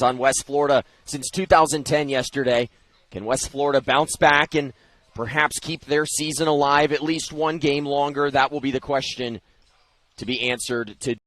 on West Florida since 2010 yesterday. Can West Florida bounce back and perhaps keep their season alive at least one game longer? That will be the question to be answered today.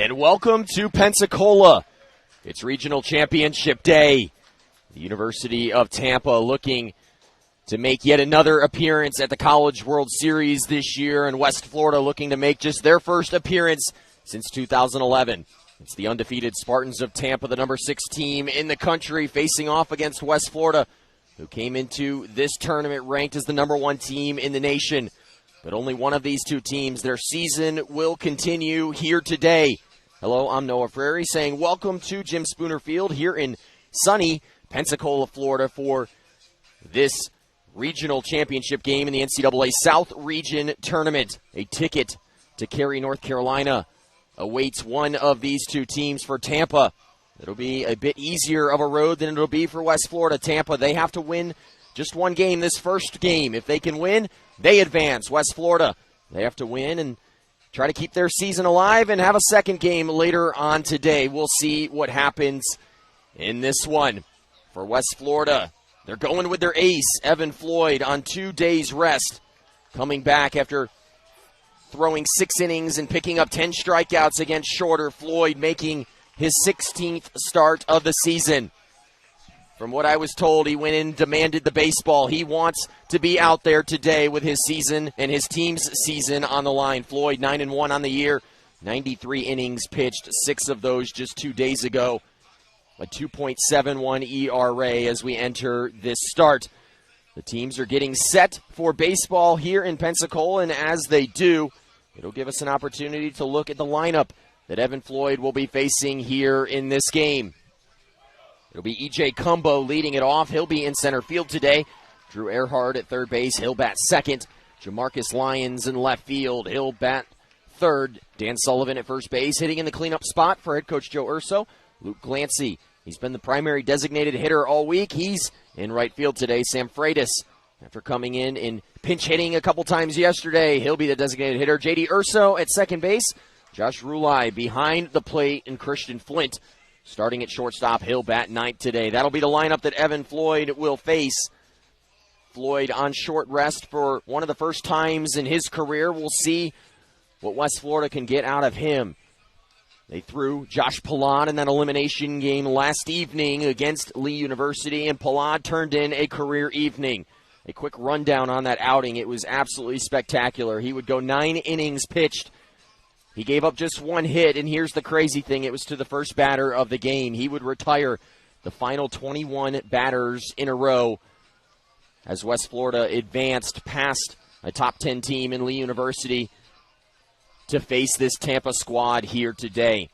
And welcome to Pensacola. It's regional championship day. The University of Tampa looking to make yet another appearance at the College World Series this year, and West Florida looking to make just their first appearance since 2011. It's the undefeated Spartans of Tampa, the number 6 team in the country, facing off against West Florida, who came into this tournament ranked as the number 1 team in the nation. But only one of these two teams, their season will continue here today. Hello, I'm Noah Frary saying welcome to Jim Spooner Field here in sunny Pensacola, Florida for this regional championship game in the NCAA South Region Tournament. A ticket to Cary, North Carolina awaits one of these two teams for Tampa. It'll be a bit easier of a road than it'll be for West Florida. Tampa, they have to win just one game this first game. If they can win, they advance. West Florida, they have to win and try to keep their season alive and have a second game later on today. We'll see what happens in this one. For West Florida, they're going with their ace, Evan Floyd, on 2 days rest. Coming back after throwing 6 innings and picking up 10 strikeouts against Shorter. Floyd making his 16th start of the season. From what I was told, he went in, demanded the baseball. He wants to be out there today with his season and his team's season on the line. Floyd, 9-1 on the year, 93 innings pitched, 6 of those just 2 days ago. A 2.71 ERA as we enter this start. The teams are getting set for baseball here in Pensacola, and as they do, it'll give us an opportunity to look at the lineup that Evan Floyd will be facing here in this game. It'll be E.J. Cumbo leading it off. He'll be in center field today. Drew Earhart at third base. He'll bat second. Jamarcus Lyons in left field. He'll bat third. Dan Sullivan at first base, hitting in the cleanup spot for head coach Joe Urso. Luke Glancy, he's been the primary designated hitter all week. He's in right field today. Sam Freitas, after coming in pinch hitting a couple times yesterday, he'll be the designated hitter. J.D. Urso at second base. Josh Rulai behind the plate, and Christian Flint starting at shortstop. He'll bat ninth today. That'll be the lineup that Evan Floyd will face. Floyd on short rest for one of the first times in his career. We'll see what West Florida can get out of him. They threw Josh Pilon in that elimination game last evening against Lee University, and Pilon turned in a career evening. A quick rundown on that outing. It was absolutely spectacular. He would go 9 innings pitched. He gave up just 1 hit, and here's the crazy thing. It was to the first batter of the game. He would retire the final 21 batters in a row as West Florida advanced past a top 10 team in Lee University to face this Tampa squad here today.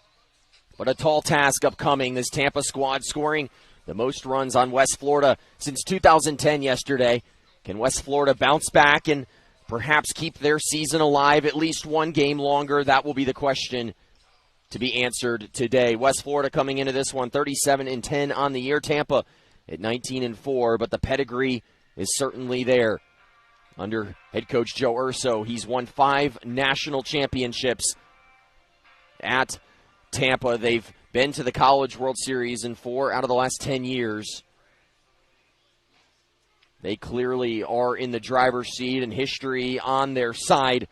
But a tall task upcoming. This Tampa squad scoring the most runs on West Florida since 2010 yesterday. Can West Florida bounce back and perhaps keep their season alive at least one game longer? That will be the question to be answered today. West Florida coming into this one 37-10 on the year. Tampa at 19-4, but the pedigree is certainly there. Under head coach Joe Urso, he's won 5 national championships at Tampa. They've been to the College World Series in 4 out of the last 10 years. They clearly are in the driver's seat and history on their side.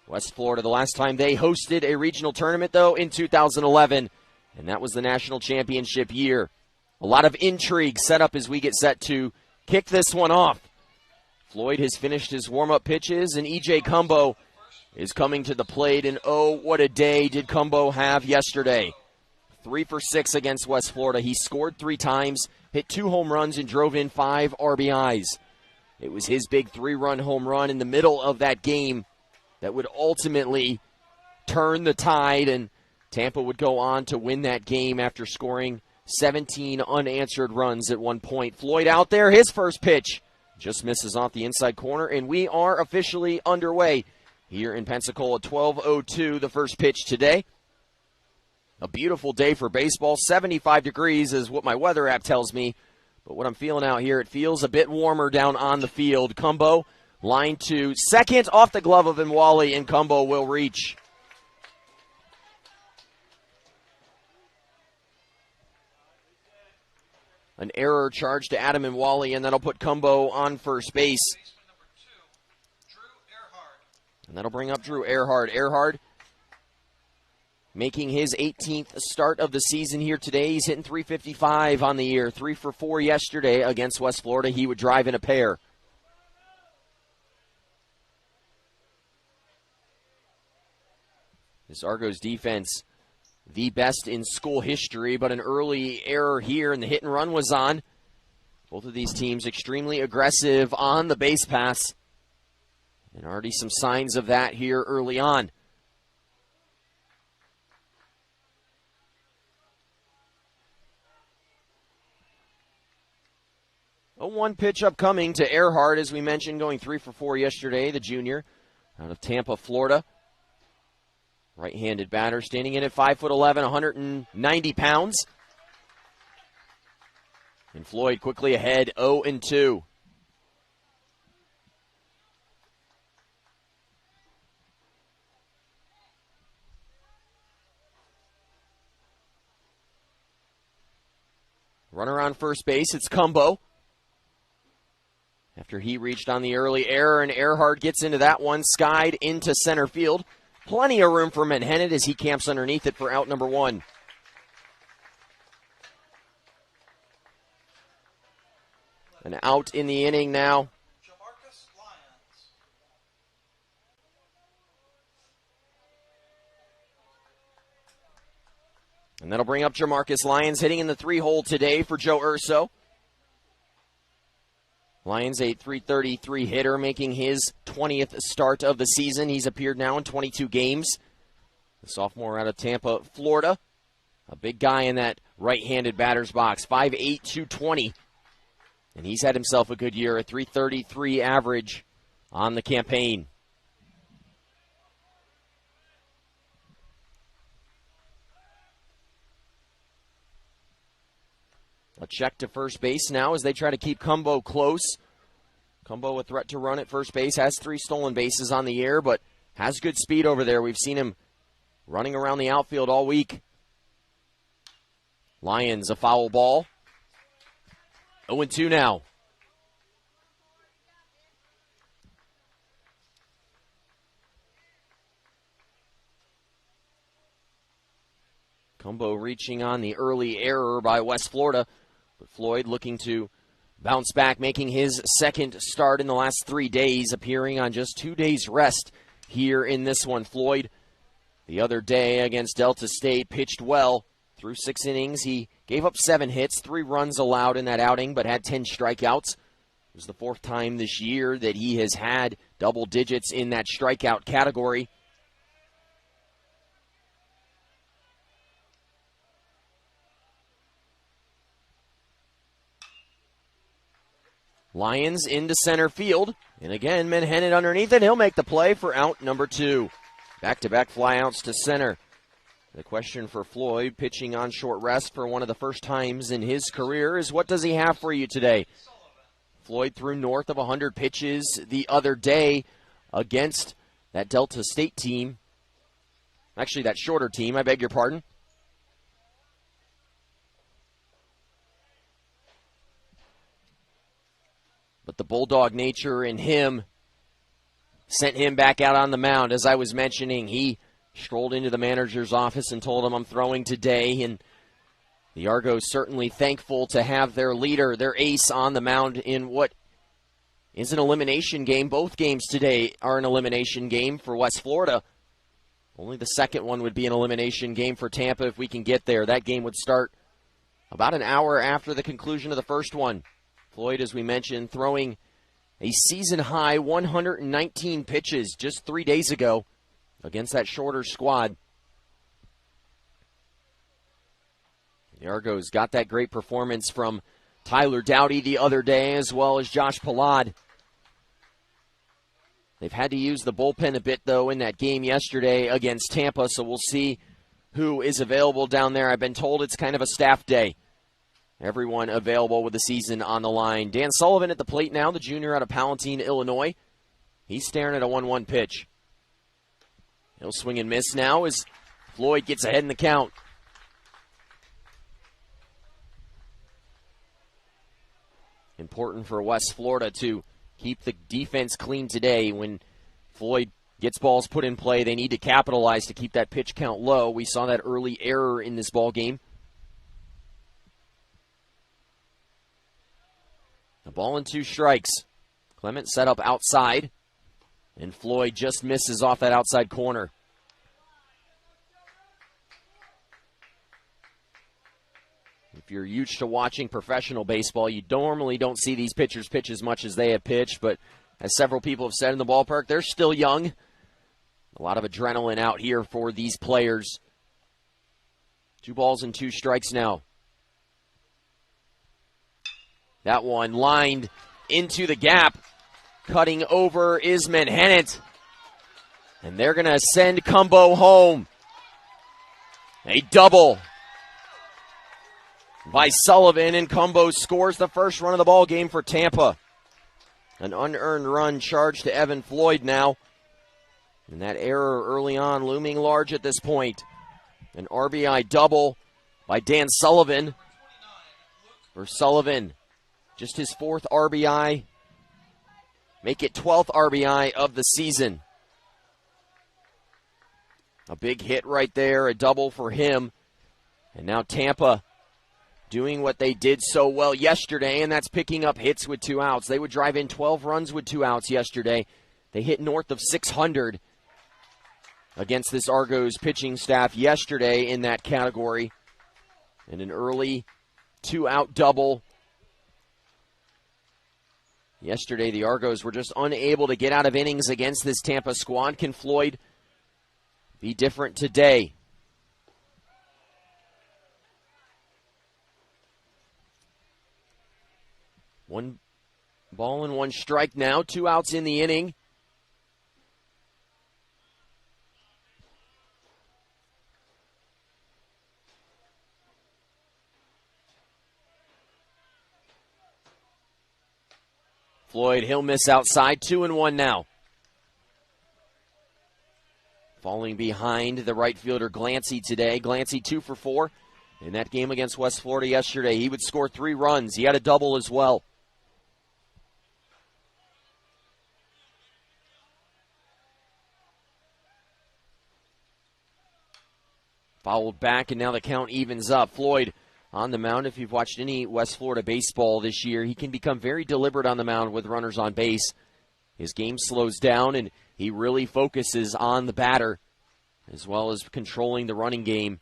West Florida, the last time they hosted a regional tournament, though, in 2011, and that was the national championship year. A lot of intrigue set up as we get set to kick this one off. Floyd has finished his warm-up pitches, and E.J. Cumbo is coming to the plate, and oh, what a day did Cumbo have yesterday. 3 for 6 against West Florida. He scored 3 times, hit 2 home runs, and drove in 5 RBIs. It was his big 3-run home run in the middle of that game that would ultimately turn the tide, and Tampa would go on to win that game after scoring 17 unanswered runs at one point. Floyd out there, his first pitch just misses off the inside corner, and we are officially underway here in Pensacola. 12:02, the first pitch today. A beautiful day for baseball. 75 degrees is what my weather app tells me. But what I'm feeling out here, it feels a bit warmer down on the field. Cumbo, line to second, off the glove of Nwali, and Cumbo will reach. An error charged to Adam Nwali, and that'll put Cumbo on first base. And that'll bring up Drew Earhart. Earhart making his 18th start of the season here today. He's hitting .355 on the year, 3 for 4 yesterday against West Florida. He would drive in a pair. This Argos defense, the best in school history, but an early error here, and the hit and run was on. Both of these teams extremely aggressive on the base pass, and already some signs of that here early on. A 1 pitch upcoming to Earhart, as we mentioned, going 3 for 4 yesterday, the junior out of Tampa, Florida. Right-handed batter, standing in at 5'11", 190 pounds. And Floyd quickly ahead, 0-2. Runner on first base, it's Cumbo. After he reached on the early error, and Earhart gets into that one, skied into center field. Plenty of room for Menhennet as he camps underneath it for out number 1. An out in the inning now. And that'll bring up Jamarcus Lyons, hitting in the 3-hole today for Joe Urso. Lyons, a .333 hitter, making his 20th start of the season. He's appeared now in 22 games. The sophomore out of Tampa, Florida. A big guy in that right-handed batter's box, 5'8", 220. And he's had himself a good year, a .333 average on the campaign. A check to first base now as they try to keep Cumbo close. Cumbo, a threat to run at first base, has 3 stolen bases on the year, but has good speed over there. We've seen him running around the outfield all week. Lyons, a foul ball. 0-2 now. Cumbo reaching on the early error by West Florida. But Floyd looking to bounce back, making his second start in the last 3 days, appearing on just 2 days' rest here in this one. Floyd, the other day against Delta State, pitched well through 6 innings. He gave up 7 hits, 3 runs allowed in that outing, but had 10 strikeouts. It was the 4th time this year that he has had double digits in that strikeout category. Lyons into center field. And again, Menhennet underneath it. He'll make the play for out number 2. Back-to-back flyouts to center. The question for Floyd, pitching on short rest for one of the first times in his career, is what does he have for you today? Floyd threw north of 100 pitches the other day against that Delta State team. Actually, that shorter team, I beg your pardon. But the bulldog nature in him sent him back out on the mound. As I was mentioning, he strolled into the manager's office and told him, I'm throwing today. And the Argos certainly thankful to have their leader, their ace, on the mound in what is an elimination game. Both games today are an elimination game for West Florida. Only the second one would be an elimination game for Tampa if we can get there. That game would start about an hour after the conclusion of the first one. Floyd, as we mentioned, throwing a season-high 119 pitches just 3 days ago against that shorter squad. The Argos got that great performance from Tyler Doughty the other day, as well as Josh Pilad. They've had to use the bullpen a bit, though, in that game yesterday against Tampa, so we'll see who is available down there. I've been told it's kind of a staff day. Everyone available with the season on the line. Dan Sullivan at the plate now, the junior out of Palatine, Illinois. He's staring at a 1-1 pitch. He'll swing and miss now as Floyd gets ahead in the count. Important for West Florida to keep the defense clean today when Floyd gets balls put in play. They need to capitalize to keep that pitch count low. We saw that early error in this ball game. A ball and 2 strikes. Clement set up outside, and Floyd just misses off that outside corner. If you're used to watching professional baseball, you normally don't see these pitchers pitch as much as they have pitched, but as several people have said in the ballpark, they're still young. A lot of adrenaline out here for these players. 2 balls and 2 strikes now. That one lined into the gap. Cutting over is Menhennet. And they're going to send Cumbo home. A double by Sullivan, and Cumbo scores the first run of the ball game for Tampa. An unearned run charged to Evan Floyd now. And that error early on looming large at this point. An RBI double by Dan Sullivan. For Sullivan, just his 4th RBI. Make it 12th RBI of the season. A big hit right there, a double for him. And now Tampa doing what they did so well yesterday, and that's picking up hits with 2 outs. They would drive in 12 runs with 2 outs yesterday. They hit north of 600 against this Argos pitching staff yesterday in that category. And an early 2-out double. Yesterday, the Argos were just unable to get out of innings against this Tampa squad. Can Floyd be different today? One ball and 1 strike now. 2 outs in the inning. Floyd, he'll miss outside. 2-1 now. Falling behind the right fielder Glancy today. Glancy 2 for 4 in that game against West Florida yesterday. He would score 3 runs. He had a double as well. Fouled back, and now the count evens up. Floyd on the mound. If you've watched any West Florida baseball this year, he can become very deliberate on the mound with runners on base. His game slows down, and he really focuses on the batter as well as controlling the running game.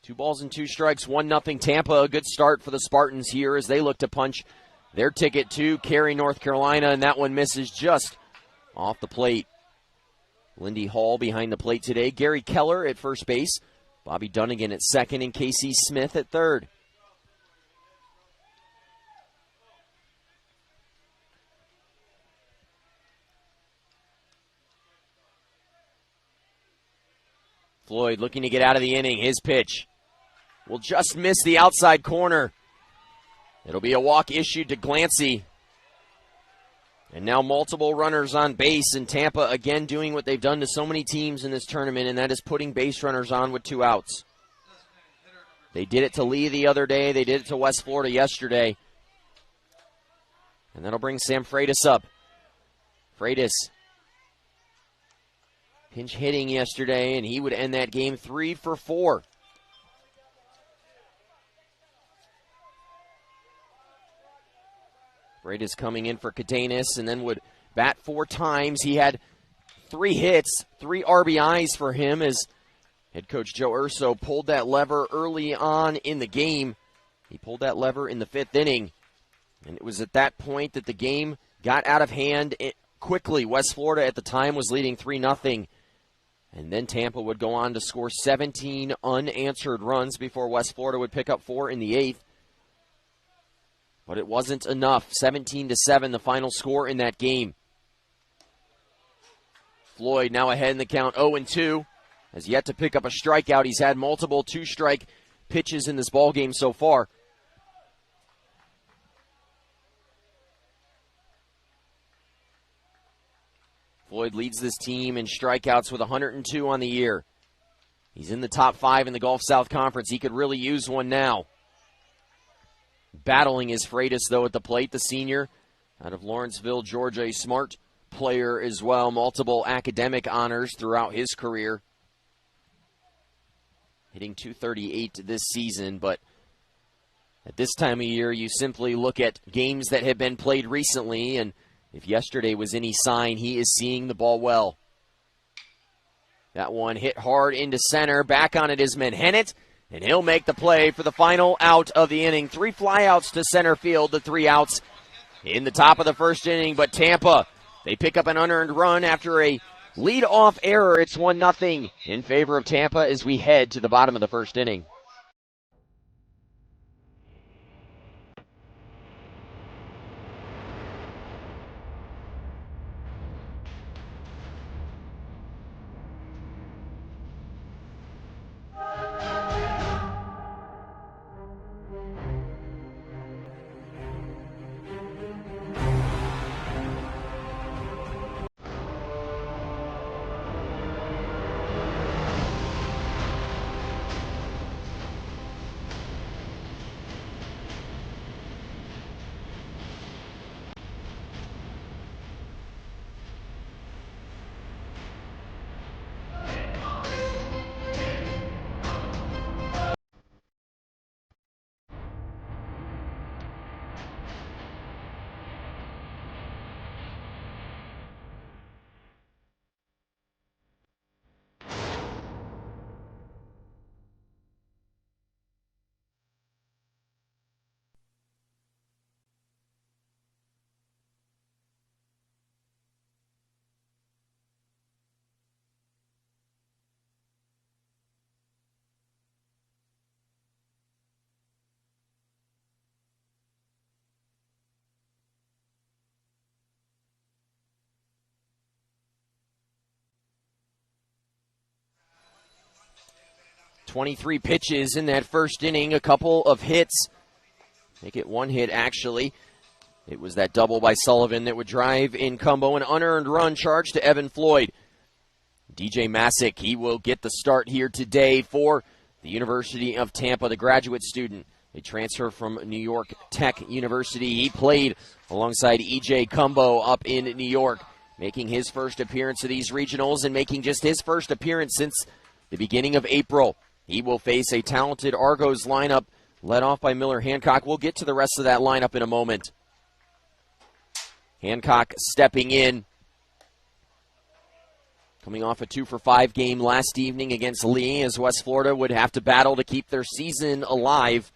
2 balls and 2 strikes, 1-0 Tampa. A good start for the Spartans here as they look to punch their ticket to Cary, North Carolina, and that one misses just off the plate. Lindy Hall behind the plate today. Gary Keller at first base. Bobby Dunnigan at second, and Casey Smith at third. Floyd looking to get out of the inning. His pitch will just miss the outside corner. It'll be a walk issued to Glancy. And now multiple runners on base, and Tampa again doing what they've done to so many teams in this tournament, and that is putting base runners on with 2 outs. They did it to Lee the other day. They did it to West Florida yesterday. And that'll bring Sam Freitas up. Freitas pinch hitting yesterday, and he would end that game 3 for 4. Freitas coming in for Cadenas, and then would bat 4 times. He had 3 hits, 3 RBIs for him as head coach Joe Urso pulled that lever early on in the game. He pulled that lever in the 5th inning, and it was at that point that the game got out of hand quickly. West Florida at the time was leading 3-0, and then Tampa would go on to score 17 unanswered runs before West Florida would pick up 4 in the 8th. But it wasn't enough. 17-7, the final score in that game. Floyd now ahead in the count, 0-2. Has yet to pick up a strikeout. He's had multiple 2-strike pitches in this ballgame so far. Floyd leads this team in strikeouts with 102 on the year. He's in the top 5 in the Gulf South Conference. He could really use one now. Battling is Freitas, though, at the plate. The senior out of Lawrenceville, Georgia, a smart player as well, multiple academic honors throughout his career. Hitting .238 this season, but at this time of year, you simply look at games that have been played recently, and if yesterday was any sign, he is seeing the ball well. That one hit hard into center. Back on it is Menhennet, and he'll make the play for the final out of the inning. 3 flyouts to center field, the 3 outs in the top of the first inning, but Tampa, they pick up an unearned run after a lead-off error. It's 1-0 in favor of Tampa as we head to the bottom of the first inning. .23 pitches in that first inning, a couple of hits. Make it 1 hit, actually. It was that double by Sullivan that would drive in Cumbo. An unearned run charged to Evan Floyd. DJ Masick, he will get the start here today for the University of Tampa, the graduate student. A transfer from New York Tech University. He played alongside E.J. Cumbo up in New York, making his first appearance of these regionals and making just his first appearance since the beginning of April. He will face a talented Argos lineup led off by Miller Hancock. We'll get to the rest of that lineup in a moment. Hancock stepping in. Coming off a 2-for-5 game last evening against Lee, as West Florida would have to battle to keep their season alive.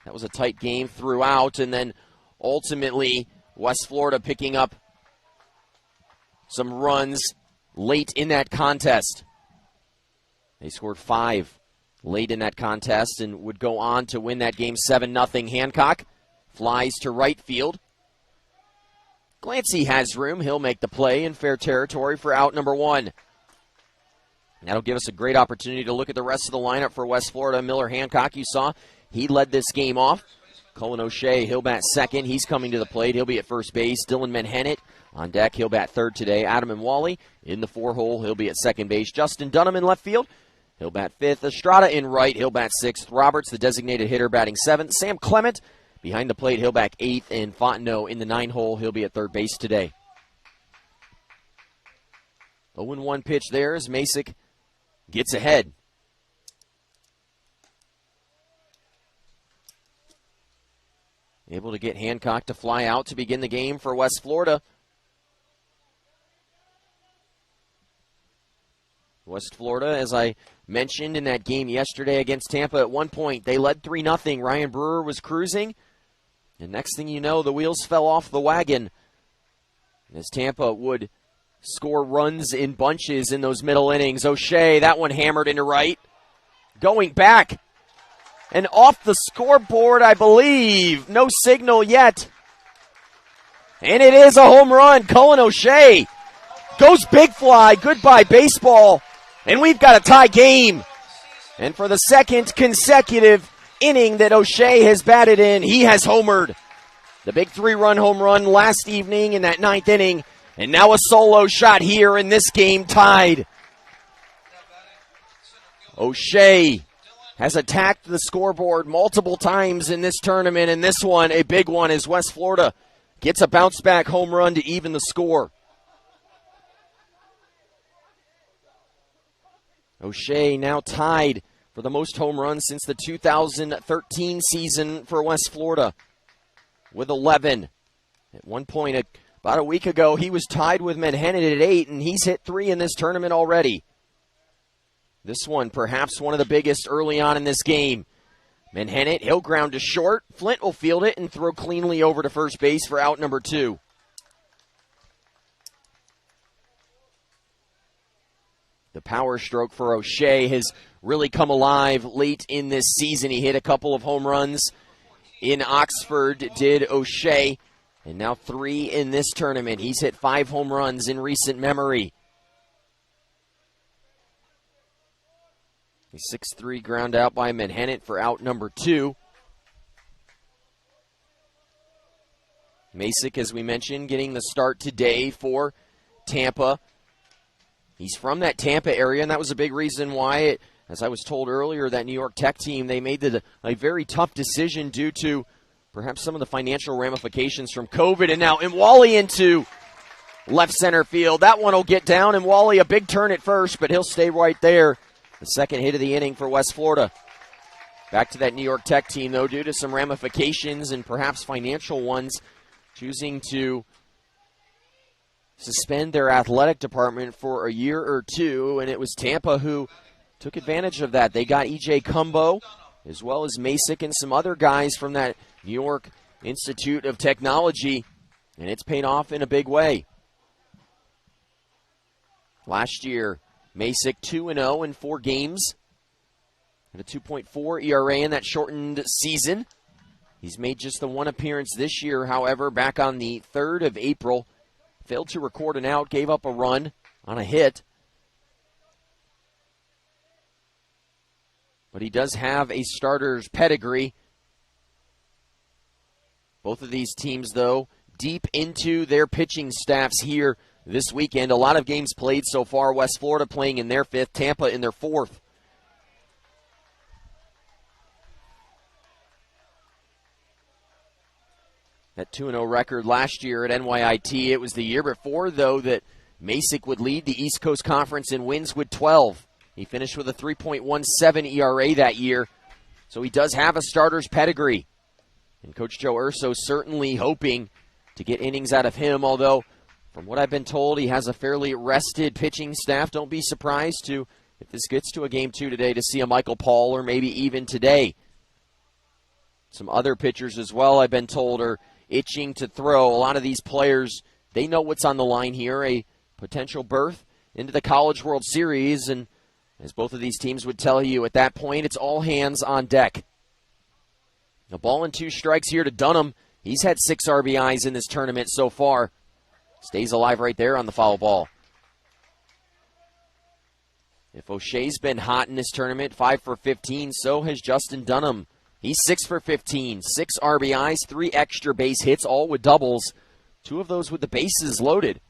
That was a tight game throughout, and then ultimately West Florida picking up some runs late in that contest. They scored 5 late in that contest and would go on to win that game 7-0. Hancock flies to right field. Glancy has room. He'll make the play in fair territory for out number 1. That'll give us a great opportunity to look at the rest of the lineup for West Florida. Miller Hancock, you saw, he led this game off. Cullen O'Shea, he'll bat second. He's coming to the plate. He'll be at first base. Dylan Menhennet on deck. He'll bat third today. Adam and Wally in the 4-hole. He'll be at second base. Justin Dunham in left field. He'll bat fifth. Estrada in right. He'll bat sixth. Roberts, the designated hitter, batting seventh. Sam Clement behind the plate. He'll bat eighth. And Fontenot in the 9-hole. He'll be at third base today. 0-1 pitch there as Masick gets ahead. Able to get Hancock to fly out to begin the game for West Florida. West Florida, as I mentioned in that game yesterday against Tampa, at one point they led 3-0. Ryan Brewer was cruising, and next thing you know, the wheels fell off the wagon as Tampa would score runs in bunches in those middle innings. O'Shea, that one hammered into right. Going back and off the scoreboard, I believe. No signal yet. And it is a home run. Cullen O'Shea goes big fly. Goodbye, baseball. And we've got a tie game. And for the second consecutive inning that O'Shea has batted in, he has homered. The big 3-run home run last evening in that 9th inning. And now a solo shot here in this game, tied. O'Shea has attacked the scoreboard multiple times in this tournament, and this one, a big one, as West Florida gets a bounce-back home run to even the score. O'Shea now tied for the most home runs since the 2013 season for West Florida with 11. At one point, about a week ago, he was tied with Menhennet at 8, and he's hit 3 in this tournament already. This one, perhaps one of the biggest early on in this game. Menhennet, he'll ground to short. Flint will field it and throw cleanly over to first base for out number 2. The power stroke for O'Shea has really come alive late in this season. He hit a couple of home runs in Oxford, did O'Shea, and now 3 in this tournament. He's hit 5 home runs in recent memory. A 6-3 ground out by Menhennet for out number 2. Masick, as we mentioned, getting the start today for Tampa. He's from that Tampa area, and that was a big reason why, as I was told earlier, that New York Tech team, they made a very tough decision due to perhaps some of the financial ramifications from COVID. And now Imwali into left center field. That one will get down. Imwali, a big turn at first, but he'll stay right there. The second hit of the inning for West Florida. Back to that New York Tech team, though, due to some ramifications and perhaps financial ones, choosing to suspend their athletic department for a year or 2, and it was Tampa who took advantage of that. They got E.J. Cumbo, as well as Masick and some other guys from that New York Institute of Technology, and it's paid off in a big way. Last year, Masick 2-0 in 4 games, and a 2.4 ERA in that shortened season. He's made just the 1 appearance this year, however, back on the 3rd of April. Failed to record an out, gave up a run on a hit. But he does have a starter's pedigree. Both of these teams, though, deep into their pitching staffs here this weekend. A lot of games played so far. West Florida playing in their 5th, Tampa in their 4th. That 2-0 record last year at NYIT. It was the year before, though, that Masick would lead the East Coast Conference in wins with 12. He finished with a 3.17 ERA that year. So he does have a starter's pedigree. And Coach Joe Urso certainly hoping to get innings out of him, although from what I've been told, he has a fairly rested pitching staff. Don't be surprised to, if this gets to a game 2 today, to see a Michael Paul or maybe even today. Some other pitchers as well, I've been told, are itching to throw. A lot of these players, they know what's on the line here, a potential berth into the College World Series, and as both of these teams would tell you, at that point, it's all hands on deck. A ball and 2 strikes here to Dunham. He's had 6 RBIs in this tournament so far. Stays alive right there on the foul ball. If O'Shea's been hot in this tournament, 5 for 15, so has Justin Dunham. He's 6 for 15, 6 RBIs, 3 extra base hits, all with doubles. 2 of those with the bases loaded.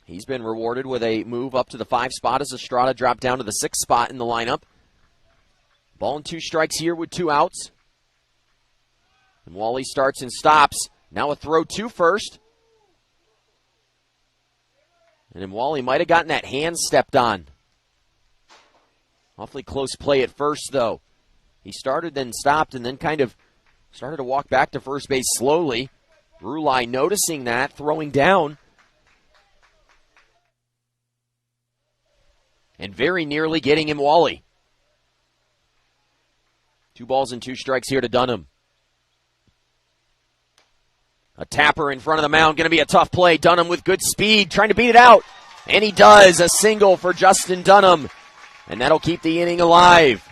He's been rewarded with a move up to the 5 spot as Estrada dropped down to the 6 spot in the lineup. Ball and 2 strikes here with 2 outs. And Wally starts and stops. Now a throw to first. And then Wally might have gotten that hand stepped on. Awfully close play at first, though. He started, then stopped, and then kind of started to walk back to first base slowly. Rulai noticing that, throwing down. And very nearly getting him Wally. 2 balls and 2 strikes here to Dunham. A tapper in front of the mound, going to be a tough play. Dunham with good speed, trying to beat it out. And he does, a single for Justin Dunham. And that'll keep the inning alive.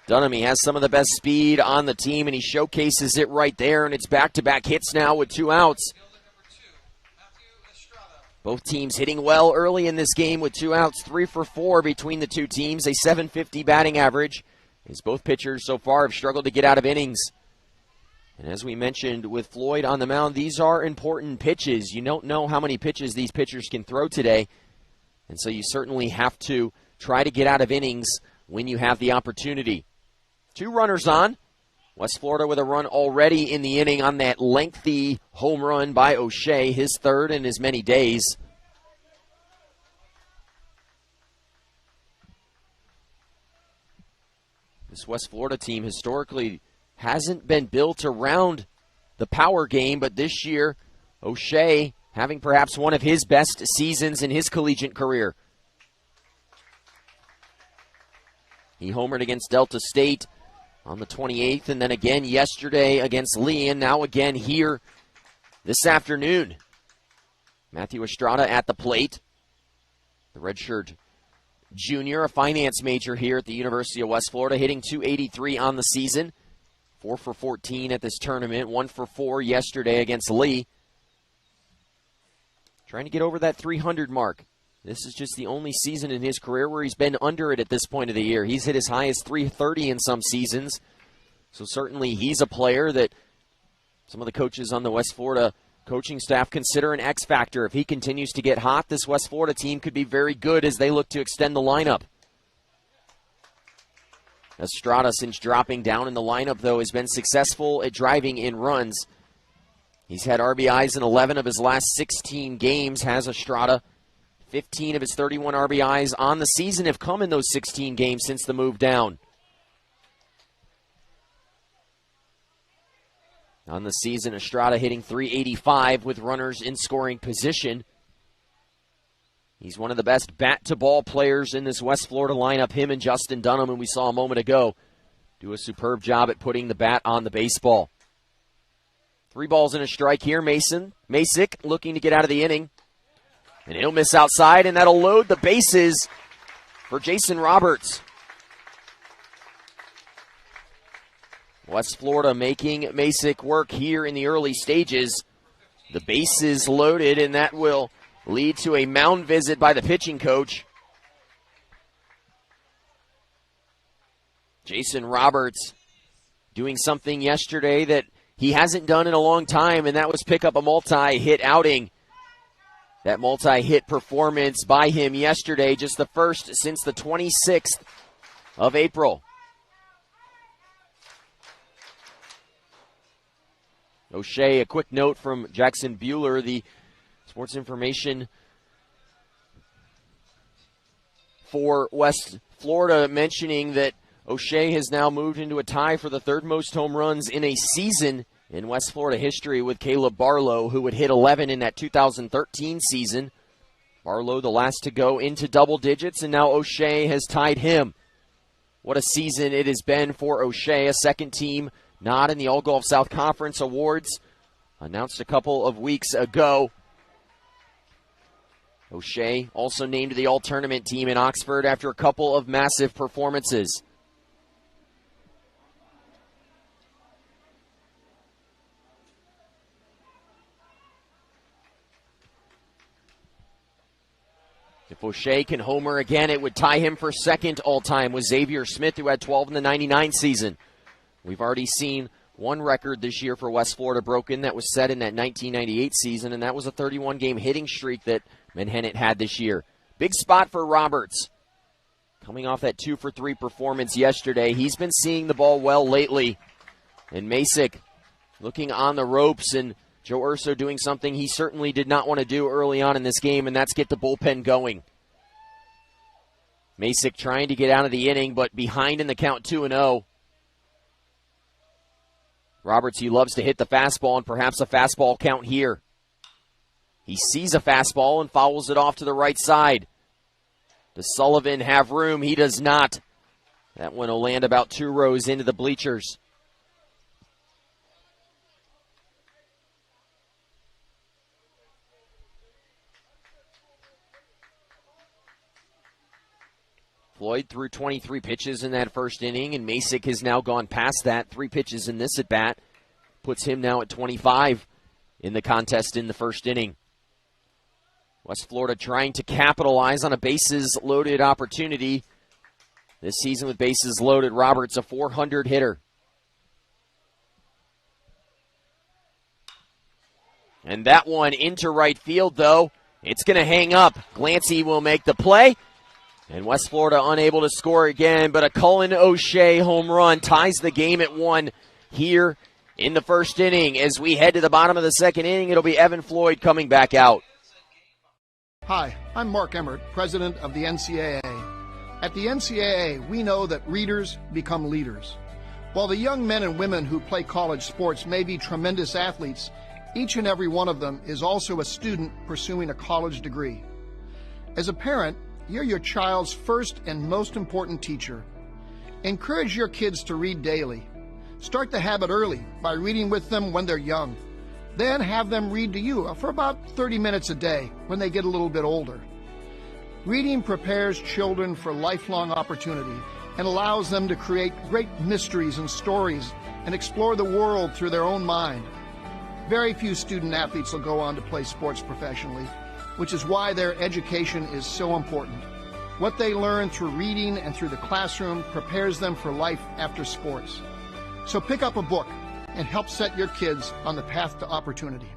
Dunham, he has some of the best speed on the team, and he showcases it right there, and it's back-to-back hits now with 2 outs. Both teams hitting well early in this game with 2 outs, 3 for 4 between the 2 teams, a .750 batting average, as both pitchers so far have struggled to get out of innings. And as we mentioned with Floyd on the mound, these are important pitches. You don't know how many pitches these pitchers can throw today, and so you certainly have to try to get out of innings when you have the opportunity. 2 runners on. West Florida with a run already in the inning on that lengthy home run by O'Shea, his third in as many days. This West Florida team historically hasn't been built around the power game, but this year, O'Shea having perhaps one of his best seasons in his collegiate career. He homered against Delta State on the 28th, and then again yesterday against Lee, and now again here this afternoon. Matthew Estrada at the plate. The redshirt junior, a finance major here at the University of West Florida, hitting .283 on the season. 4 for 14 at this tournament, 1 for 4 yesterday against Lee. Trying to get over that 300 mark. This is just the only season in his career where he's been under it at this point of the year. He's hit as high as 330 in some seasons. So certainly he's a player that some of the coaches on the West Florida coaching staff consider an X factor. If he continues to get hot, this West Florida team could be very good as they look to extend the lineup. Estrada, since dropping down in the lineup, though, has been successful at driving in runs. He's had RBIs in 11 of his last 16 games, has Estrada. 15 of his 31 RBIs on the season have come in those 16 games since the move down. On the season, Estrada hitting .385 with runners in scoring position. He's one of the best bat-to-ball players in this West Florida lineup. Him and Justin Dunham, who we saw a moment ago, do a superb job at putting the bat on the baseball. 3 balls and a strike here. Masick looking to get out of the inning. And he'll miss outside, and that'll load the bases for Jason Roberts. West Florida making Masick work here in the early stages. The bases loaded, and that will lead to a mound visit by the pitching coach. Jason Roberts doing something yesterday that he hasn't done in a long time, and that was pick up a multi-hit outing. That multi-hit performance by him yesterday, just the first since the 26th of April. O'Shea, a quick note from Jackson Bueller, the sports information for West Florida, mentioning that O'Shea has now moved into a tie for the 3rd most home runs in a season in West Florida history with Caleb Barlow, who would hit 11 in that 2013 season. Barlow, the last to go into double digits, and now O'Shea has tied him. What a season it has been for O'Shea, a second team nod in the All Gulf South Conference Awards, announced a couple of weeks ago. O'Shea also named the All-Tournament team in Oxford after a couple of massive performances. If O'Shea can homer again, it would tie him for second all-time with Xavier Smith, who had 12 in the 99 season. We've already seen one record this year for West Florida broken that was set in that 1998 season, and that was a 31-game hitting streak that Menhennet had this year. Big spot for Roberts. Coming off that 2-for-3 performance yesterday, he's been seeing the ball well lately. And Masick looking on the ropes, and Joe Urso doing something he certainly did not want to do early on in this game, and that's get the bullpen going. Masick trying to get out of the inning, but behind in the count 2-0. Roberts, he loves to hit the fastball, and perhaps a fastball count here. He sees a fastball and fouls it off to the right side. Does Sullivan have room? He does not. That one will land about 2 rows into the bleachers. Floyd threw 23 pitches in that first inning, and Masick has now gone past that. 3 pitches in this at-bat puts him now at 25 in the contest in the first inning. West Florida trying to capitalize on a bases-loaded opportunity this season with bases loaded. Roberts, a .400 hitter. And that one into right field, though. It's going to hang up. Glancy will make the play. And West Florida unable to score again, but a Cullen O'Shea home run ties the game at 1 here in the first inning. As we head to the bottom of the second inning, it'll be Evan Floyd coming back out. Hi, I'm Mark Emmert, president of the NCAA. At the NCAA, we know that readers become leaders. While the young men and women who play college sports may be tremendous athletes, each and every one of them is also a student pursuing a college degree. As a parent, you're your child's first and most important teacher. Encourage your kids to read daily. Start the habit early by reading with them when they're young. Then have them read to you for about 30 minutes a day when they get a little bit older. Reading prepares children for lifelong opportunity and allows them to create great mysteries and stories and explore the world through their own mind. Very few student athletes will go on to play sports professionally, which is why their education is so important. What they learn through reading and through the classroom prepares them for life after sports. So pick up a book and help set your kids on the path to opportunity.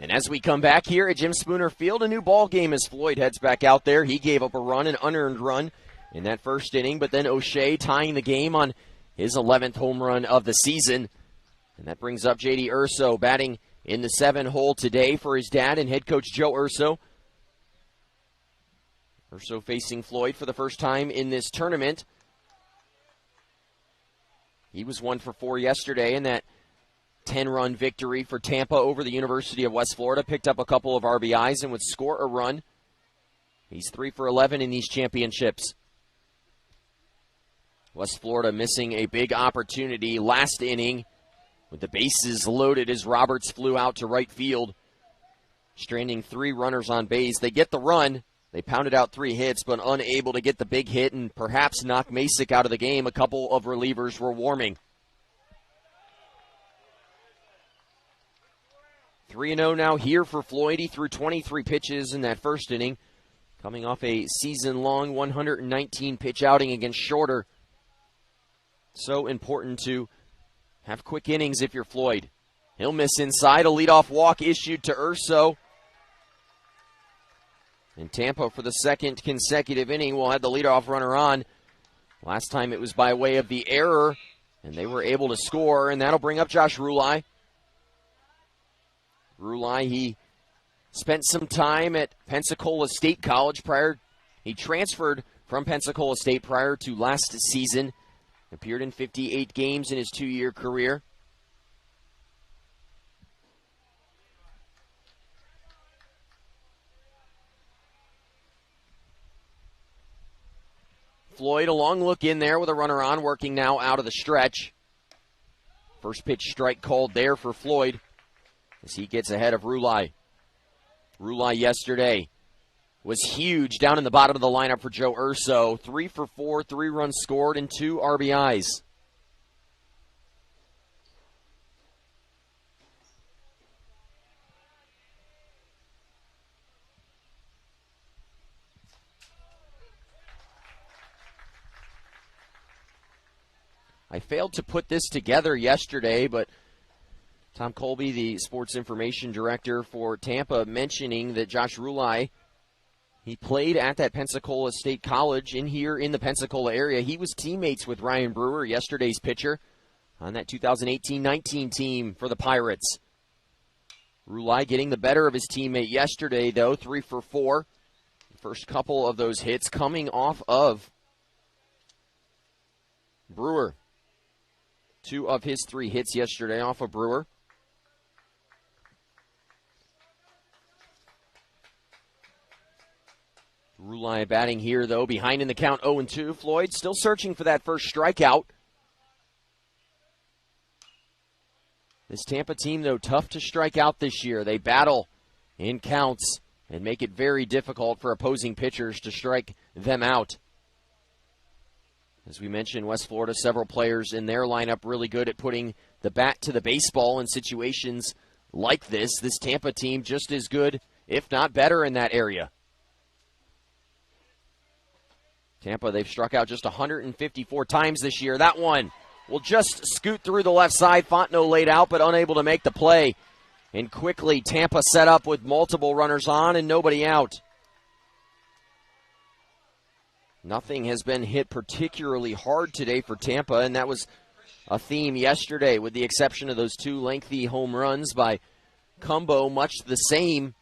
And as we come back here at Jim Spooner Field, a new ball game as Floyd heads back out there. He gave up a run, an unearned run in that first inning, but then O'Shea tying the game on his 11th home run of the season. And that brings up J.D. Urso batting in the 7 hole today for his dad and head coach Joe Urso. Urso facing Floyd for the first time in this tournament. He was 1 for 4 yesterday in that 10-run victory for Tampa over the University of West Florida. Picked up a couple of RBIs and would score a run. He's 3 for 11 in these championships. West Florida missing a big opportunity last inning with the bases loaded as Roberts flew out to right field, stranding 3 runners on base. They get the run. They pounded out 3 hits, but unable to get the big hit and perhaps knock Masick out of the game. A couple of relievers were warming. 3-0 now here for Floyd. He threw 23 pitches in that first inning, coming off a season-long 119-pitch outing against Shorter. So important to have quick innings if you're Floyd. He'll miss inside. A leadoff walk issued to Urso. And Tampa, for the second consecutive inning, will have the leadoff runner on. Last time it was by way of the error, and they were able to score, and that'll bring up Josh Rulai. Rulai, he spent some time at Pensacola State College prior. He transferred from Pensacola State prior to last season. Appeared in 58 games in his 2-year career. Floyd, a long look in there with a runner on, working now out of the stretch. First pitch strike called there for Floyd as he gets ahead of Rulai. Rulai yesterday was huge down in the bottom of the lineup for Joe Urso. 3 for 4, 3 runs scored, and 2 RBIs. I failed to put this together yesterday, but Tom Colby, the sports information director for Tampa, mentioning that Josh Rulai, he played at that Pensacola State College here in the Pensacola area. He was teammates with Ryan Brewer, yesterday's pitcher, on that 2018-19 team for the Pirates. Rulai getting the better of his teammate yesterday, though, 3 for 4. The first couple of those hits coming off of Brewer. 2 of his 3 hits yesterday off of Brewer. Ulai batting here, though, behind in the count 0-2. Floyd still searching for that first strikeout. This Tampa team, though, tough to strike out this year. They battle in counts and make it very difficult for opposing pitchers to strike them out. As we mentioned, West Florida, several players in their lineup really good at putting the bat to the baseball in situations like this. This Tampa team just as good, if not better, in that area. Tampa, they've struck out just 154 times this year. That one will just scoot through the left side. Fontenot laid out, but unable to make the play. And quickly, Tampa set up with multiple runners on and nobody out. Nothing has been hit particularly hard today for Tampa, and that was a theme yesterday, with the exception of those two lengthy home runs by Cumbo, much the same.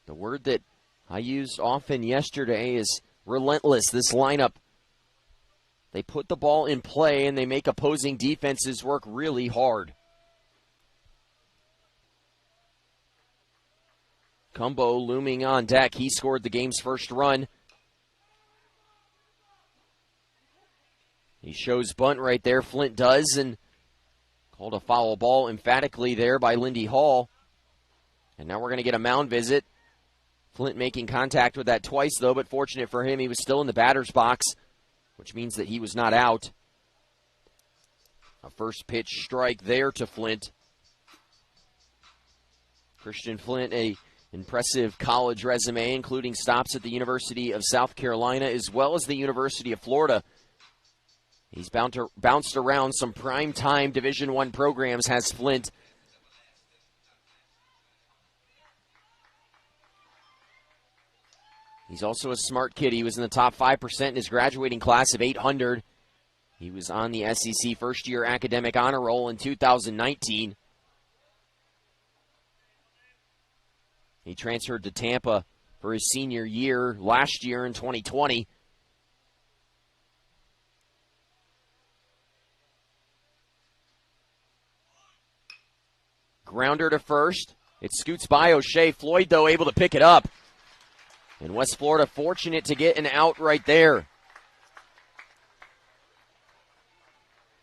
The word that I used often yesterday is relentless. This lineup, they put the ball in play and they make opposing defenses work really hard. Cumbo looming on deck. He scored the game's first run. He shows bunt right there. Flint does, and called a foul ball emphatically there by Lindy Hall. And now we're going to get a mound visit. Flint making contact with that twice, though, but fortunate for him, he was still in the batter's box, which means that he was not out. A first pitch strike there to Flint. Christian Flint, a impressive college resume, including stops at the University of South Carolina as well as the University of Florida. He's bounced around some prime-time Division I programs, has Flint. He's also a smart kid. He was in the top 5% in his graduating class of 800. He was on the SEC first-year academic honor roll in 2019. He transferred to Tampa for his senior year last year in 2020. Grounder to first. It scoots by O'Shea. Floyd, though, able to pick it up. And West Florida fortunate to get an out right there.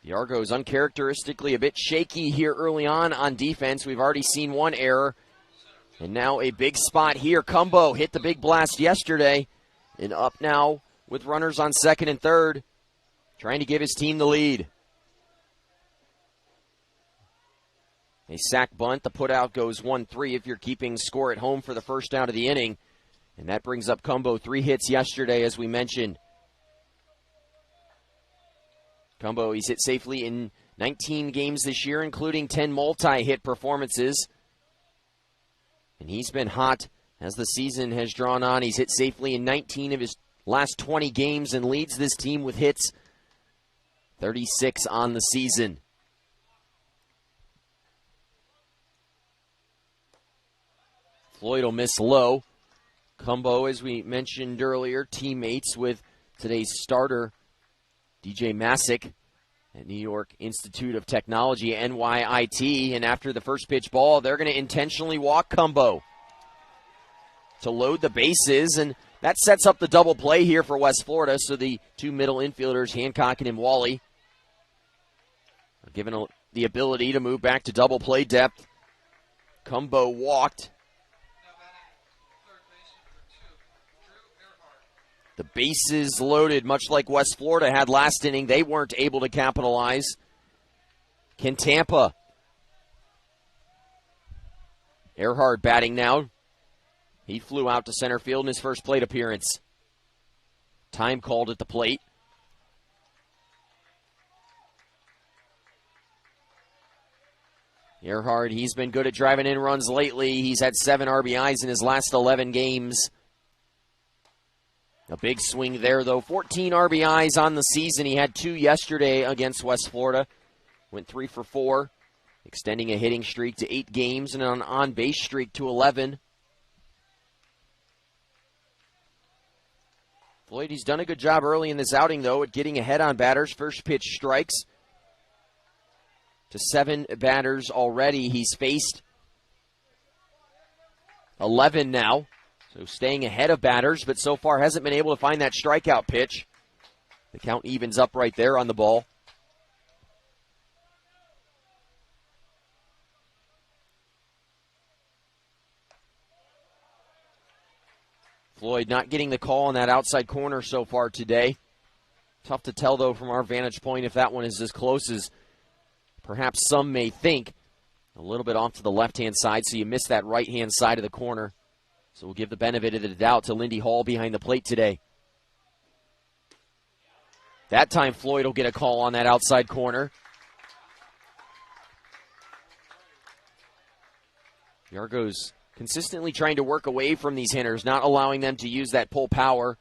The Argos uncharacteristically a bit shaky here early on defense. We've already seen one error. And now a big spot here. Cumbo hit the big blast yesterday. And up now with runners on second and third. Trying to give his team the lead. A sack bunt. The putout goes 1-3 if you're keeping score at home for the first out of the inning. And that brings up Cumbo. 3 hits yesterday, as we mentioned. Cumbo, he's hit safely in 19 games this year, including 10 multi-hit performances. And he's been hot as the season has drawn on. He's hit safely in 19 of his last 20 games and leads this team with hits. 36 on the season. Floyd will miss low. Cumbo, as we mentioned earlier, teammates with today's starter, DJ Masick at New York Institute of Technology, NYIT. And after the first pitch ball, they're going to intentionally walk Cumbo to load the bases. And that sets up the double play here for West Florida. So the two middle infielders, Hancock and Wally, are given the ability to move back to double play depth. Cumbo walked. The bases loaded, much like West Florida had last inning. They weren't able to capitalize. Can Tampa? Earhart batting now. He flew out to center field in his first plate appearance. Time called at the plate. Earhart, he's been good at driving in runs lately. He's had 7 RBIs in his last 11 games. A big swing there, though. 14 RBIs on the season. He had 2 yesterday against West Florida. Went 3 for 4, extending a hitting streak to 8 games and an on-base streak to 11. Floyd, he's done a good job early in this outing, though, at getting ahead on batters. First pitch strikes to 7 batters already. He's faced 11 now. So staying ahead of batters, but so far hasn't been able to find that strikeout pitch. The count evens up right there on the ball. Floyd not getting the call on that outside corner so far today. Tough to tell, though, from our vantage point if that one is as close as perhaps some may think. A little bit off to the left-hand side, so you miss that right-hand side of the corner. So we'll give the benefit of the doubt to Lindy Hall behind the plate today. That time Floyd will get a call on that outside corner. The Argos consistently trying to work away from these hitters, not allowing them to use that pull power.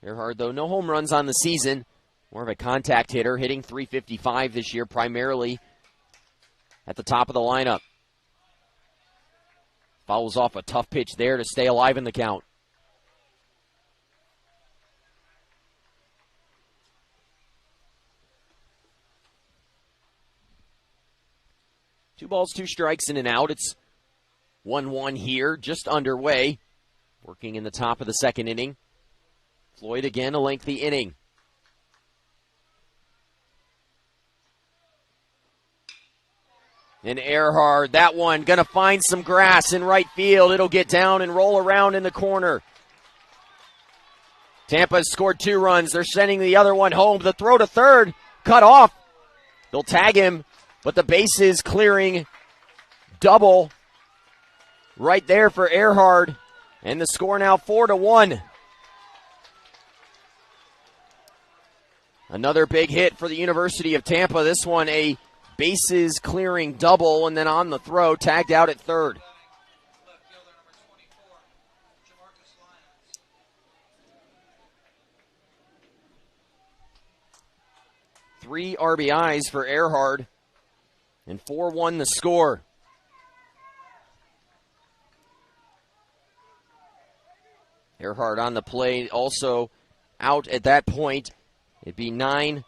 Earhart, though, no home runs on the season. More of a contact hitter, hitting .355 this year, primarily at the top of the lineup. Fouls off a tough pitch there to stay alive in the count. Two balls, two strikes, in and out. It's 1-1 here, just underway. Working in the top of the second inning. Floyd again, a lengthy inning. And Earhart, that one, going to find some grass in right field. It'll get down and roll around in the corner. Tampa scored 2 runs. They're sending the other one home. The throw to third, cut off. They'll tag him, but the bases clearing double right there for Earhart. And the score now 4-1. Another big hit for the University of Tampa. This one a bases clearing double, and then on the throw, tagged out at third. Three RBIs for Earhart, and 4-1 the score. Earhart on the plate, also out at that point. It'd be 9-4-5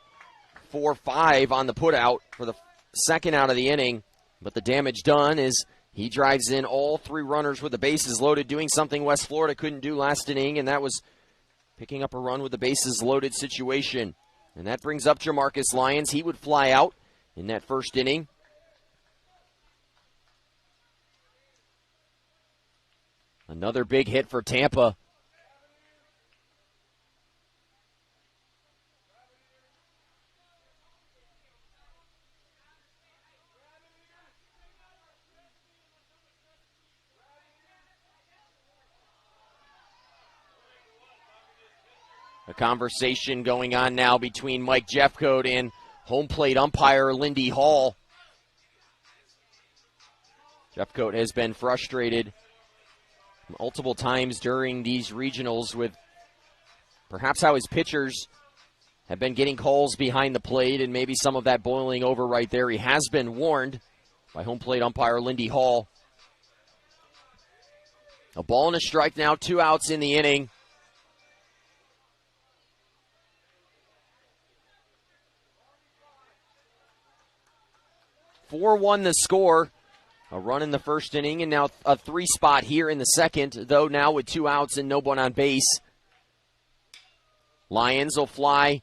on the putout for the second out of the inning. But the damage done is he drives in all 3 runners with the bases loaded, doing something West Florida couldn't do last inning, and that was picking up a run with the bases loaded situation. And that brings up Jamarcus Lyons. He would fly out in that first inning. Another big hit for Tampa. A conversation going on now between Mike Jeffcoat and home plate umpire Lindy Hall. Jeffcoat has been frustrated multiple times during these regionals with perhaps how his pitchers have been getting calls behind the plate and maybe some of that boiling over right there. He has been warned by home plate umpire Lindy Hall. A ball and a strike now, 2 outs in the inning. (4-1) the score. A run in the first inning, and now a 3 spot here in the second, though now with 2 outs and no one on base. Lyons will fly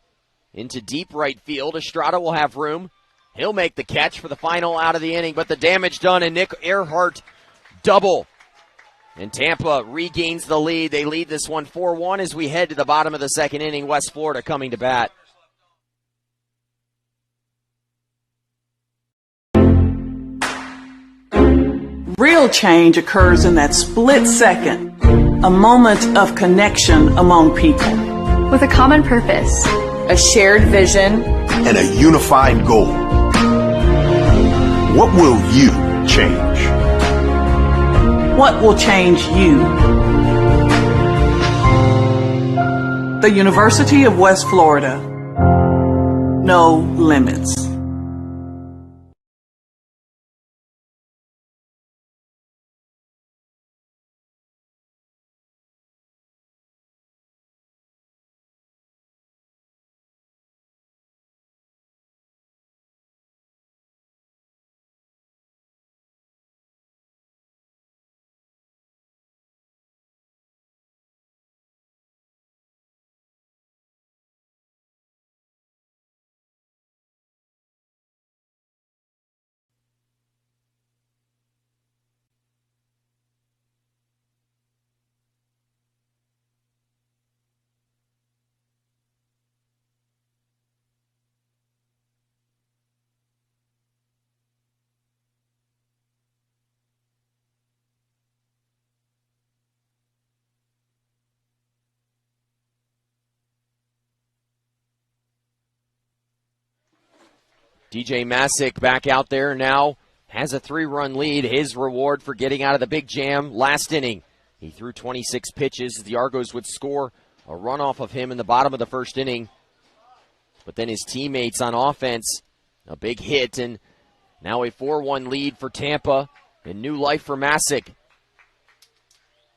into deep right field. Estrada will have room. He'll make the catch for the final out of the inning, but the damage done, and Nick Earhart double. And Tampa regains the lead. They lead this one 4-1 as we head to the bottom of the second inning. West Florida coming to bat. Real change occurs in that split second, a moment of connection among people. With a common purpose, a shared vision, and a unified goal. What will you change? What will change you? The University of West Florida. No limits. DJ Masick back out there now has a 3-run lead. His reward for getting out of the big jam last inning. He threw 26 pitches. The Argos would score a run off of him in the bottom of the first inning. But then his teammates on offense, a big hit, and now a 4-1 lead for Tampa and new life for Masick.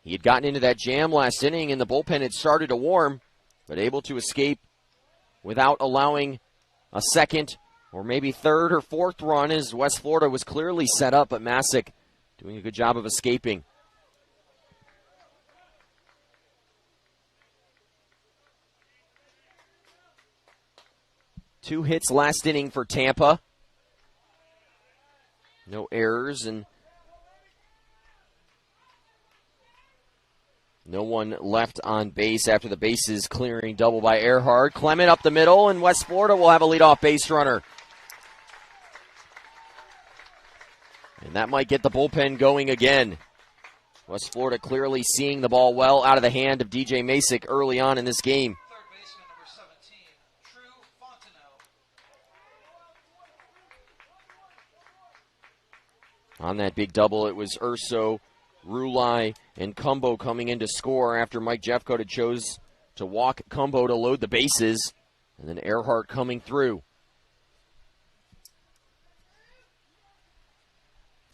He had gotten into that jam last inning, and the bullpen had started to warm, but able to escape without allowing a second or maybe third or fourth run, as West Florida was clearly set up, but Masick doing a good job of escaping. Two hits last inning for Tampa. No errors and no one left on base after the bases clearing double by Earhart. Clement up the middle, and West Florida will have a leadoff base runner. And that might get the bullpen going again. West Florida clearly seeing the ball well out of the hand of DJ Masick early on in this game. On that big double, it was Urso, Rulai, and Cumbo coming in to score after Mike Jeffcoat chose to walk Cumbo to load the bases, and then Earhart coming through.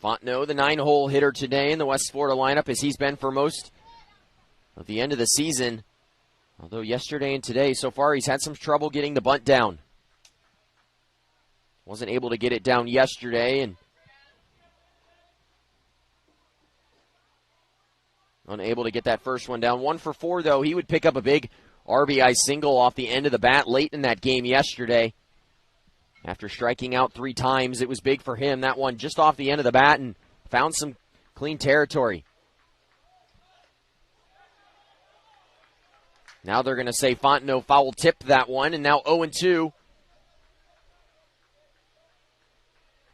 Fontenot, the 9-hole hitter today in the West Florida lineup, as he's been for most of the end of the season. Although yesterday and today, so far, he's had some trouble getting the bunt down. Wasn't able to get it down yesterday, and unable to get that first one down. 1 for 4, though. He would pick up a big RBI single off the end of the bat late in that game yesterday. After striking out 3 times, it was big for him. That one just off the end of the bat and found some clean territory. Now they're going to say Fontenot foul tipped that one, and now 0-2.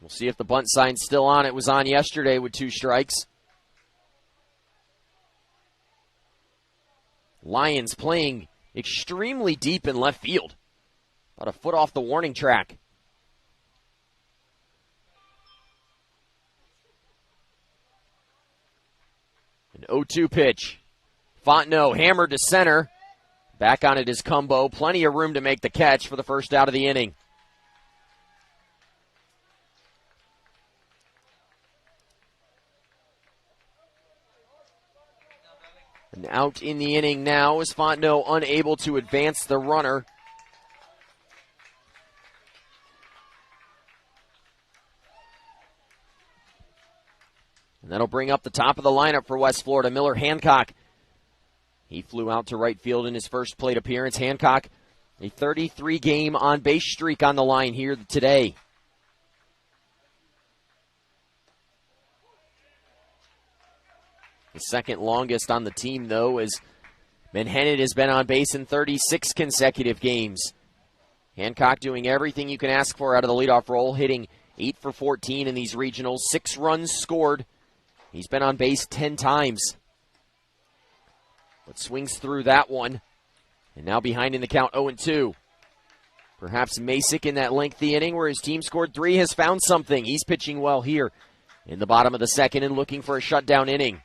We'll see if the bunt sign's still on. It was on yesterday with 2 strikes. Lions playing extremely deep in left field. About a foot off the warning track. An 0-2 pitch. Fontenot hammered to center. Back on it is Cumbo. Plenty of room to make the catch for the first out of the inning. And out in the inning now is Fontenot unable to advance the runner. And that'll bring up the top of the lineup for West Florida. Miller Hancock. He flew out to right field in his first plate appearance. Hancock, a 33-game on-base streak on the line here today. The second longest on the team, though, as Menhennet has been on base in 36 consecutive games. Hancock doing everything you can ask for out of the leadoff role, hitting 8 for 14 in these regionals, 6 runs scored. He's been on base 10 times. But swings through that one. And now behind in the count, 0-2. Perhaps Masick in that lengthy inning where his team scored 3 has found something. He's pitching well here in the bottom of the second and looking for a shutdown inning.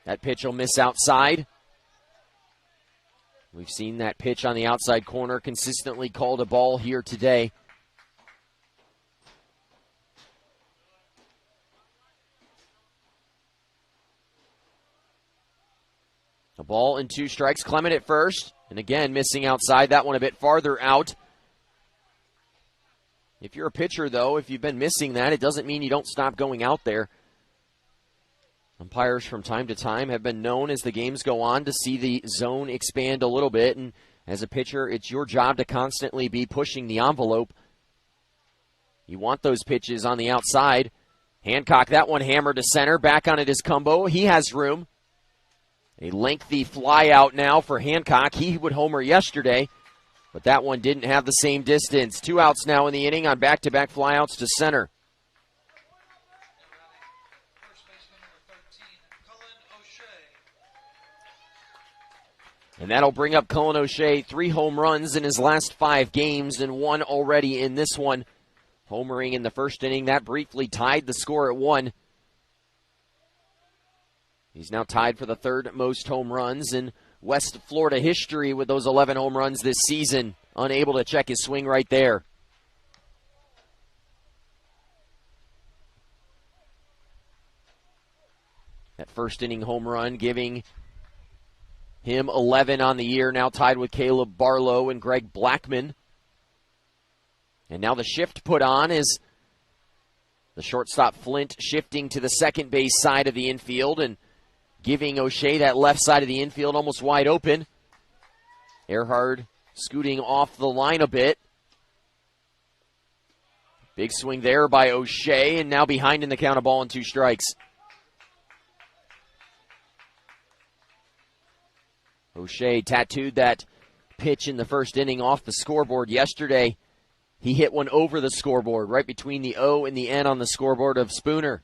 That pitch will miss outside. We've seen that pitch on the outside corner consistently called a ball here today. A ball and 2 strikes. Clement at first. And again, missing outside. That one a bit farther out. If you're a pitcher, though, if you've been missing that, it doesn't mean you don't stop going out there. Umpires from time to time have been known as the games go on to see the zone expand a little bit. And as a pitcher, it's your job to constantly be pushing the envelope. You want those pitches on the outside. Hancock, that one hammered to center. Back on it is Cumbo. He has room. A lengthy fly out now for Hancock. He would homer yesterday, but that one didn't have the same distance. 2 outs now in the inning on back-to-back flyouts to center. And that'll bring up Cullen O'Shea, 3 home runs in his last 5 games and 1 already in this one. Homering in the first inning, that briefly tied the score at 1. He's now tied for the 3rd most home runs in West Florida history with those 11 home runs this season. Unable to check his swing right there. That first inning home run giving him 11 on the year, now tied with Caleb Barlow and Greg Blackman. And now the shift put on is the shortstop Flint shifting to the second base side of the infield and giving O'Shea that left side of the infield almost wide open. Earhart scooting off the line a bit. Big swing there by O'Shea, and now behind in the count, a ball and 2 strikes. O'Shea tattooed that pitch in the first inning off the scoreboard yesterday. He hit one over the scoreboard, right between the O and the N on the scoreboard of Spooner.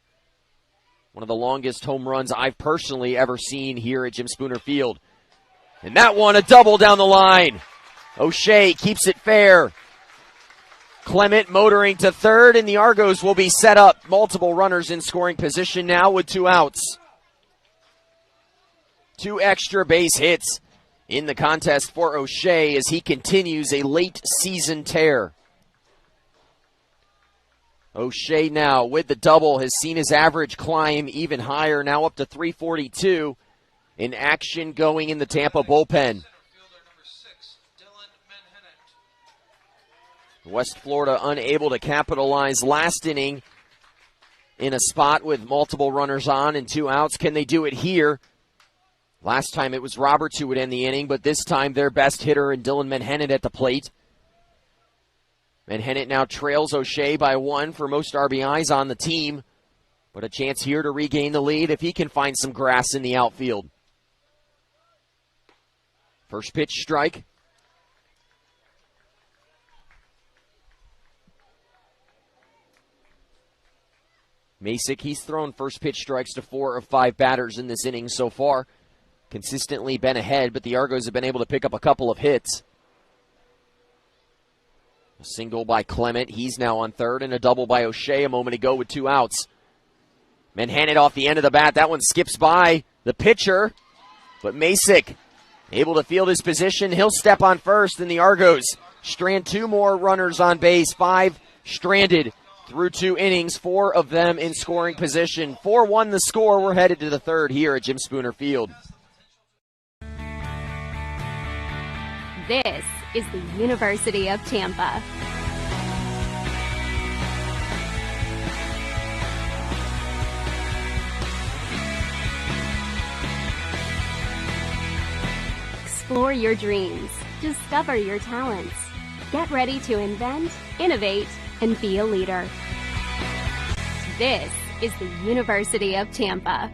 One of the longest home runs I've personally ever seen here at Jim Spooner Field. And that one, a double down the line. O'Shea keeps it fair. Clement motoring to third, and the Argos will be set up. Multiple runners in scoring position now with 2 outs. 2 extra base hits in the contest for O'Shea as he continues a late season tear. O'Shea now with the double has seen his average climb even higher, now up to 342 in action going in the Tampa bullpen. West Florida unable to capitalize last inning in a spot with multiple runners on and 2 outs. Can they do it here? Last time it was Roberts who would end the inning, but this time their best hitter in Dylan Menhennet at the plate. Menhennet now trails O'Shea by 1 for most RBIs on the team, but a chance here to regain the lead if he can find some grass in the outfield. First pitch strike. Masick, he's thrown first pitch strikes to 4 of 5 batters in this inning so far. Consistently been ahead, but the Argos have been able to pick up a couple of hits. A single by Clement, he's now on third, and a double by O'Shea a moment ago with 2 outs. Menhennet off the end of the bat, that one skips by the pitcher, but Masick able to field his position. He'll step on first, and the Argos strand 2 more runners on base, 5 stranded through 2 innings, 4 of them in scoring position. 4-1 the score. We're headed to the 3rd here at Jim Spooner Field. This is the University of Tampa. Explore your dreams. Discover your talents. Get ready to invent, innovate, and be a leader. This is the University of Tampa.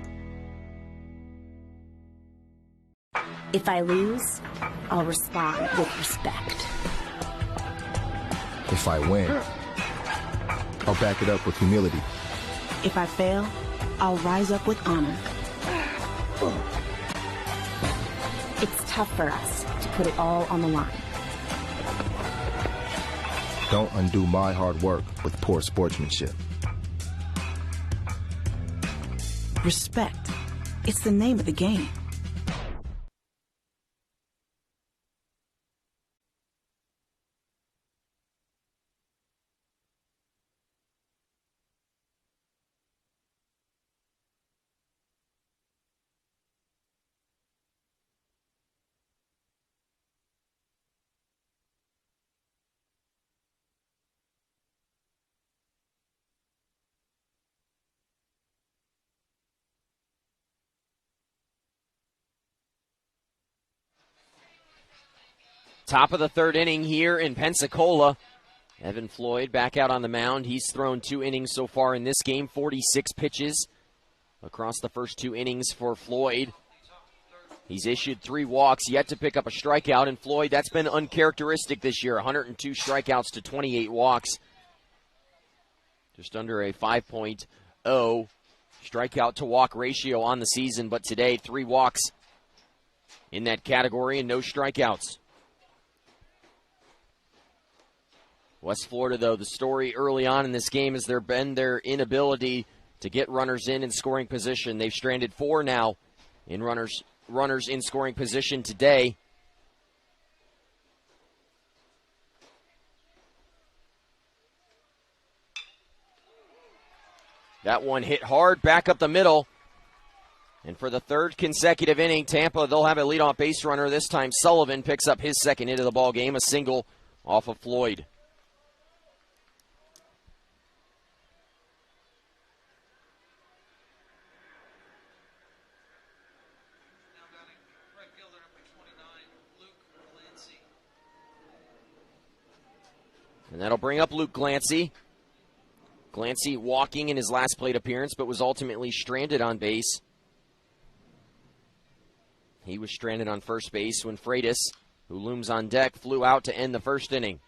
If I lose, I'll respond with respect. If I win, I'll back it up with humility. If I fail, I'll rise up with honor. It's tough for us to put it all on the line. Don't undo my hard work with poor sportsmanship. Respect. It's the name of the game. Top of the 3rd inning here in Pensacola. Evan Floyd back out on the mound. He's thrown 2 innings so far in this game, 46 pitches across the first 2 innings for Floyd. He's issued 3 walks, yet to pick up a strikeout, and Floyd, that's been uncharacteristic this year, 102 strikeouts to 28 walks. Just under a 5.0 strikeout to walk ratio on the season, but today 3 walks in that category and no strikeouts. West Florida, though, the story early on in this game has been their inability to get runners in scoring position. They've stranded 4 now in runners in scoring position today. That one hit hard back up the middle. And for the third consecutive inning, Tampa, they'll have a leadoff base runner. This time Sullivan picks up his second hit of the ball game, a single off of Floyd. And that'll bring up Luke Glancy. Glancy walking in his last plate appearance, but was ultimately stranded on base. He was stranded on first base when Freitas, who looms on deck, flew out to end the first inning.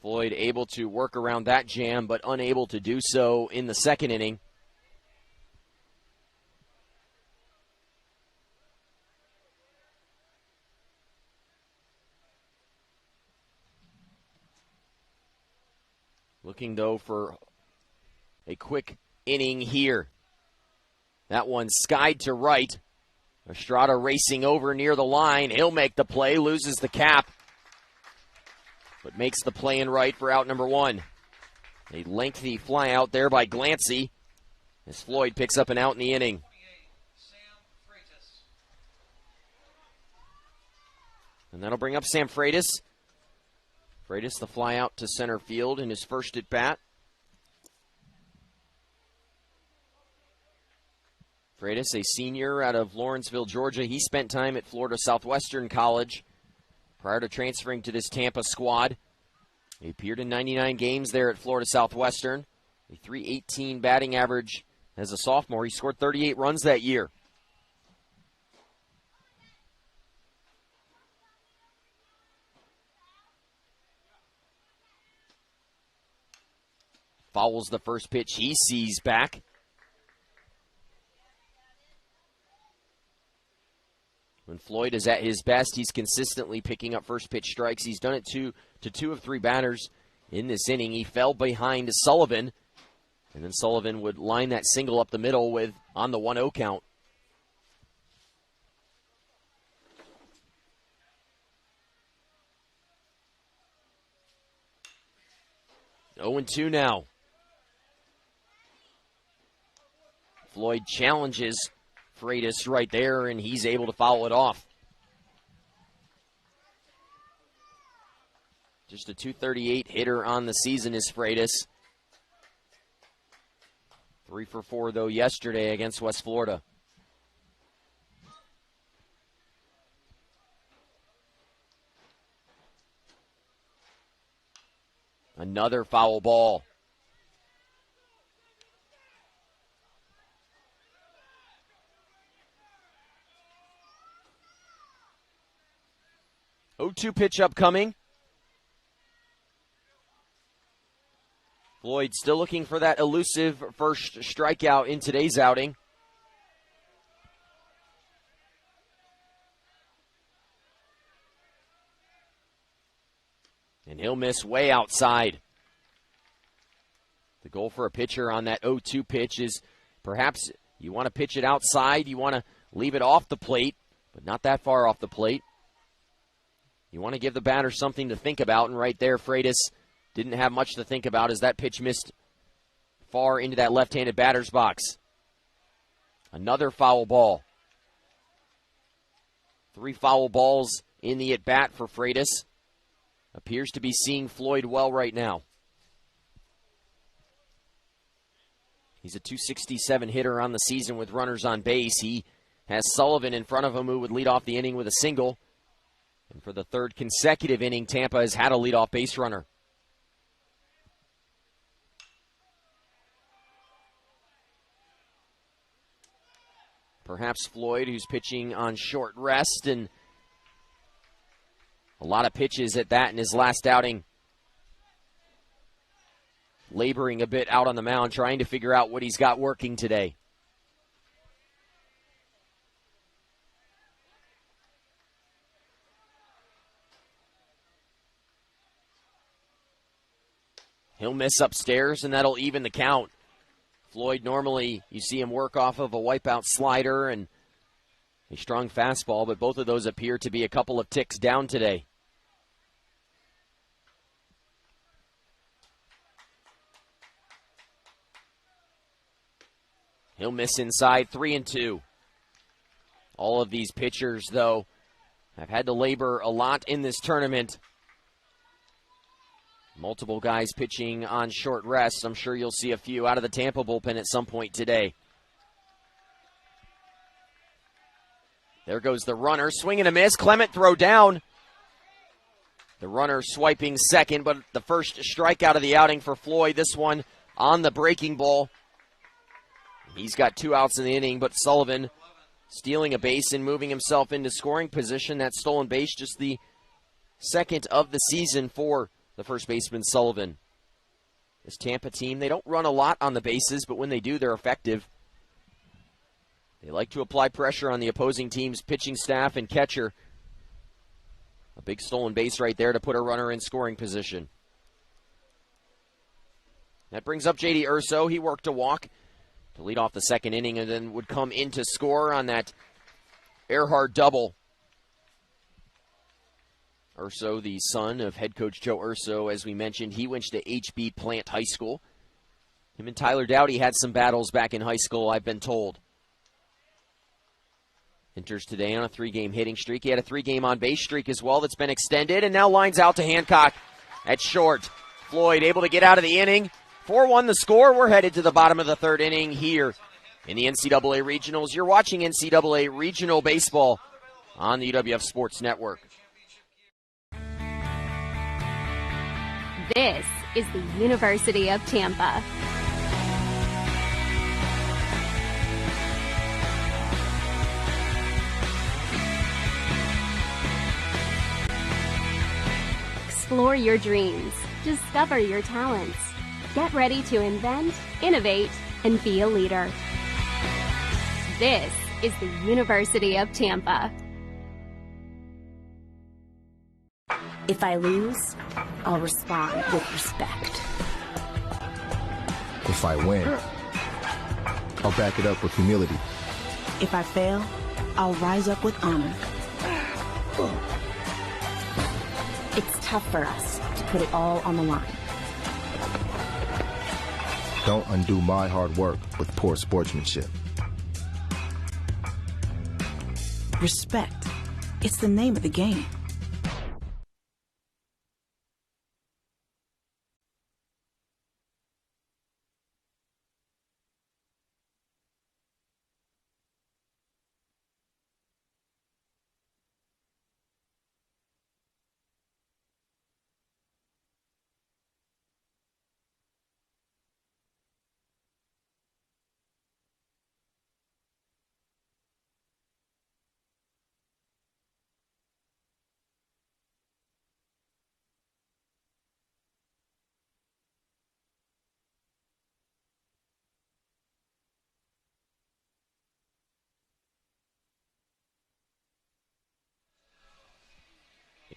Floyd able to work around that jam, but unable to do so in the second inning. Looking, though, for a quick inning here. That one skied to right. Estrada racing over near the line. He'll make the play, loses the cap, but makes the play in right for out number 1. A lengthy fly out there by Glancy as Floyd picks up an out in the inning. And that'll bring up Sam Freitas. Freitas, the fly out to center field in his first at bat. Freitas, a senior out of Lawrenceville, Georgia. He spent time at Florida Southwestern College prior to transferring to this Tampa squad. He appeared in 99 games there at Florida Southwestern. A .318 batting average as a sophomore. He scored 38 runs that year. Fouls the first pitch he sees back. When Floyd is at his best, he's consistently picking up first pitch strikes. He's done it to 2 of 3 batters in this inning. He fell behind Sullivan, and then Sullivan would line that single up the middle with on the 1-0 count. Oh, 0-2 now. Floyd challenges Freitas right there, and he's able to foul it off. Just a .238 hitter on the season is Freitas. 3 for 4, though, yesterday against West Florida. Another foul ball. .02 pitch upcoming. Floyd still looking for that elusive first strikeout in today's outing. And he'll miss way outside. The goal for a pitcher on that 0-2 pitch is perhaps you want to pitch it outside, you want to leave it off the plate, but not that far off the plate. You want to give the batter something to think about, and right there, Freitas didn't have much to think about as that pitch missed far into that left-handed batter's box. Another foul ball. 3 foul balls in the at-bat for Freitas. Appears to be seeing Floyd well right now. He's a .267 hitter on the season with runners on base. He has Sullivan in front of him, who would lead off the inning with a single. And for the third consecutive inning, Tampa has had a leadoff base runner. Perhaps Floyd, who's pitching on short rest, and a lot of pitches at that in his last outing. Laboring a bit out on the mound, trying to figure out what he's got working today. He'll miss upstairs, and that'll even the count. Floyd, normally you see him work off of a wipeout slider and a strong fastball, but both of those appear to be a couple of ticks down today. He'll miss inside, 3-2. All of these pitchers, though, have had to labor a lot in this tournament. Multiple guys pitching on short rest. I'm sure you'll see a few out of the Tampa bullpen at some point today. There goes the runner. Swing and a miss. Clement throw down. The runner swiping second, but the first strikeout of the outing for Floyd. This one on the breaking ball. He's got 2 outs in the inning, but Sullivan stealing a base and moving himself into scoring position. That stolen base, just the second of the season for the first baseman Sullivan. This Tampa team, they don't run a lot on the bases, but when they do, they're effective. They like to apply pressure on the opposing team's pitching staff and catcher. A big stolen base right there to put a runner in scoring position. That brings up J.D. Urso. He worked a walk to lead off the second inning and then would come in to score on that Earhart double. Urso, the son of head coach Joe Urso, as we mentioned, he went to H.B. Plant High School. Him and Tyler Dowdy had some battles back in high school, I've been told. Enters today on a 3-game hitting streak. He had a 3-game on-base streak as well that's been extended, and now lines out to Hancock at short. Floyd able to get out of the inning. 4-1 the score. We're headed to the bottom of the third inning here in the NCAA Regionals. You're watching NCAA Regional Baseball on the UWF Sports Network. This is the University of Tampa. Explore your dreams. Discover your talents. Get ready to invent, innovate, and be a leader. This is the University of Tampa. If I lose, I'll respond with respect. If I win, I'll back it up with humility. If I fail, I'll rise up with honor. It's tough for us to put it all on the line. Don't undo my hard work with poor sportsmanship. Respect. It's the name of the game.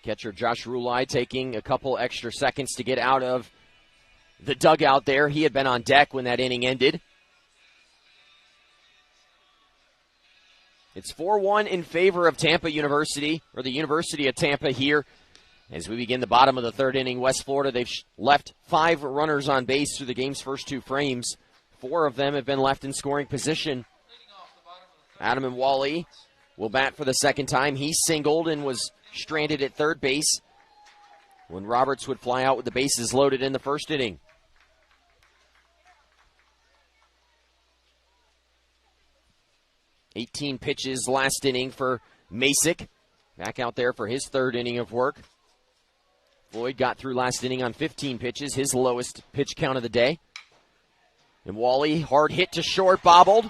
Catcher Josh Rulai taking a couple extra seconds to get out of the dugout there. He had been on deck when that inning ended. It's 4-1 in favor of Tampa University, or the University of Tampa here. As we begin the bottom of the third inning, West Florida, they've left 5 runners on base through the game's first 2 frames. 4 of them have been left in scoring position. Adam and Wally will bat for the second time. He singled and was stranded at third base when Roberts would fly out with the bases loaded in the first inning. "18 pitches last inning for Masick. Back out there for his third inning of work. Floyd got through last inning on 15 pitches, his lowest pitch count of the day. And Wally, hard hit to short, bobbled.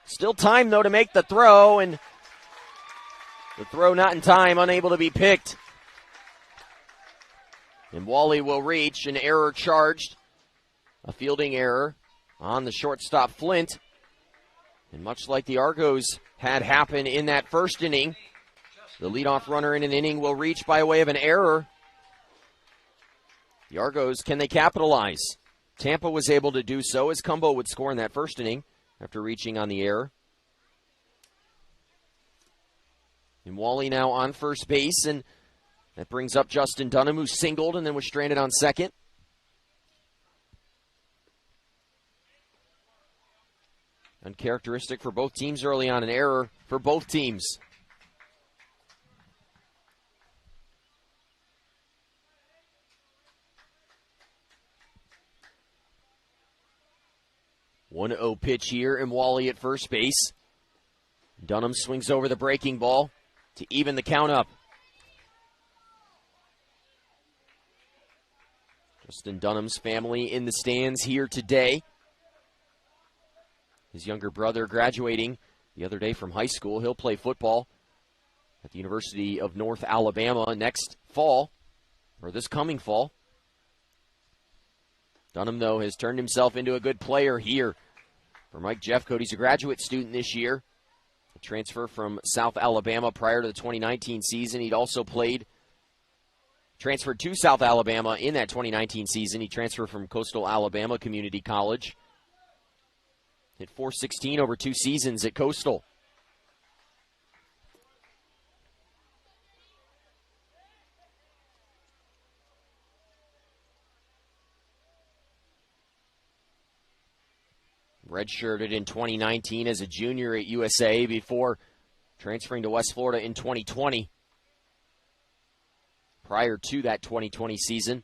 Still time, though, to make the throw, and the throw not in time, unable to be picked. And Wally will reach, an error charged. A fielding error on the shortstop Flint. And much like the Argos had happen in that first inning, the leadoff runner in an inning will reach by way of an error. The Argos, can they capitalize? Tampa was able to do so as Cumbo would score in that first inning after reaching on the error. And Wally now on first base, and that brings up Justin Dunham, who singled and then was stranded on second. Uncharacteristic for both teams early on, an error for both teams. One-0 pitch here, and Wally at first base. Dunham swings over the breaking ball to even the count up. Justin Dunham's family in the stands here today. His younger brother graduating the other day from high school. He'll play football at the University of North Alabama next fall, or this coming fall. Dunham, though, has turned himself into a good player here. For Mike Jeffcoat, he's a graduate student this year. A transfer from South Alabama prior to the 2019 season. He'd also transferred to South Alabama in that 2019 season. He transferred from Coastal Alabama Community College. Hit .416 over 2 seasons at Coastal. Redshirted in 2019 as a junior at USA before transferring to West Florida in 2020. Prior to that 2020 season.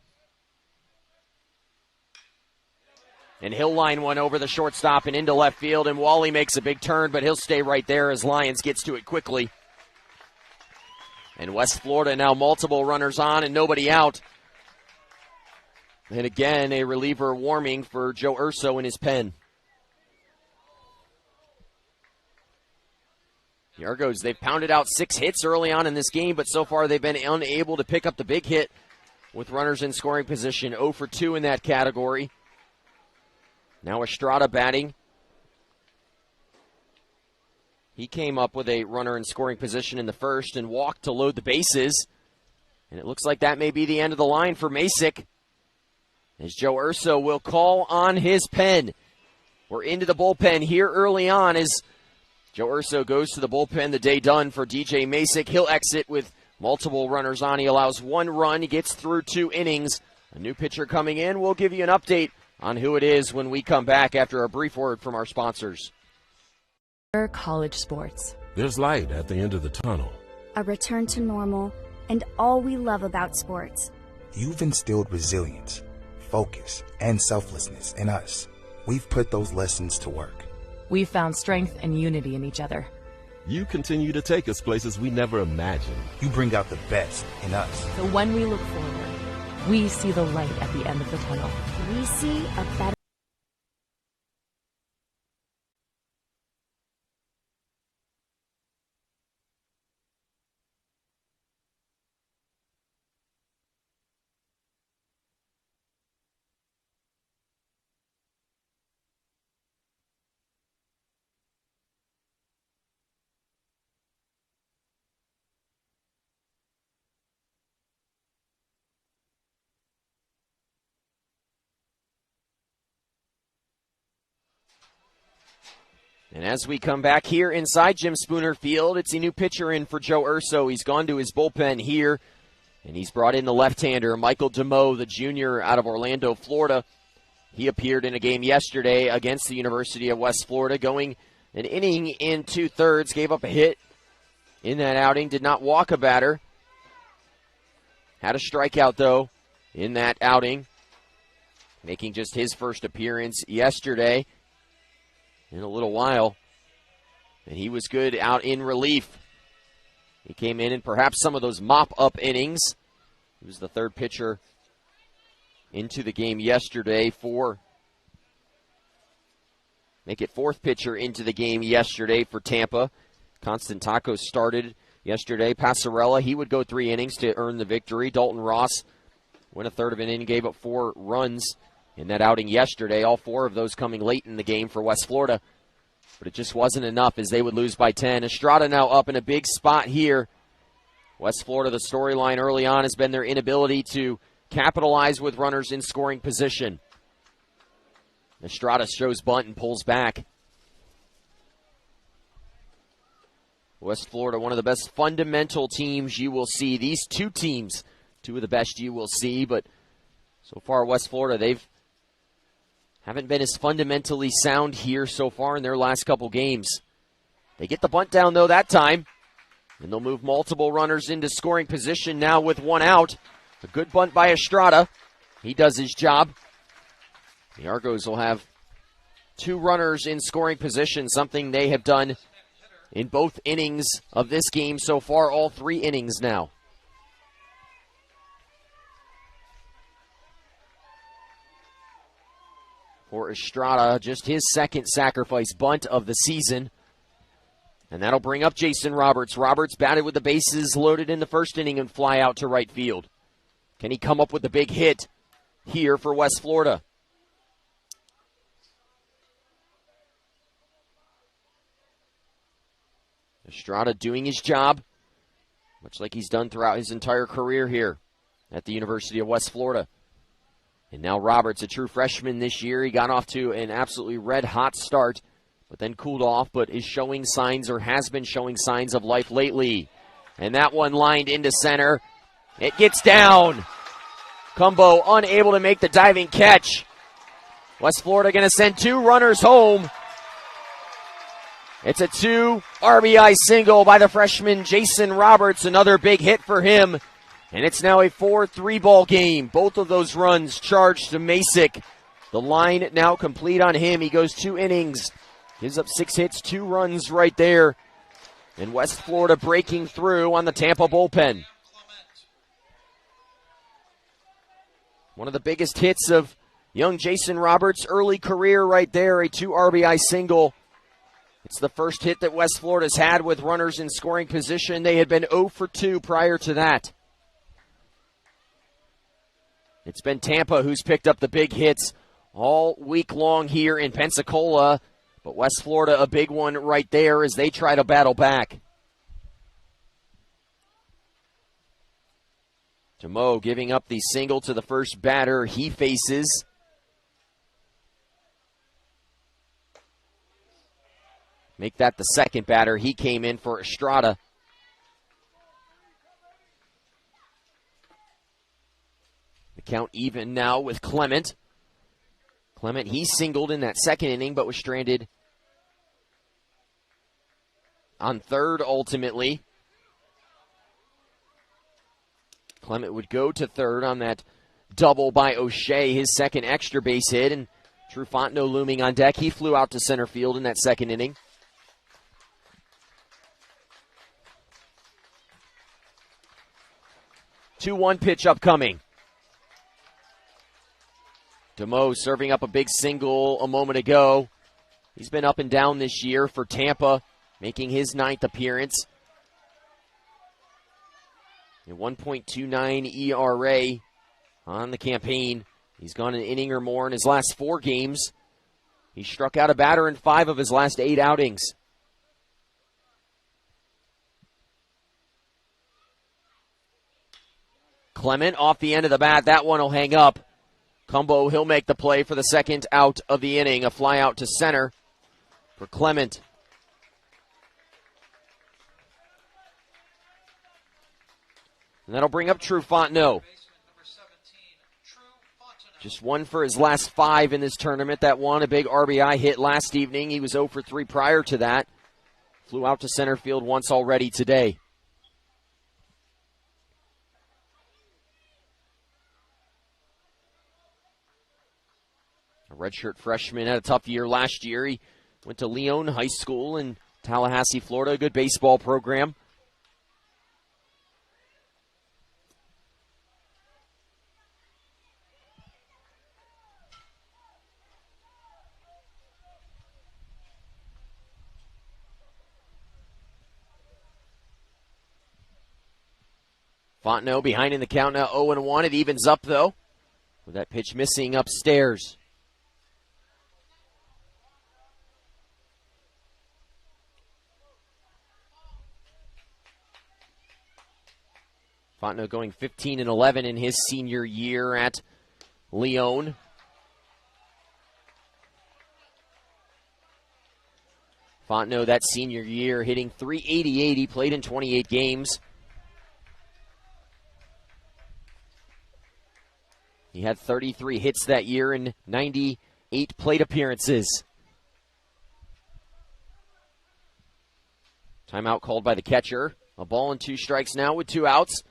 And he'll line one over the shortstop and into left field, and Wally makes a big turn, but he'll stay right there as Lyons gets to it quickly. And West Florida now multiple runners on and nobody out. And again, a reliever warming for Joe Urso in his pen. The Argos, they've pounded out 6 hits early on in this game, but so far they've been unable to pick up the big hit with runners in scoring position. 0 for 2 in that category. Now Estrada batting. He came up with a runner in scoring position in the first and walked to load the bases. And it looks like that may be the end of the line for Masick, as Joe Urso will call on his pen. We're into the bullpen here early on as Joe Urso goes to the bullpen. The day done for DJ Masick. He'll exit with multiple runners on. He allows 1 run. He gets through 2 innings. A new pitcher coming in. We'll give you an update on who it is when we come back after a brief word from our sponsors. College sports. There's light at the end of the tunnel. A return to normal, and all we love about sports. You've instilled resilience, focus, and selflessness in us. We've put those lessons to work. We've found strength and unity in each other. You continue to take us places we never imagined. You bring out the best in us. So when we look forward, we see the light at the end of the tunnel. We see a better And as we come back here inside Jim Spooner Field, it's a new pitcher in for Joe Urso. He's gone to his bullpen here, and he's brought in the left-hander, Michael DeMoe, the junior out of Orlando, Florida. He appeared in a game yesterday against the University of West Florida, going an inning in 2/3, gave up a hit in that outing, did not walk a batter. Had a strikeout, though, in that outing, making just his first appearance yesterday in a little while, and he was good out in relief. He came in perhaps some of those mop-up innings. He was the 3rd pitcher into the game yesterday make it 4th pitcher into the game yesterday for Tampa. Constantacos started yesterday. Passarella, he would go 3 innings to earn the victory. Dalton Ross went a third of an inning, gave up 4 runs in that outing yesterday, all 4 of those coming late in the game for West Florida. But it just wasn't enough as they would lose by 10. Estrada now up in a big spot here. West Florida, the storyline early on has been their inability to capitalize with runners in scoring position. Estrada shows bunt and pulls back. West Florida, one of the best fundamental teams you will see. These two teams, two of the best you will see, but so far West Florida, haven't been as fundamentally sound here so far in their last couple games. They get the bunt down, though, that time, and they'll move multiple runners into scoring position now with one out. A good bunt by Estrada. He does his job. The Argos will have two runners in scoring position, something they have done in both innings of this game so far, all three innings now. For Estrada, just his second sacrifice bunt of the season. And that'll bring up Jason Roberts. Roberts batted with the bases loaded in the first inning and fly out to right field. Can he come up with the big hit here for West Florida? Estrada doing his job, much like he's done throughout his entire career here at the University of West Florida. And now Roberts, a true freshman this year. He got off to an absolutely red-hot start, but then cooled off, but is showing signs or has been showing signs of life lately. And that one lined into center. It gets down. Cumbo unable to make the diving catch. West Florida going to send two runners home. It's a 2 RBI single by the freshman Jason Roberts. Another big hit for him. And it's now a 4-3 ball game. Both of those runs charged to Masick. The line now complete on him. He goes 2 innings. Gives up 6 hits, 2 runs right there. And West Florida breaking through on the Tampa bullpen. One of the biggest hits of young Jason Roberts' early career right there. A 2 RBI single. It's the first hit that West Florida's had with runners in scoring position. They had been 0 for 2 prior to that. It's been Tampa who's picked up the big hits all week long here in Pensacola. But West Florida, a big one right there as they try to battle back. Tomo giving up the single to the first batter he faces. Make that the second batter. He came in for Estrada. The count even now with Clement. Clement, he singled in that second inning, but was stranded on third ultimately. Clement would go to third on that double by O'Shea, his second extra base hit, and Drew Fontenot looming on deck. He flew out to center field in that second inning. 2-1 pitch upcoming. Demeaux serving up a big single a moment ago. He's been up and down this year for Tampa, making his 9th appearance. A 1.29 ERA on the campaign. He's gone an inning or more in his last 4 games. He struck out a batter in 5 of his last 8 outings. Clement off the end of the bat. That one will hang up. Cumbo, he'll make the play for the second out of the inning. A fly out to center for Clement. And that'll bring up Drew Fontenot. Just 1 for his last 5 in this tournament. That one, a big RBI hit last evening. He was 0 for 3 prior to that. Flew out to center field once already today. A redshirt freshman, had a tough year last year. He went to Leon High School in Tallahassee, Florida. A good baseball program. Fontenot behind in the count now, 0-1. It evens up, though, with that pitch missing upstairs. Fontenot going 15-11 in his senior year at Lyon. Fontenot that senior year hitting .388. He played in 28 games. He had 33 hits that year in 98 plate appearances. Timeout called by the catcher. A ball and 2 strikes now with 2 outs.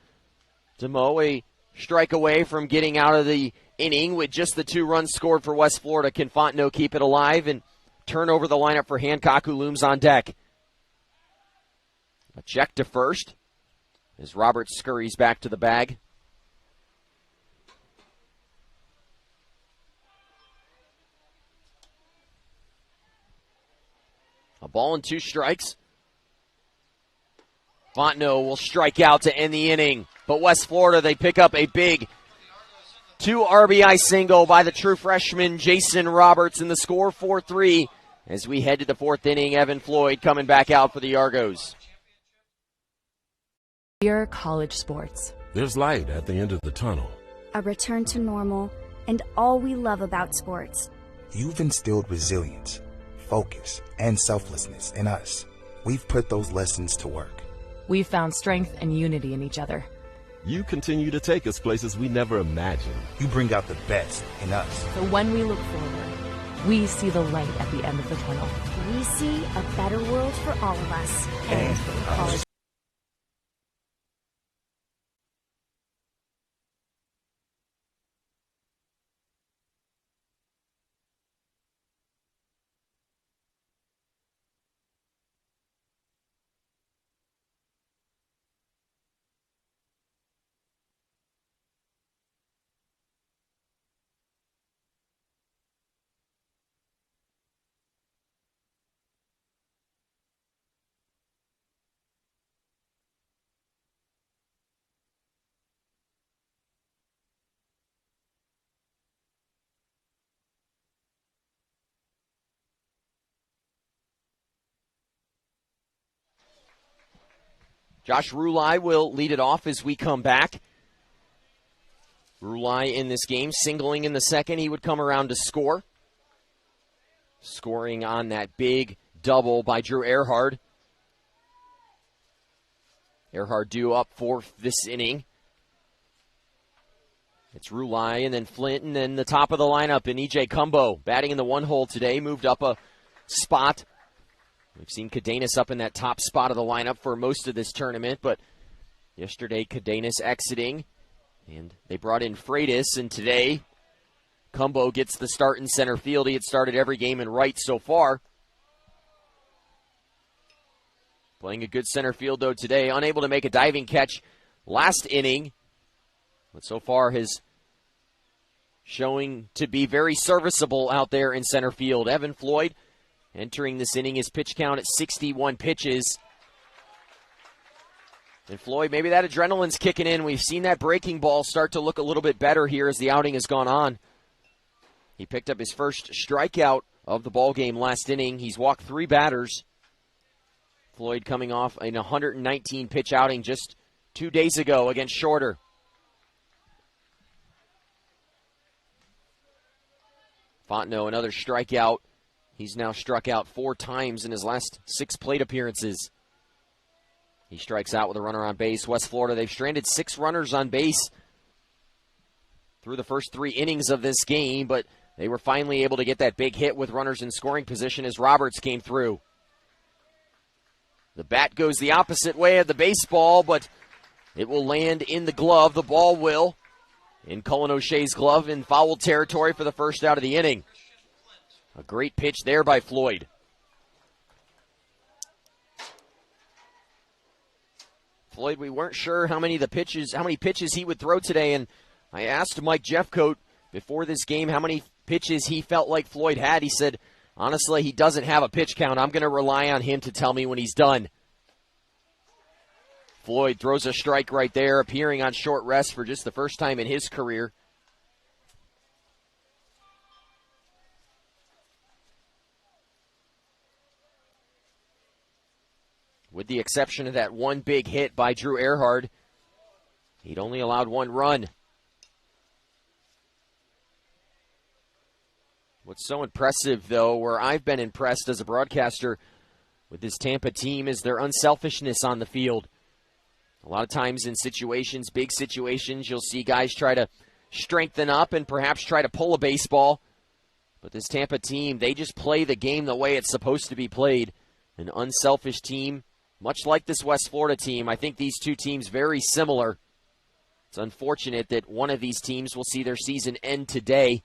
DeMoe a strike away from getting out of the inning with just the 2 runs scored for West Florida. Can Fontenot keep it alive and turn over the lineup for Hancock, who looms on deck? A check to first as Robert scurries back to the bag. A ball and 2 strikes. Fontenot will strike out to end the inning. But West Florida, they pick up a big 2 RBI single by the true freshman Jason Roberts, and the score 4-3 as we head to the 4th inning. Evan Floyd coming back out for the Argos. Dear college sports. There's light at the end of the tunnel. A return to normal, and all we love about sports. You've instilled resilience, focus, and selflessness in us. We've put those lessons to work. We've found strength and unity in each other. You continue to take us places we never imagined. You bring out the best in us. So when we look forward, we see the light at the end of the tunnel. We see a better world for all of us. And for college. Josh Rulai will lead it off as we come back. Rulai in this game, singling in the second. He would come around to score. Scoring on that big double by Drew Earhart. Earhart due up for this inning. It's Rulai and then Flint and then the top of the lineup in E.J. Cumbo. Batting in the 1 hole today, moved up a spot. We've seen Cadenas up in that top spot of the lineup for most of this tournament, but yesterday Cadenas exiting, and they brought in Freitas, and today Cumbo gets the start in center field. He had started every game in right so far. Playing a good center field, though, today. Unable to make a diving catch last inning, but so far has showing to be very serviceable out there in center field. Evan Floyd entering this inning, his pitch count at 61 pitches. And Floyd, maybe that adrenaline's kicking in. We've seen that breaking ball start to look a little bit better here as the outing has gone on. He picked up his first strikeout of the ball game last inning. He's walked 3 batters. Floyd coming off an 119-pitch outing just 2 days ago against Shorter. Fontenot, another strikeout. He's now struck out 4 times in his last 6 plate appearances. He strikes out with a runner on base. West Florida, they've stranded 6 runners on base through the first 3 innings of this game, but they were finally able to get that big hit with runners in scoring position as Roberts came through. The bat goes the opposite way of the baseball, but it will land in the glove. The ball will in Cullen O'Shea's glove in foul territory for the first out of the inning. A great pitch there by Floyd. Floyd, we weren't sure how many pitches he would throw today, and I asked Mike Jeffcoat before this game how many pitches he felt like Floyd had. He said, honestly, he doesn't have a pitch count. I'm going to rely on him to tell me when he's done. Floyd throws a strike right there, appearing on short rest for just the first time in his career. With the exception of that one big hit by Drew Earhart, He'd only allowed 1 run. What's so impressive, though, where I've been impressed as a broadcaster with this Tampa team, is their unselfishness on the field. A lot of times in situations, big situations, you'll see guys try to strengthen up and perhaps try to pull a baseball. But this Tampa team, they just play the game the way it's supposed to be played. An unselfish team, much like this West Florida team. I think these two teams very similar. It's unfortunate that one of these teams will see their season end today.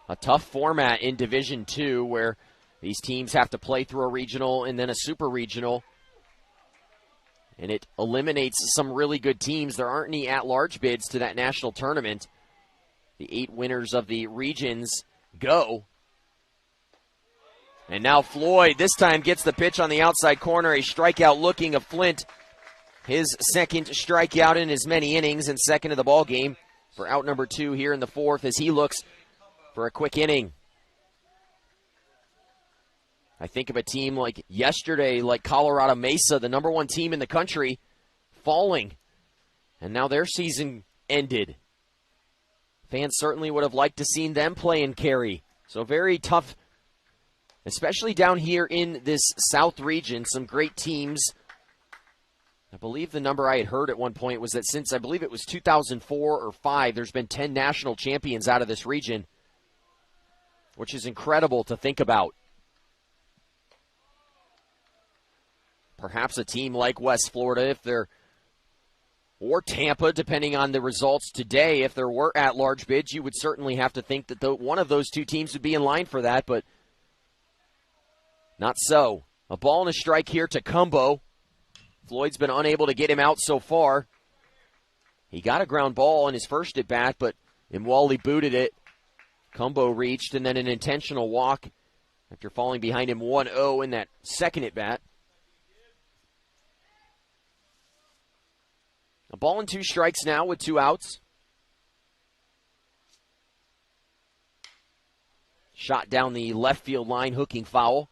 A tough format in Division II where these teams have to play through a regional and then a super regional. And it eliminates some really good teams. There aren't any at-large bids to that national tournament. The 8 winners of the regions go. And now Floyd this time gets the pitch on the outside corner. A strikeout looking of Flint. His second strikeout in as many innings and second of the ball game for out number 2 here in the 4th as he looks for a quick inning. I think of a team like yesterday, like Colorado Mesa, the number 1 team in the country, falling. And now their season ended. Fans certainly would have liked to seen them play in Cary. So very tough, especially down here in this South region. Some great teams. I believe the number I had heard at one point was that since I believe it was 2004 or 5, there's been 10 national champions out of this region, which is incredible to think about. Perhaps a team like West Florida, or Tampa, depending on the results today, if there were at-large bids, you would certainly have to think that one of those two teams would be in line for that, but not so. A ball and a strike here to Cumbo. Floyd's been unable to get him out so far. He got a ground ball in his first at-bat, but Imwali booted it. Cumbo reached, and then an intentional walk after falling behind him 1-0 in that second at-bat. A ball and 2 strikes now with 2 outs. Shot down the left field line, hooking foul.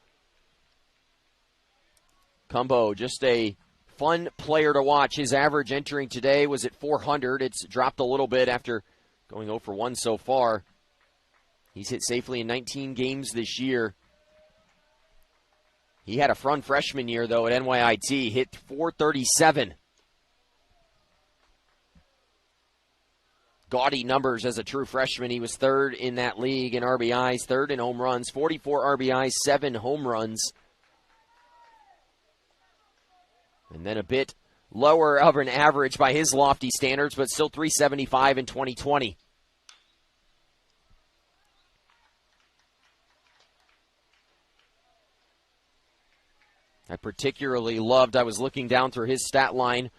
Cumbo, just a fun player to watch. His average entering today was at 400. It's dropped a little bit after going 0 for 1 so far. He's hit safely in 19 games this year. He had a fun freshman year, though, at NYIT. Hit 437. Gaudy numbers as a true freshman. He was 3rd in that league in RBIs, 3rd in home runs, 44 RBIs, 7 home runs. And then a bit lower of an average by his lofty standards, but still 375 in 2020. I particularly loved, I was looking down through his stat line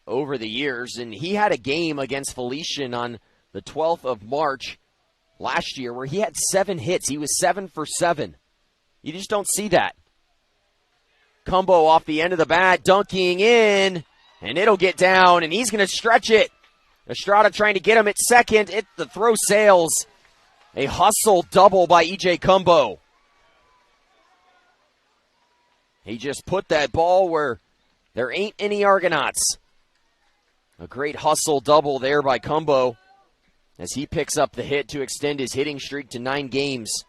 over the years, and he had a game against Felician on the 12th of March last year where he had 7 hits. He was 7 for 7. You just don't see that. Cumbo off the end of the bat, dunking in, and it'll get down, and he's going to stretch it. Estrada trying to get him at second. The throw sails. A hustle double by E.J. Cumbo. He just put that ball where there ain't any Argonauts. A great hustle double there by Cumbo as he picks up the hit to extend his hitting streak to 9 games.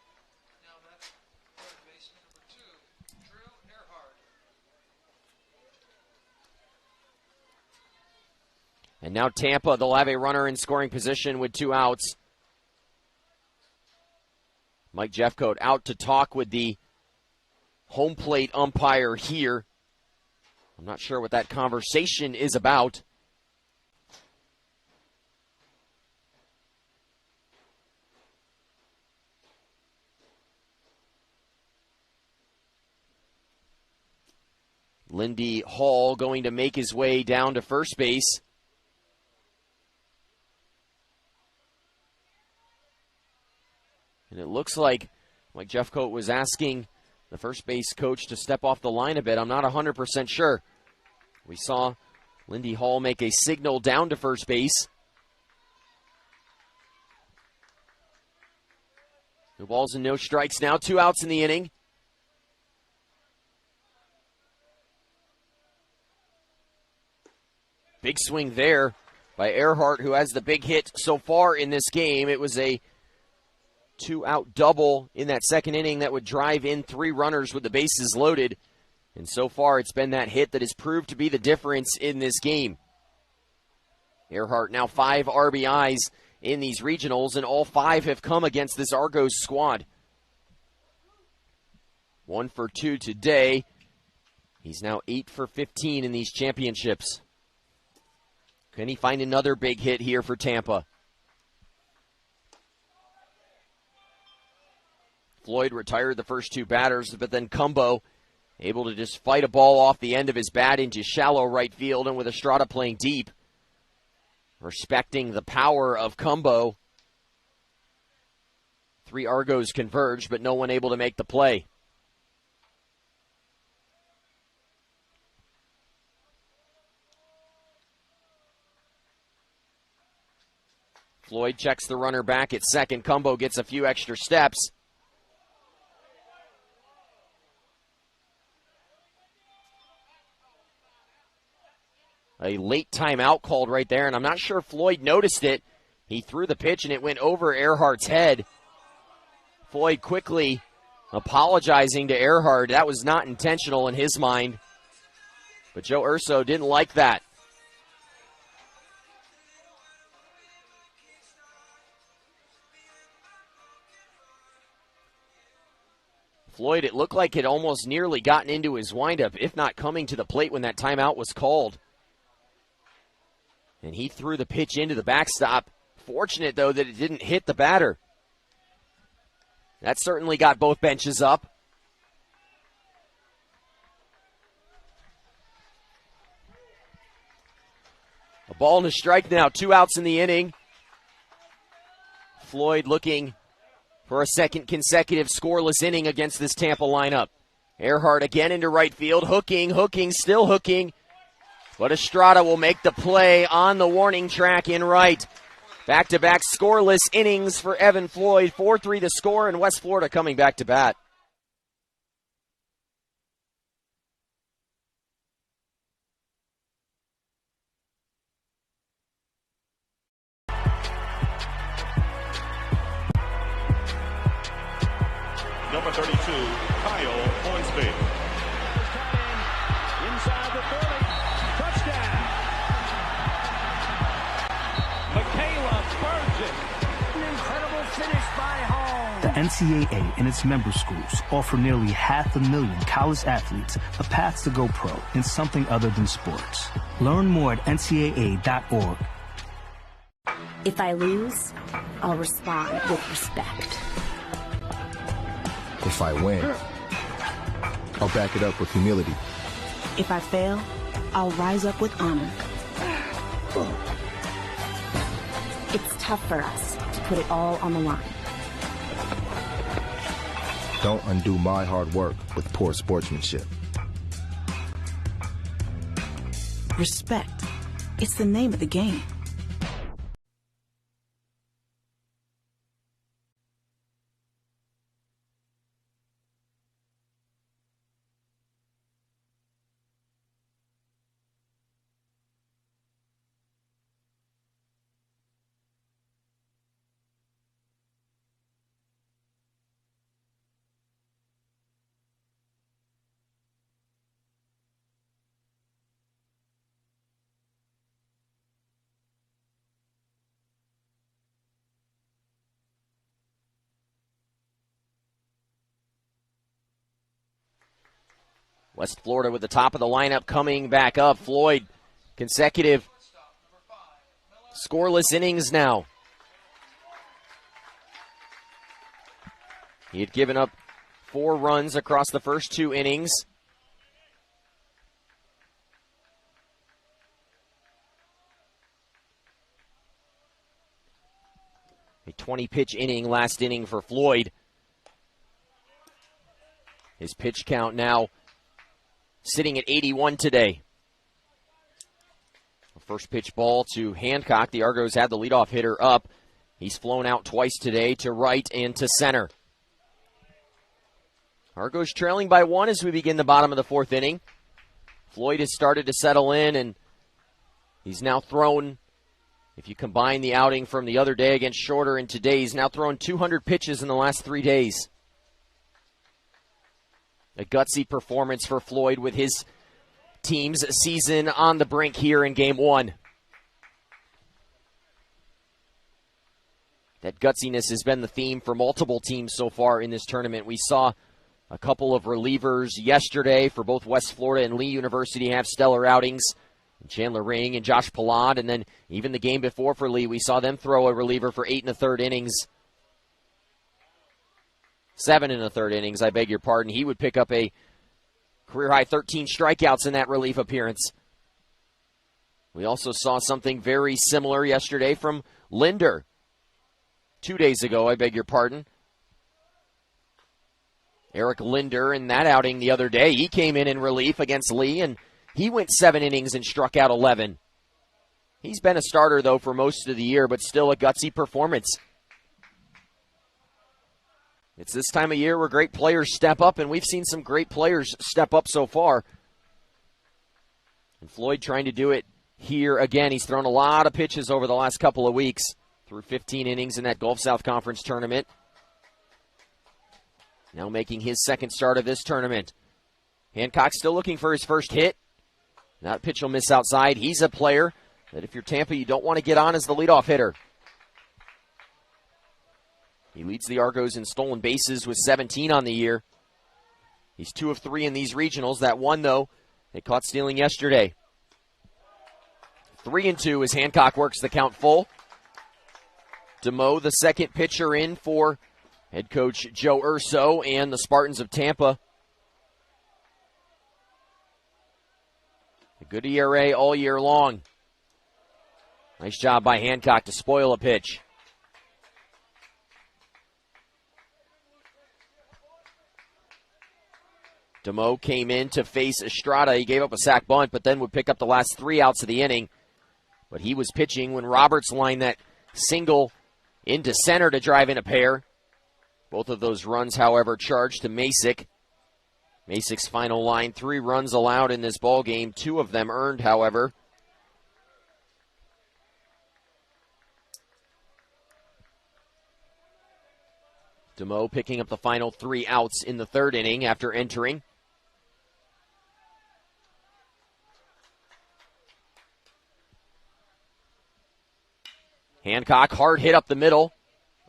And now Tampa, they'll have a runner in scoring position with 2 outs. Mike Jeffcoat out to talk with the home plate umpire here. I'm not sure what that conversation is about. Lindy Hall going to make his way down to first base. And it looks like Jeffcoat was asking the first base coach to step off the line a bit. I'm not 100% sure. We saw Lindy Hall make a signal down to first base. 2 balls and no strikes now. 2 outs in the inning. big swing there by Earhart, who has the big hit so far in this game. It was a 2-out double in that second inning that would drive in 3 runners with the bases loaded. And so far, it's been that hit that has proved to be the difference in this game. Earhart now 5 RBIs in these regionals, and all 5 have come against this Argos squad. 1 for 2 today. He's now 8 for 15 in these championships. Can he find another big hit here for Tampa? Floyd retired the first 2 batters, but then Cumbo able to just fight a ball off the end of his bat into shallow right field, and with Estrada playing deep, respecting the power of Cumbo. 3 Argos converged, but no one able to make the play. Floyd checks the runner back at second. Cumbo gets a few extra steps. A late timeout called right there, and I'm not sure Floyd noticed it. He threw the pitch, and it went over Earhart's head. Floyd quickly apologizing to Earhart. That was not intentional in his mind. But Joe Urso didn't like that. Floyd, it looked like it almost nearly gotten into his windup, if not coming to the plate when that timeout was called. And he threw the pitch into the backstop. Fortunate, though, that it didn't hit the batter. That certainly got both benches up. A ball and a strike now. 2 outs in the inning. Floyd looking for a second consecutive scoreless inning against this Tampa lineup. Earhart again into right field. Hooking, still hooking. But Estrada will make the play on the warning track in right. Back-to-back scoreless innings for Evan Floyd. 4-3 the score, and West Florida coming back to bat. Number 32, Kyle Hornsby. Inside the 30. Touchdown. Michaela Burgess. An incredible finish by Holmes. The NCAA and its member schools offer nearly 500,000 college athletes a path to go pro in something other than sports. Learn more at ncaa.org. If I lose, I'll respond with respect. If I win, I'll back it up with humility. If I fail, I'll rise up with honor. It's tough for us to put it all on the line. Don't undo my hard work with poor sportsmanship. Respect. It's the name of the game. West Florida with the top of the lineup coming back up. Floyd, consecutive scoreless innings now. He had given up 4 runs across the first 2 innings. A 20-pitch inning, last inning for Floyd. His pitch count now sitting at 81 today. First pitch ball to Hancock. The Argos had the leadoff hitter up. He's flown out twice today to right and to center. Argos trailing by 1 as we begin the bottom of the 4th inning. Floyd has started to settle in, and He's now thrown, if you combine the outing from the other day against Shorter and today, he's now thrown 200 pitches in the last 3 days. A gutsy performance for Floyd with his team's season on the brink here in Game 1. That gutsiness has been the theme for multiple teams so far in this tournament. We saw a couple of relievers yesterday for both West Florida and Lee University have stellar outings. Chandler Ring and Josh Pilon, and then even the game before for Lee, we saw them throw a reliever for 8 1/3 innings. 7 1/3 innings, I beg your pardon. He would pick up a career-high 13 strikeouts in that relief appearance. We also saw something very similar yesterday from Linder. 2 days ago, I beg your pardon. Eric Linder in that outing the other day, he came in relief against Lee, and he went 7 innings and struck out 11. He's been a starter, though, for most of the year, but still a gutsy performance. It's this time of year where great players step up, and we've seen some great players step up so far. And Floyd trying to do it here again. He's thrown a lot of pitches over the last couple of weeks, through 15 innings in that Gulf South Conference tournament. Now making his second start of this tournament. Hancock still looking for his first hit. That pitch will miss outside. He's a player that if you're Tampa, you don't want to get on as the leadoff hitter. He leads the Argos in stolen bases with 17 on the year. He's 2 of 3 in these regionals. That one, though, they caught stealing yesterday. 3-2 as Hancock works the count full. DeMoe, the second pitcher in for head coach Joe Urso and the Spartans of Tampa. A good ERA all year long. Nice job by Hancock to spoil a pitch. DeMoe came in to face Estrada. He gave up a sac bunt, but then would pick up the last 3 outs of the inning. But he was pitching when Roberts lined that single into center to drive in a pair. Both of those runs, however, charged to Masick. Masick's final line, 3 runs allowed in this ball game, 2 of them earned, however. DeMoe picking up the final 3 outs in the 3rd inning after entering. Hancock, hard hit up the middle.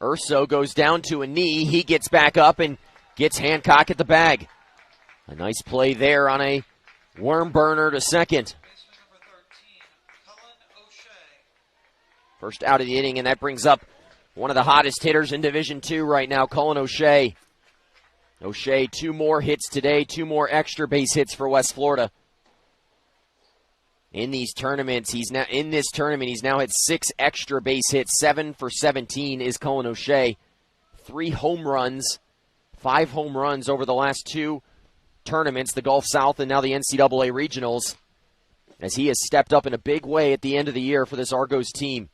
Urso goes down to a knee. He gets back up and gets Hancock at the bag. A nice play there on a worm burner to second. First out of the inning, and that brings up one of the hottest hitters in Division II right now, Cullen O'Shea. O'Shea, 2 more hits today, 2 more extra base hits for West Florida. In these tournaments, he's now had 6 extra base hits. 7 for 17 is Cullen O'Shea. 3 home runs, 5 home runs over the last 2 tournaments, the Gulf South and now the NCAA regionals, as he has stepped up in a big way at the end of the year for this Argos team.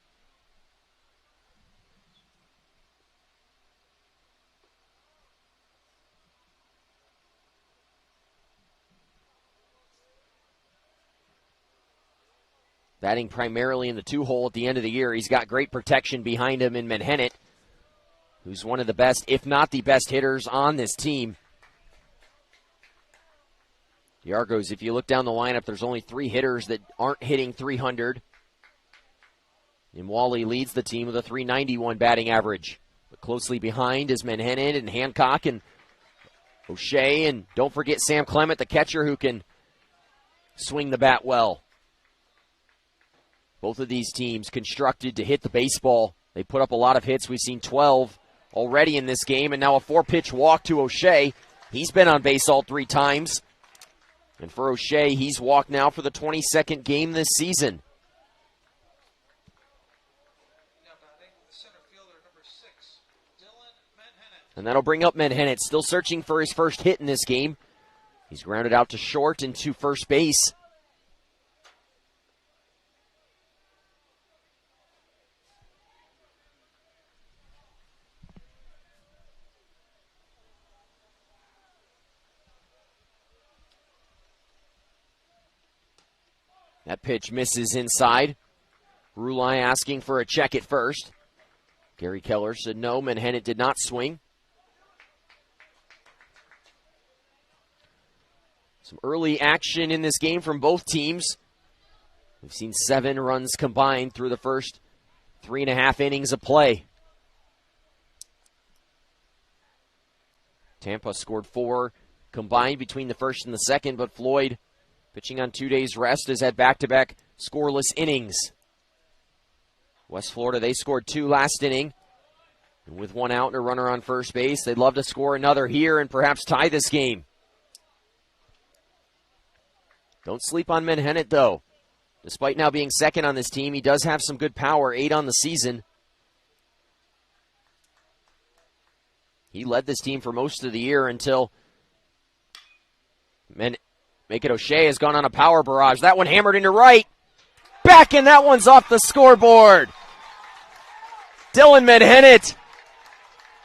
Batting primarily in the 2-hole at the end of the year. He's got great protection behind him in Menhennet, who's one of the best, if not the best hitters on this team. The Argos, if you look down the lineup, there's only 3 hitters that aren't hitting 300. And Wally leads the team with a .391 batting average. But closely behind is Menhennet and Hancock and O'Shea. And don't forget Sam Clement, the catcher, who can swing the bat well. Both of these teams constructed to hit the baseball. They put up a lot of hits. We've seen 12 already in this game, and now a 4-pitch walk to O'Shea. He's been on base all 3 times. And for O'Shea, he's walked now for the 22nd game this season. And that'll bring up Menhennet, still searching for his first hit in this game. He's grounded out to short and to first base. That pitch misses inside. Rulai asking for a check at first. Gary Keller said no, Menhennet did not swing. Some early action in this game from both teams. We've seen 7 runs combined through the first 3.5 innings of play. Tampa scored 4 combined between the first and the second, but Floyd, pitching on 2 days' rest, has had back-to-back scoreless innings. West Florida, they scored 2 last inning. And with 1 out and a runner on first base, they'd love to score another here and perhaps tie this game. Don't sleep on Menhennet, though. Despite now being second on this team, he does have some good power, 8 on the season. He led this team for most of the year until Make-It O'Shea has gone on a power barrage. That one hammered into right. Back, and that one's off the scoreboard. Dylan Menhennet.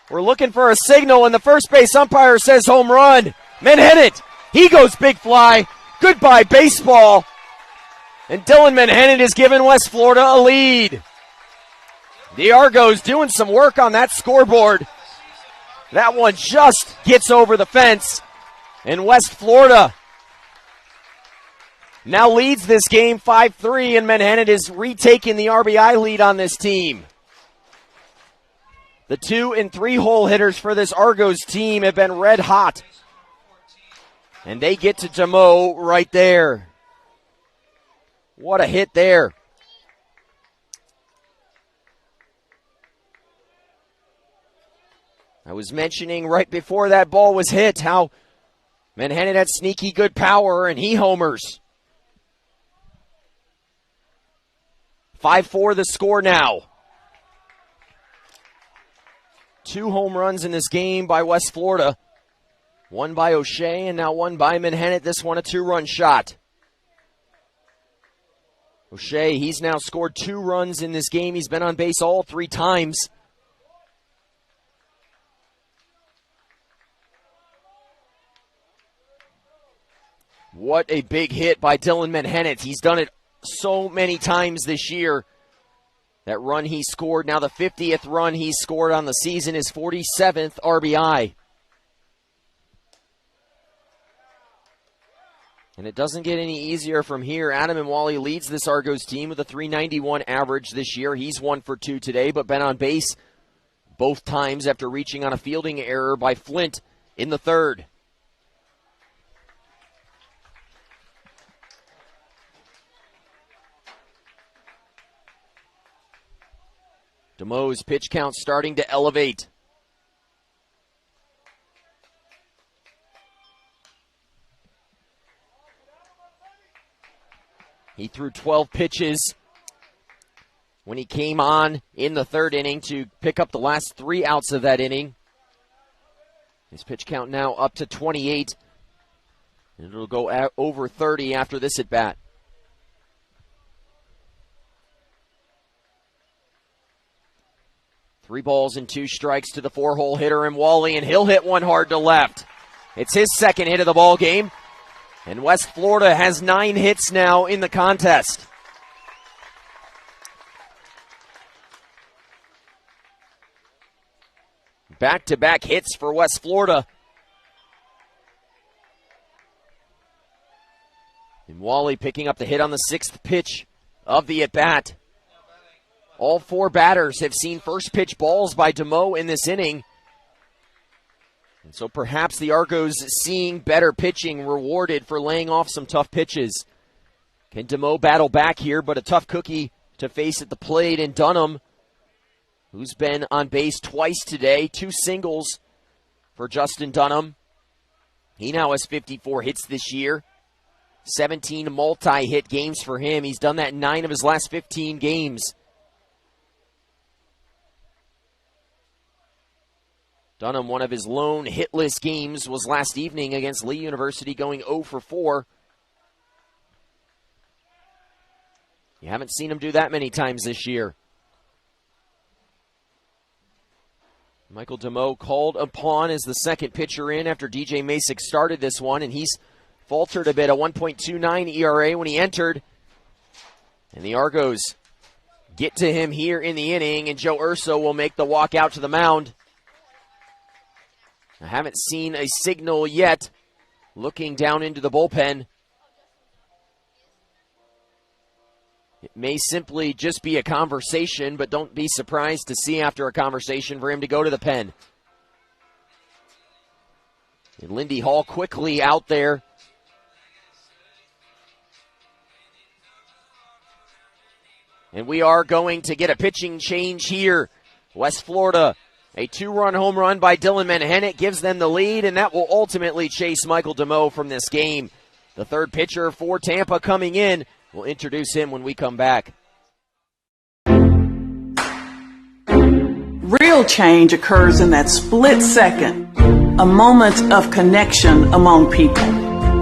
We're looking for a signal, and the first base umpire says home run. Menhennet, he goes big fly. Goodbye, baseball. And Dylan Menhennet has given West Florida a lead. The Argos doing some work on that scoreboard. That one just gets over the fence. And West Florida now leads this game 5-3, and Menhennet is retaking the RBI lead on this team. The 2 and 3 hole hitters for this Argos team have been red hot. And they get to Demeaux right there. What a hit there. I was mentioning right before that ball was hit how Menhennet had sneaky good power, and he homers. 5-4 the score now. 2 home runs in this game by West Florida. 1 by O'Shea and now 1 by Menhennet. This one a 2-run shot. O'Shea, he's now scored 2 runs in this game. He's been on base all 3 times. What a big hit by Dylan Menhennet. He's done it so many times this year. That run he scored, now the 50th run he's scored on the season, his 47th RBI. And it doesn't get any easier from here. Adam Imwali leads this Argos team with a .391 average this year. He's 1 for 2 today, but been on base both times after reaching on a fielding error by Flint in the 3rd. Demeaux's pitch count starting to elevate. He threw 12 pitches when he came on in the 3rd inning to pick up the last 3 outs of that inning. His pitch count now up to 28. And it'll go over 30 after this at bat. Three balls and 2 strikes to the 4-hole hitter Imwali, and he'll hit one hard to left. It's his 2nd hit of the ball game, and West Florida has 9 hits now in the contest. Back-to-back hits for West Florida. Imwali picking up the hit on the 6th pitch of the at-bat. All 4 batters have seen first pitch balls by Demeaux in this inning. And so perhaps the Argos seeing better pitching rewarded for laying off some tough pitches. Can Demeaux battle back here, but a tough cookie to face at the plate in Dunham, who's been on base twice today. 2 singles for Justin Dunham. He now has 54 hits this year. 17 multi-hit games for him. He's done that in 9 of his last 15 games. Dunham, one of his lone hitless games was last evening against Lee University, going 0 for 4. You haven't seen him do that many times this year. Michael Demeaux called upon as the second pitcher in after DJ Masick started this one, and he's faltered a bit, a 1.29 ERA when he entered. And the Argos get to him here in the inning, and Joe Urso will make the walk out to the mound. I haven't seen a signal yet. Looking down into the bullpen. It may simply just be a conversation, but don't be surprised to see after a conversation for him to go to the pen. And Lindy Hall quickly out there. And we are going to get a pitching change here. West Florida, a 2-run home run by Dylan Menhennet gives them the lead, and that will ultimately chase Michael DeMoe from this game. The third pitcher for Tampa coming in. We'll introduce him when we come back. Real change occurs in that split second, a moment of connection among people.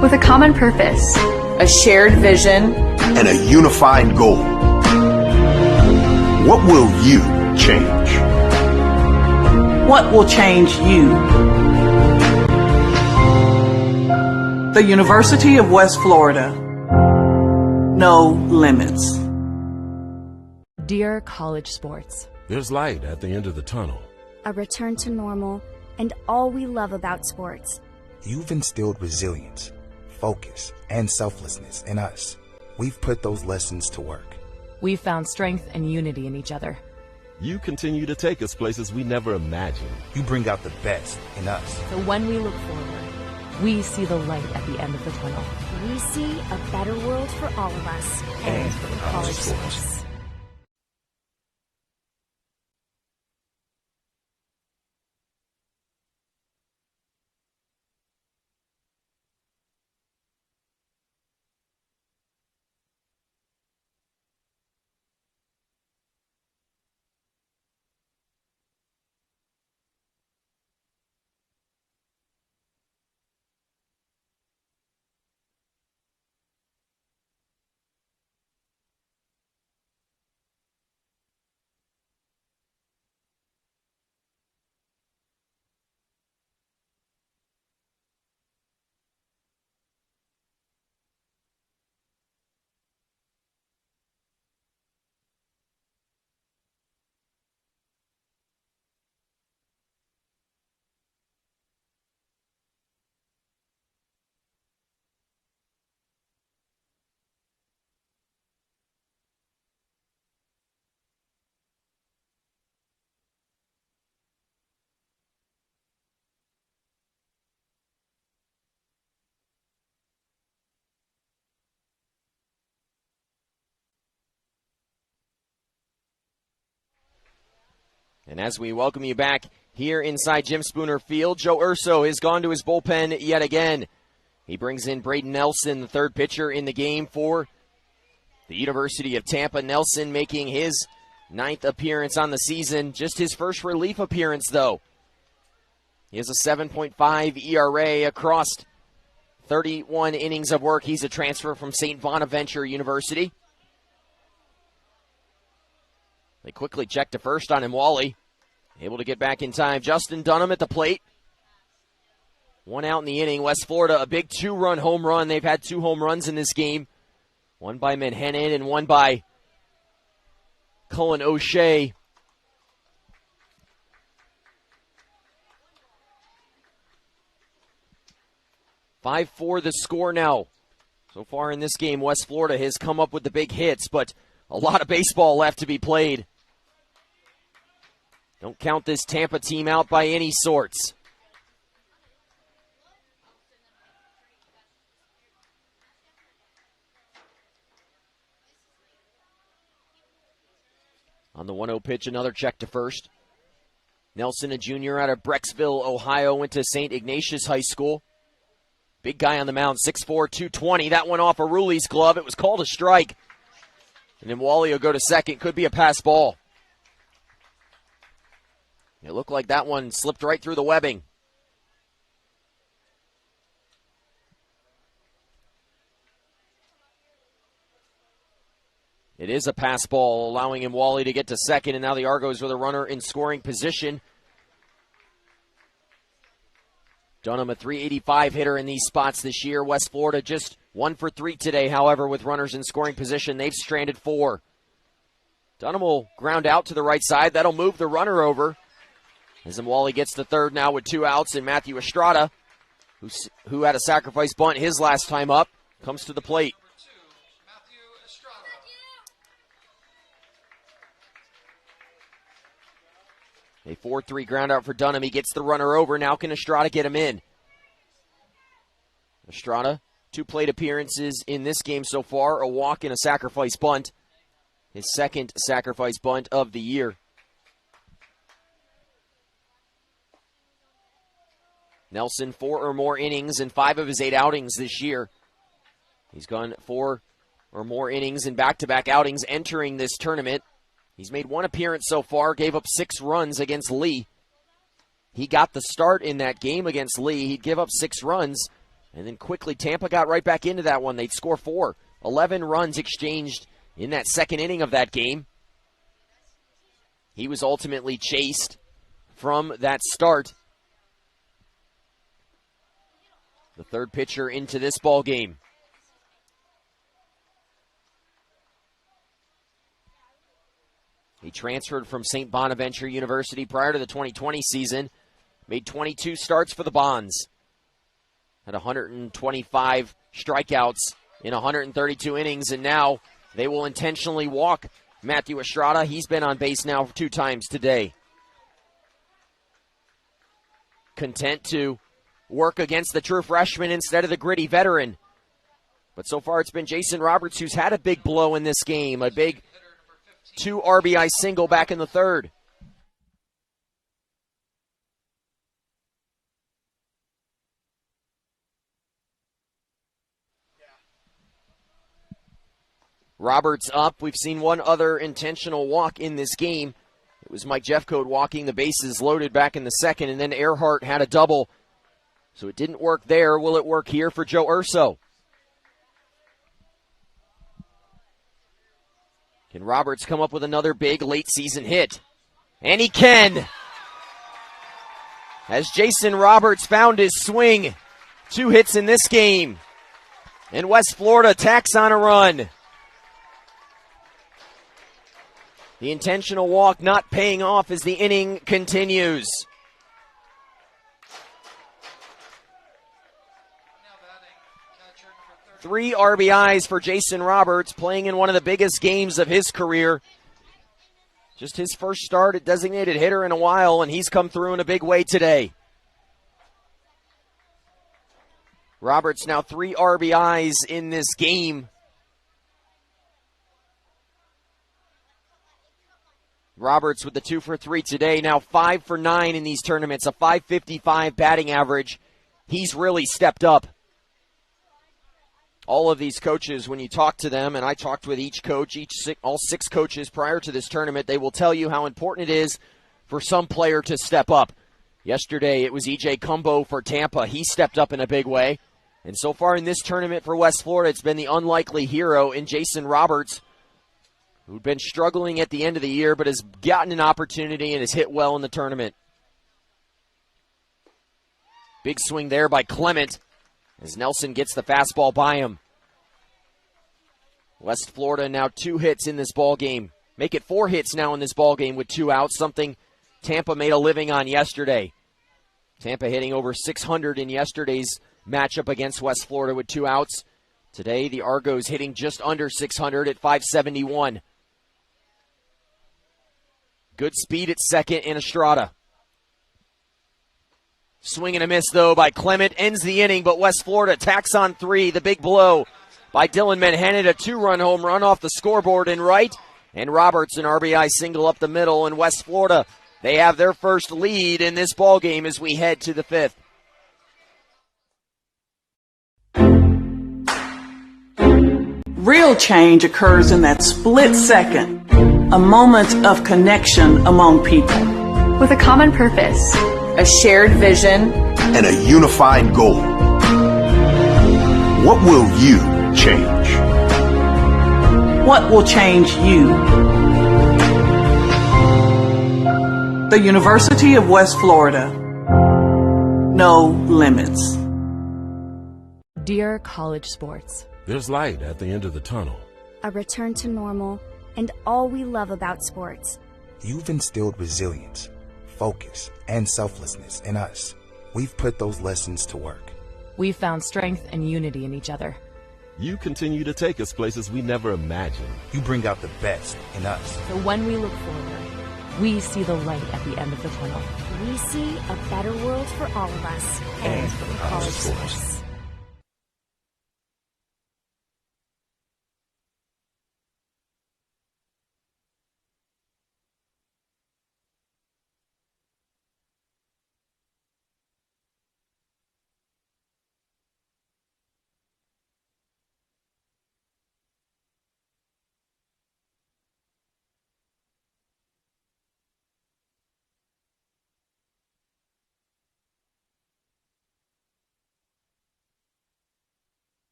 With a common purpose, a shared vision, and a unified goal. What will you change? What will change you? The University of West Florida. No limits. Dear college sports, there's light at the end of the tunnel. A return to normal, and all we love about sports. You've instilled resilience, focus, and selflessness in us. We've put those lessons to work. We've found strength and unity in each other. You continue to take us places we never imagined. You bring out the best in us. So when we look forward, we see the light at the end of the tunnel. We see a better world for all of us. And for college sports. And as we welcome you back here inside Jim Spooner Field, Joe Urso has gone to his bullpen yet again. He brings in Braden Nelson, the third pitcher in the game for the University of Tampa. Nelson making his 9th appearance on the season, just his first relief appearance, though. He has a 7.5 ERA across 31 innings of work. He's a transfer from St. Bonaventure University. They quickly check to first on him, Wally. Able to get back in time. Justin Dunham at the plate. 1 out in the inning. West Florida, a big 2-run home run. They've had 2 home runs in this game. One by Menhennet and one by Cullen O'Shea. "5-4 the score now. So far in this game, West Florida has come up with the big hits, but a lot of baseball left to be played. Don't count this Tampa team out by any sorts. On the 1-0 pitch, another check to first. Nelson, a junior out of Brecksville, Ohio, went to St. Ignatius High School. Big guy on the mound, 6'4", 220. That went off Aruli's glove. It was called a strike. And then Wally will go to second. Could be a pass ball. It looked like that one slipped right through the webbing. It is a pass ball, allowing him, Wally, to get to second, and now the Argos with a runner in scoring position. Dunham, a .385 hitter in these spots this year. West Florida just 1 for 3 today, however, with runners in scoring position. They've stranded 4. Dunham will ground out to the right side. That'll move the runner over. As Mwali gets to third now with 2 outs, and Matthew Estrada, who had a sacrifice bunt his last time up, comes to the plate. A 4-3 ground out for Dunham. He gets the runner over. Now can Estrada get him in? Estrada, 2 plate appearances in this game so far, a walk and a sacrifice bunt. His second sacrifice bunt of the year. Nelson, 4 or more innings in 5 of his 8 outings this year. He's gone 4 or more innings in back-to-back outings entering this tournament. He's made 1 appearance so far, gave up 6 runs against Lee. He got the start in that game against Lee. He'd give up 6 runs, and then quickly Tampa got right back into that one. They'd score 4. 11 runs exchanged in that second inning of that game. He was ultimately chased from that start. The third pitcher into this ball game. He transferred from St. Bonaventure University prior to the 2020 season. Made 22 starts for the Bonds. Had 125 strikeouts in 132 innings, and now they will intentionally walk Matthew Estrada. He's been on base now 2 times today. Content to work against the true freshman instead of the gritty veteran. But so far it's been Jason Roberts who's had a big blow in this game. A big 2 RBI single back in the third. Roberts up. We've seen 1 other intentional walk in this game. It was Mike Jeffcoat walking the bases loaded back in the second, and then Earhart had a double. So it didn't work there. Will it work here for Joe Urso? Can Roberts come up with another big late-season hit? And he can! As Jason Roberts found his swing. 2 hits in this game. And West Florida tacks on a run. The intentional walk not paying off as the inning continues. Three RBIs for Jason Roberts, playing in one of the biggest games of his career. Just his first start at designated hitter in a while, and he's come through in a big way today. Roberts now 3 RBIs in this game. Roberts with the 2 for 3 today, now 5 for 9 in these tournaments, a .555 batting average. He's really stepped up. All of these coaches, when you talk to them, and I talked with each coach, all 6 coaches prior to this tournament, they will tell you how important it is for some player to step up. Yesterday, it was E.J. Cumbo for Tampa. He stepped up in a big way. And so far in this tournament for West Florida, it's been the unlikely hero in Jason Roberts, who'd been struggling at the end of the year, but has gotten an opportunity and has hit well in the tournament. Big swing there by Clement as Nelson gets the fastball by him. West Florida now 2 hits in this ball game. Make it 4 hits now in this ball game with 2 outs, something Tampa made a living on yesterday. Tampa hitting over 600 in yesterday's matchup against West Florida with 2 outs. Today, the Argos hitting just under 600 at 571. Good speed at second in Estrada. Swing and a miss, though, by Clement. Ends the inning, but West Florida tacks on 3. The big blow by Dylan Menhennet, a 2-run home run off the scoreboard in right. And Roberts, an RBI single up the middle. And West Florida, they have their first lead in this ballgame as we head to the 5th. Real change occurs in that split second, a moment of connection among people. With a common purpose, a shared vision, and a unified goal. What will you change? What will change you? The University of West Florida. No limits. Dear college sports, there's light at the end of the tunnel. A return to normal, and all we love about sports. You've instilled resilience, focus, and selflessness in us. We've put those lessons to work. We've found strength and unity in each other. You continue to take us places we never imagined. You bring out the best in us. So when we look forward, we see the light at the end of the tunnel. We see a better world for all of us and for college sports.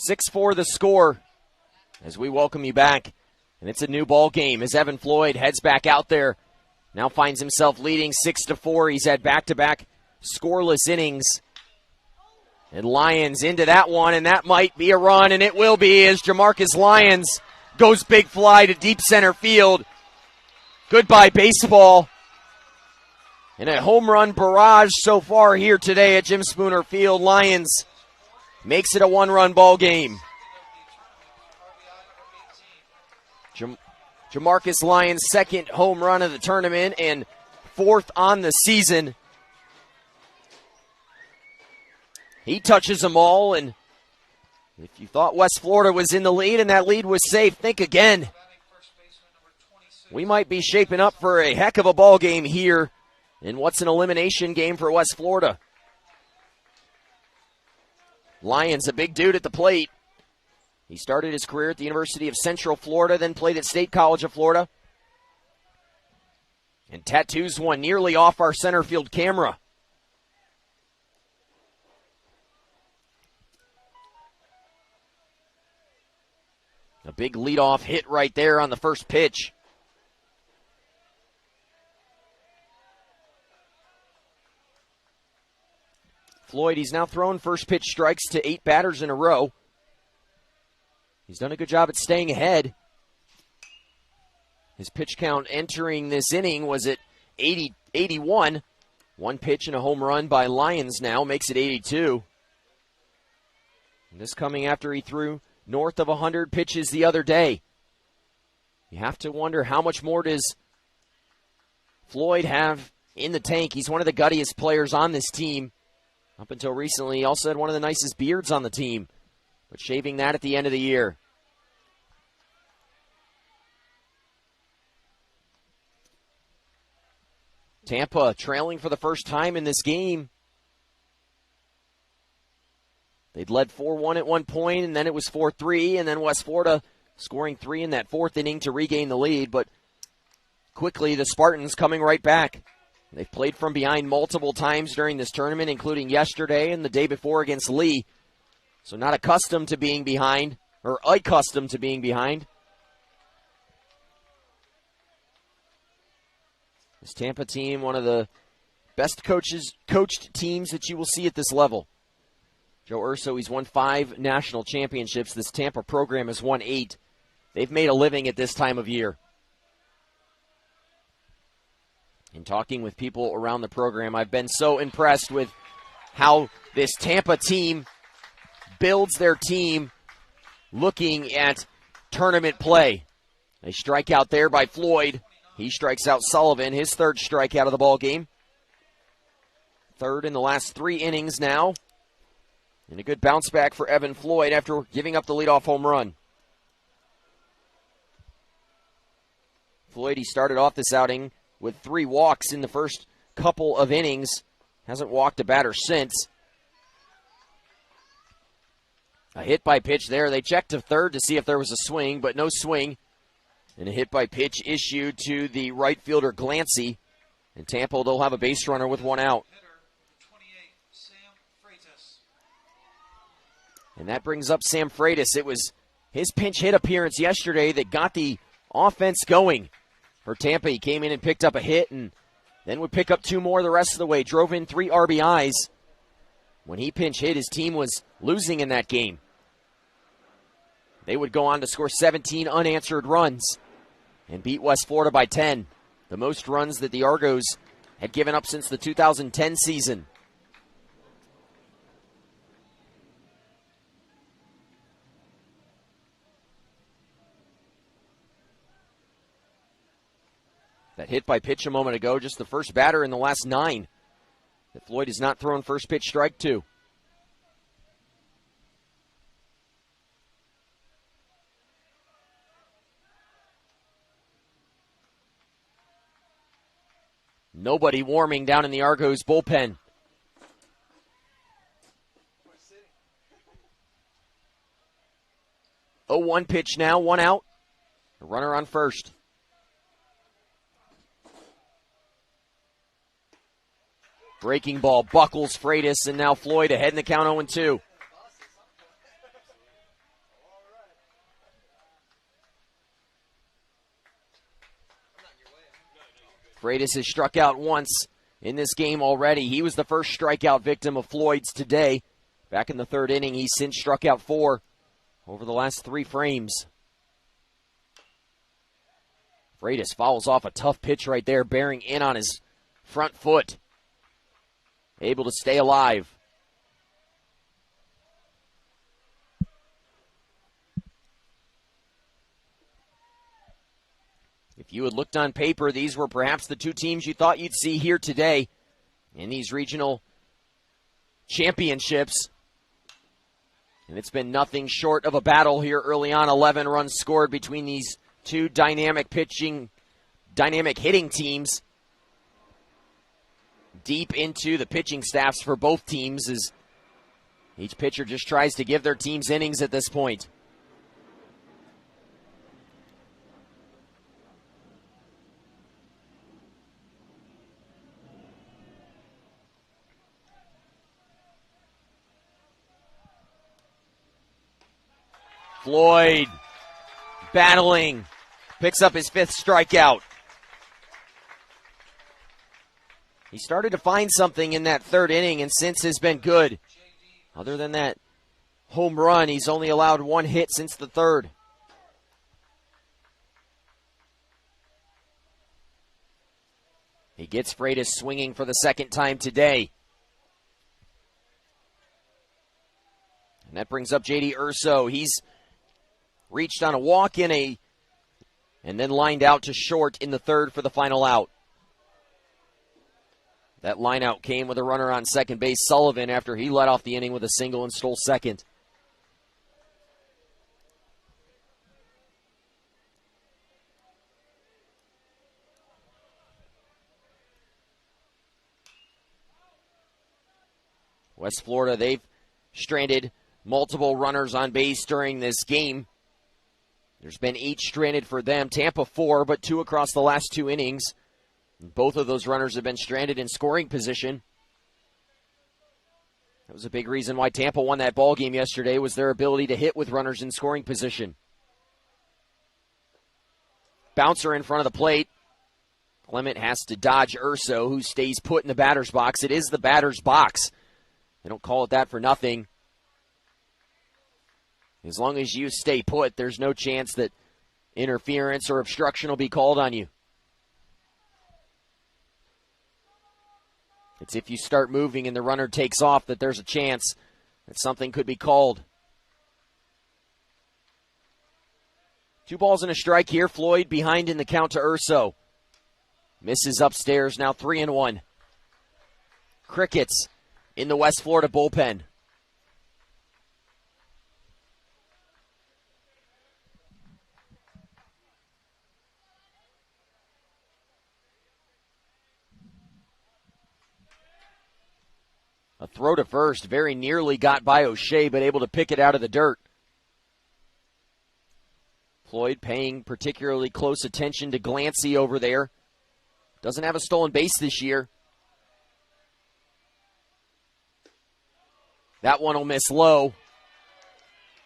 "6-4 the score as we welcome you back. And it's a new ball game as Evan Floyd heads back out there. Now finds himself leading 6-4. He's had back-to-back scoreless innings. And Lyons into that one, and that might be a run, and it will be as Jamarcus Lyons goes big fly to deep center field. Goodbye, baseball. And a home run barrage so far here today at Jim Spooner Field. Lyons makes it a one-run ball game. Jamarcus Lyons' second home run of the tournament and fourth on the season. He touches them all, and if you thought West Florida was in the lead and that lead was safe, think again. We might be shaping up for a heck of a ball game here in what's an elimination game for West Florida. Lyons, a big dude at the plate. He started his career at the University of Central Florida, then played at State College of Florida. And tattoos one nearly off our center field camera. A big leadoff hit right there on the first pitch. Floyd, he's now thrown first pitch strikes to 8 batters in a row. He's done a good job at staying ahead. His pitch count entering this inning was at 81. One pitch and a home run by Lyons now makes it 82. And this coming after he threw north of 100 pitches the other day. You have to wonder how much more does Floyd have in the tank. He's one of the guttiest players on this team. Up until recently, he also had one of the nicest beards on the team, but shaving that at the end of the year. Tampa trailing for the first time in this game. They'd led 4-1 at one point, and then it was 4-3, and then West Florida scoring 3 in that fourth inning to regain the lead, but quickly the Spartans coming right back. They've played from behind multiple times during this tournament, including yesterday and the day before against Lee. So not accustomed to being behind, or accustomed to being behind. This Tampa team, one of the best coached teams that you will see at this level. Joe Urso, he's won 5 national championships. This Tampa program has won 8. They've made a living at this time of year. In talking with people around the program, I've been so impressed with how this Tampa team builds their team looking at tournament play. A strikeout there by Floyd. He strikes out Sullivan, his third strikeout of the ball game. Third in the last 3 innings now. And a good bounce back for Evan Floyd after giving up the leadoff home run. Floyd, he started off this outing with 3 walks in the first couple of innings. Hasn't walked a batter since. A hit by pitch there. They checked to third to see if there was a swing, but no swing. And a hit by pitch issued to the right fielder, Glancy. And Tampa, they'll have a base runner with one out. And that brings up Sam Freitas. It was his pinch hit appearance yesterday that got the offense going for Tampa. He came in and picked up a hit and then would pick up two more the rest of the way. Drove in 3 RBIs. When he pinch hit, his team was losing in that game. They would go on to score 17 unanswered runs and beat West Florida by 10. The most runs that the Argos had given up since the 2010 season. That hit by pitch a moment ago, just the first batter in the last 9 that Floyd has not thrown first pitch strike to. Nobody warming down in the Argos bullpen. Oh, 1 pitch now, 1 out. A runner on first. Breaking ball buckles Freitas, and now Floyd ahead in the count 0-2. Freitas has struck out once in this game already. He was the first strikeout victim of Floyd's today. Back in the 3rd inning, he's since struck out 4 over the last 3 frames. Freitas fouls off a tough pitch right there, bearing in on his front foot. Able to stay alive. If you had looked on paper, these were perhaps the 2 teams you thought you'd see here today in these regional championships. And it's been nothing short of a battle here early on. 11 runs scored between these 2 dynamic hitting teams. Deep into the pitching staffs for both teams as each pitcher just tries to give their teams innings at this point. Floyd battling, picks up his 5th strikeout. He started to find something in that 3rd inning and since has been good. Other than that home run, he's only allowed 1 hit since the 3rd. He gets Freitas swinging for the 2nd time today. And that brings up J.D. Urso. He's reached on a walk and then lined out to short in the 3rd for the final out. That line out came with a runner on second base, Sullivan, after he led off the inning with a single and stole second. West Florida, they've stranded multiple runners on base during this game. There's been 8 stranded for them. Tampa 4, but 2 across the last 2 innings. Both of those runners have been stranded in scoring position. That was a big reason why Tampa won that ball game yesterday, was their ability to hit with runners in scoring position. Bouncer in front of the plate. Clement has to dodge Urso, who stays put in the batter's box. It is the batter's box. They don't call it that for nothing. As long as you stay put, there's no chance that interference or obstruction will be called on you. It's if you start moving and the runner takes off that there's a chance that something could be called. 2 balls and a strike here. Floyd behind in the count to Urso. Misses upstairs, now 3-1. Crickets in the West Florida bullpen. A throw to first. Very nearly got by O'Shea, but able to pick it out of the dirt. Floyd paying particularly close attention to Glancy over there. Doesn't have a stolen base this year. That one will miss low.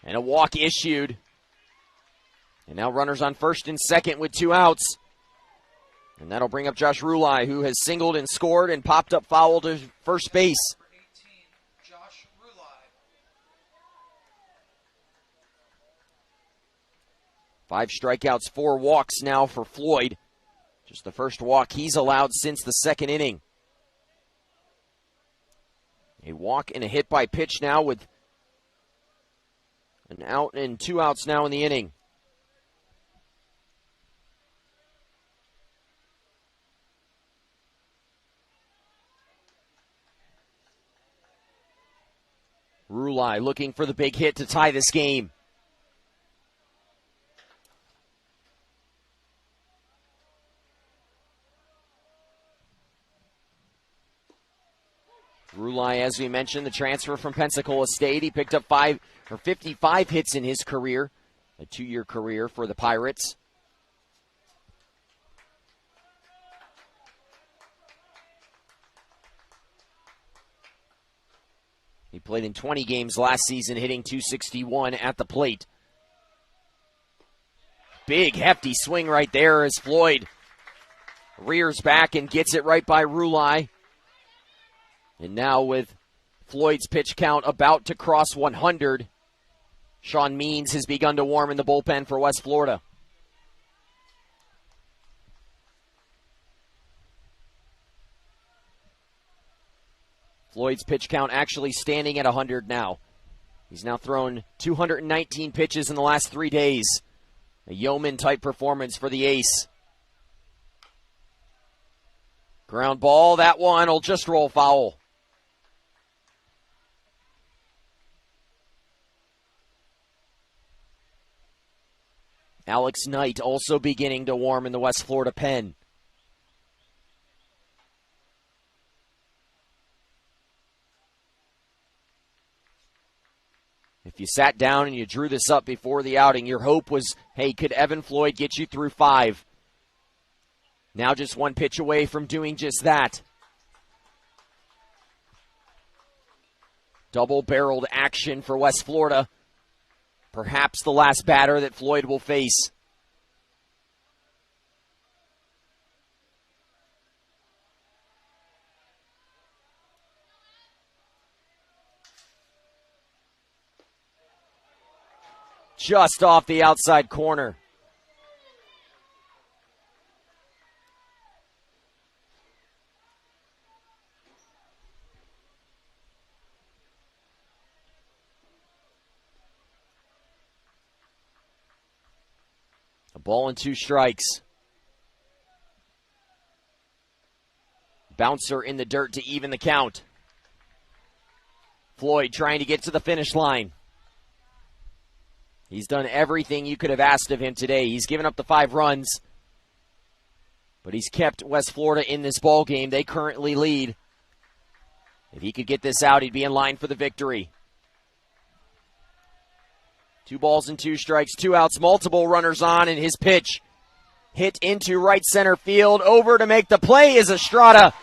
And a walk issued. And now runners on first and second with 2 outs. And that'll bring up Josh Rulai, who has singled and scored and popped up foul to first base. 18, Josh Rulai. 5 strikeouts, 4 walks now for Floyd. Just the first walk he's allowed since the second inning. A walk and a hit by pitch now with an out and 2 outs now in the inning. Rulai looking for the big hit to tie this game. Rulai, as we mentioned, the transfer from Pensacola State. He picked up 55 hits in his career, a 2-year career for the Pirates. He played in 20 games last season, hitting .261 at the plate. Big, hefty swing right there as Floyd rears back and gets it right by Rulai. And now with Floyd's pitch count about to cross 100, Sean Means has begun to warm in the bullpen for West Florida. Floyd's pitch count actually standing at 100 now. He's now thrown 219 pitches in the last 3 days. A yeoman-type performance for the ace. Ground ball, that one will just roll foul. Alex Knight also beginning to warm in the West Florida pen. If you sat down and you drew this up before the outing, your hope was, hey, could Evan Floyd get you through 5? Now just 1 pitch away from doing just that. Double-barreled action for West Florida. Perhaps the last batter that Floyd will face. Just off the outside corner. A ball and 2 strikes. Bouncer in the dirt to even the count. Floyd trying to get to the finish line. He's done everything you could have asked of him today. He's given up the 5 runs, but he's kept West Florida in this ball game. They currently lead. If he could get this out, he'd be in line for the victory. 2 balls and 2 strikes, 2 outs, multiple runners on, and his pitch hit into right center field. Over to make the play is Estrada,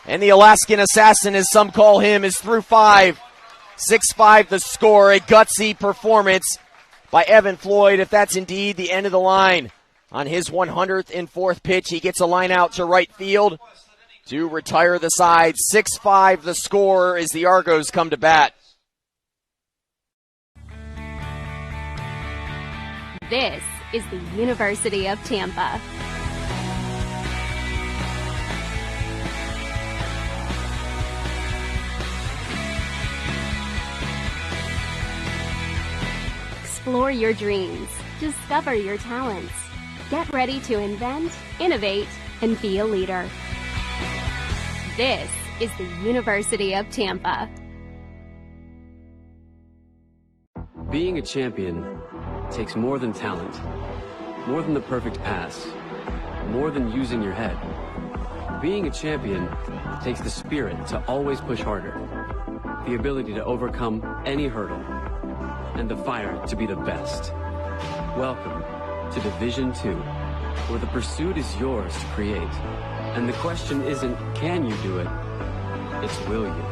and the Alaskan Assassin, as some call him, is through 5. 6-5 the score, a gutsy performance by Evan Floyd, if that's indeed the end of the line. On his 104th pitch, he gets a line out to right field to retire the side. 6-5 the score as the Argos come to bat. This is the University of Tampa. Explore your dreams. Discover your talents. Get ready to invent, innovate, and be a leader. This is the University of Tampa. Being a champion takes more than talent, more than the perfect pass, more than using your head. Being a champion takes the spirit to always push harder, the ability to overcome any hurdle, and the fire to be the best. Welcome to Division 2, where the pursuit is yours to create. And the question isn't, can you do it? It's, will you?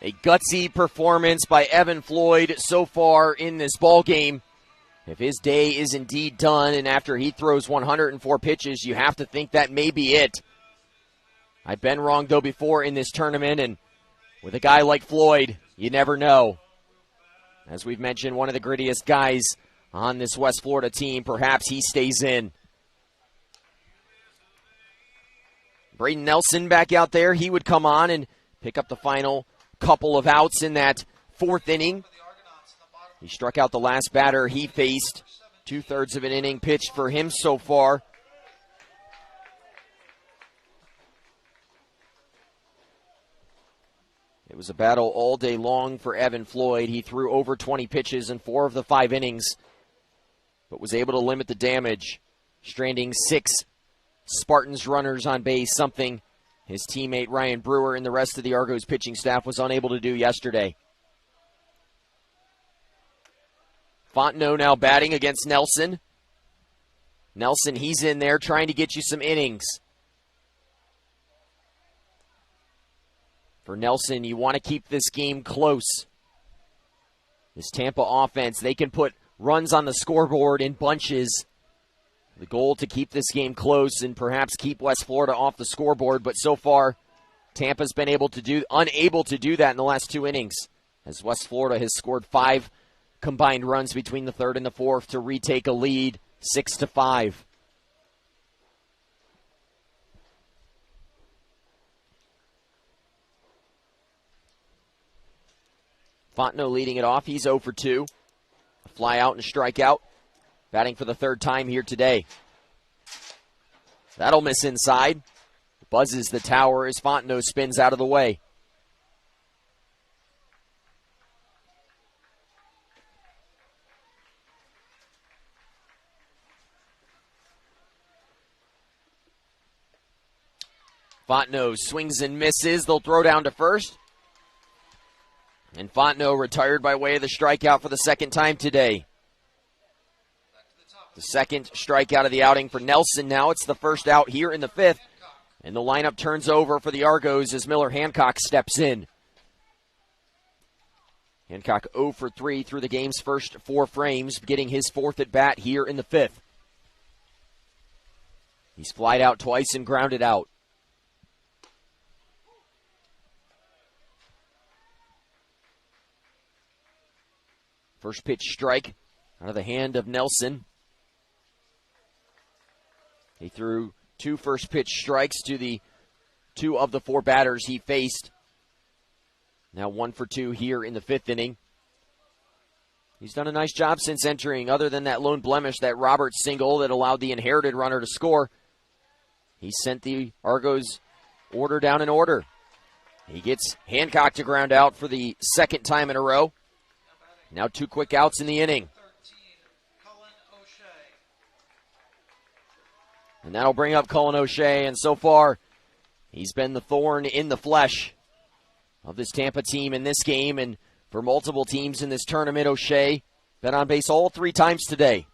A gutsy performance by Evan Floyd so far in this ballgame. If his day is indeed done, and after he throws 104 pitches, you have to think that may be it. I've been wrong, though, before in this tournament, and with a guy like Floyd, you never know. As we've mentioned, one of the grittiest guys on this West Florida team. Perhaps he stays in. Braden Nelson back out there. He would come on and pick up the final couple of outs in that fourth inning. He struck out the last batter he faced. 2/3 of an inning pitched for him so far. It was a battle all day long for Evan Floyd. He threw over 20 pitches in 4 of the 5 innings, but was able to limit the damage, stranding 6 Spartans runners on base, something his teammate Ryan Brewer and the rest of the Argos pitching staff was unable to do yesterday. Fontenot now batting against Nelson. Nelson, he's in there trying to get you some innings. For Nelson, you want to keep this game close. This Tampa offense, they can put runs on the scoreboard in bunches. The goal to keep this game close and perhaps keep West Florida off the scoreboard, but so far, Tampa's been unable to do that in the last 2 innings, as West Florida has scored 5 combined runs between the 3rd and the 4th to retake a lead 6-5. Fontenot leading it off. He's 0 for 2. A fly out and a strikeout. Batting for the 3rd time here today. That'll miss inside. Buzzes the tower as Fontenot spins out of the way. Fontenot swings and misses. They'll throw down to first. And Fontenot retired by way of the strikeout for the 2nd time today. The 2nd strikeout of the outing for Nelson now. It's the 1st out here in the 5th. And the lineup turns over for the Argos as Miller Hancock steps in. Hancock 0 for 3 through the game's first 4 frames, getting his 4th at bat here in the 5th. He's flied out twice and grounded out. First pitch strike out of the hand of Nelson. He threw 2 first pitch strikes to the 2 of the 4 batters he faced. Now 1 for 2 here in the 5th inning. He's done a nice job since entering, other than that lone blemish, that Roberts single that allowed the inherited runner to score. He sent the Argos order down in order. He gets Hancock to ground out for the 2nd time in a row. Now 2 quick outs in the inning. And that'll bring up Cullen O'Shea, and so far, he's been the thorn in the flesh of this Tampa team in this game, and for multiple teams in this tournament, O'Shea been on base all 3 times today.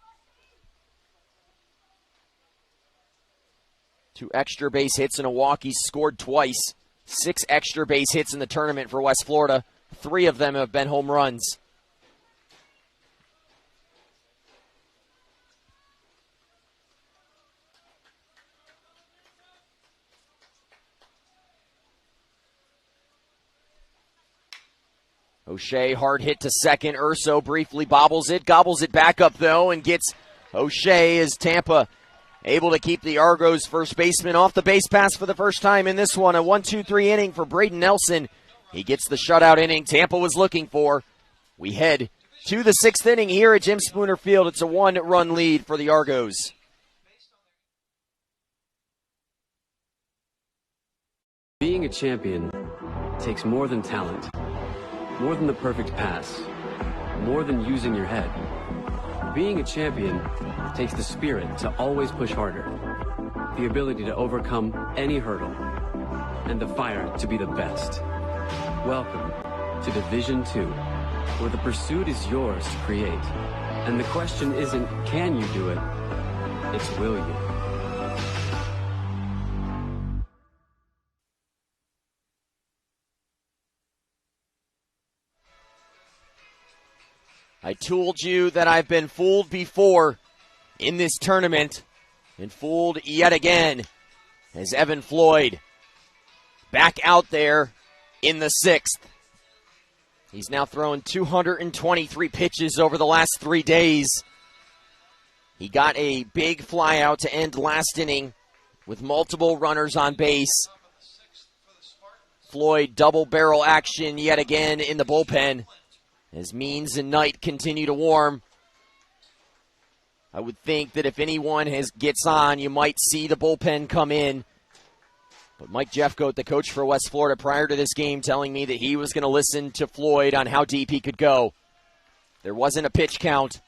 2 extra base hits and a walk. He's scored twice. 6 extra base hits in the tournament for West Florida. 3 of them have been home runs. O'Shea hard hit to second. Urso briefly gobbles it back up though, and gets O'Shea as Tampa able to keep the Argos first baseman off the base pass for the first time in this one. A 1-2-3 inning for Braden Nelson. He gets the shutout inning Tampa was looking for. We head to the sixth inning here at Jim Spooner Field. It's a 1-run lead for the Argos. Being a champion takes more than talent, more than the perfect pass, more than using your head. Being a champion takes the spirit to always push harder, the ability to overcome any hurdle, and the fire to be the best. Welcome to Division II, where the pursuit is yours to create. And the question isn't, can you do it? It's, will you? I told you that I've been fooled before in this tournament, and fooled yet again as Evan Floyd back out there in the sixth. He's now thrown 223 pitches over the last 3 days. He got a big fly out to end last inning with multiple runners on base. Floyd double barrel action yet again in the bullpen as Means and Knight continue to warm. I would think that if anyone gets on, you might see the bullpen come in. But Mike Jeffcoat, the coach for West Florida, prior to this game, telling me that he was going to listen to Floyd on how deep he could go. There wasn't a pitch count.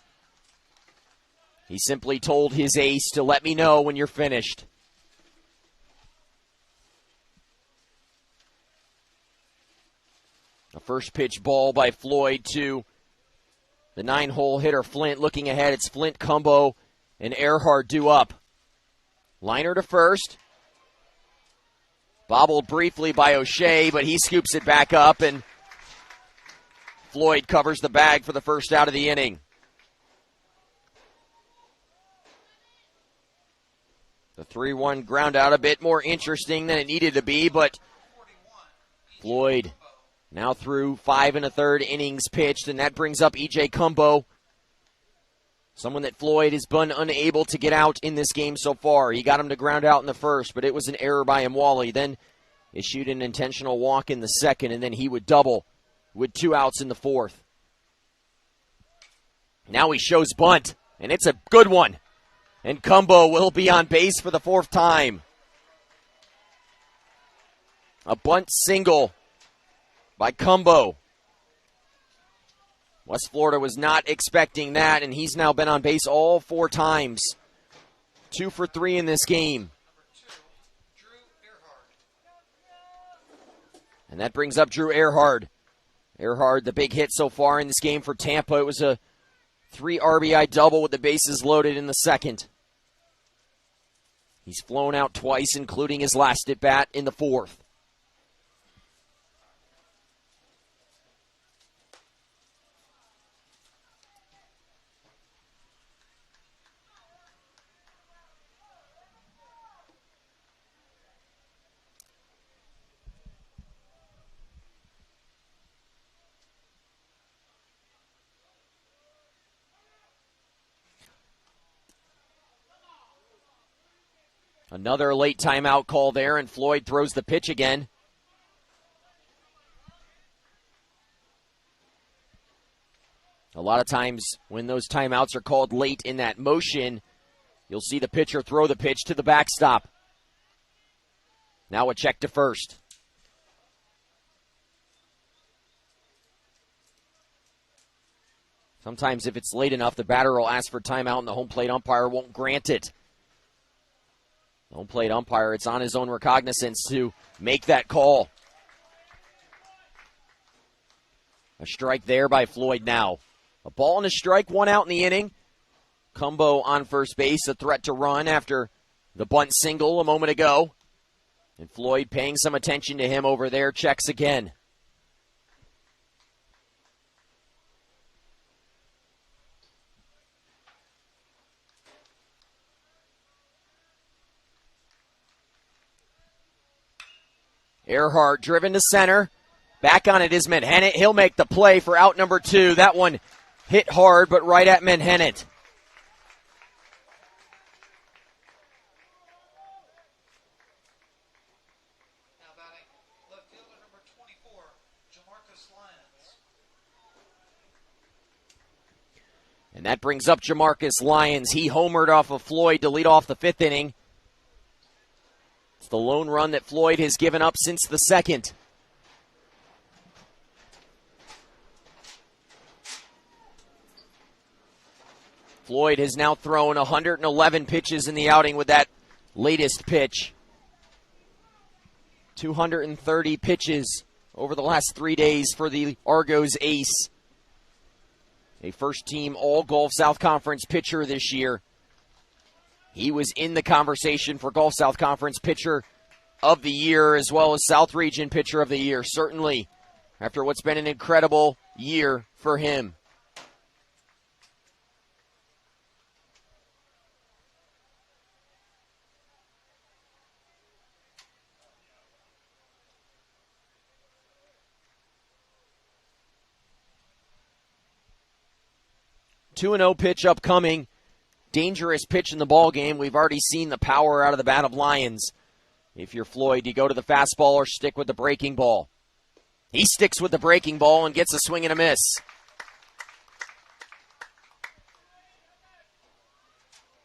He simply told his ace to let me know when you're finished. A first pitch ball by Floyd to the 9-hole hitter Flint. Looking ahead, it's Flint, Cumbo, and Earhart due up. Liner to first. Bobbled briefly by O'Shea, but he scoops it back up, and Floyd covers the bag for the first out of the inning. The 3-1 ground out, a bit more interesting than it needed to be, but Floyd now through 5 1/3 innings pitched, and that brings up E.J. Cumbo, someone that Floyd has been unable to get out in this game so far. He got him to ground out in the first, but it was an error by Mwali. Then issued an intentional walk in the second, and then he would double with 2 outs in the fourth. Now he shows bunt, and it's a good one. And Cumbo will be on base for the 4th time. A bunt single by Cumbo. West Florida was not expecting that, and he's now been on base all 4 times. 2 for 3 in this game. And that brings up Drew Earhart. Earhart, the big hit so far in this game for Tampa. It was a 3 RBI double with the bases loaded in the second. He's flown out twice, including his last at bat in the 4th. Another late timeout call there, and Floyd throws the pitch again. A lot of times when those timeouts are called late in that motion, you'll see the pitcher throw the pitch to the backstop. Now a check to first. Sometimes if it's late enough, the batter will ask for timeout and the home plate umpire won't grant it. The home plate umpire, it's on his own recognizance to make that call. A strike there by Floyd now. A ball and a strike, 1 out in the inning. Cumbo on first base, a threat to run after the bunt single a moment ago. And Floyd paying some attention to him over there, checks again. Earhart driven to center. Back on it is Menhennet. He'll make the play for out number 2. That one hit hard, but right at Menhennet. And that brings up Jamarcus Lyons. He homered off of Floyd to lead off the 5th inning. It's the lone run that Floyd has given up since the 2nd. Floyd has now thrown 111 pitches in the outing with that latest pitch. 230 pitches over the last 3 days for the Argos ace. A first-team All-Gulf South Conference pitcher this year. He was in the conversation for Gulf South Conference Pitcher of the Year as well as South Region Pitcher of the Year, certainly after what's been an incredible year for him. Two 2-0 pitch upcoming. Dangerous pitch in the ball game. We've already seen the power out of the bat of Lyons. If you're Floyd, you go to the fastball or stick with the breaking ball. He sticks with the breaking ball and gets a swing and a miss.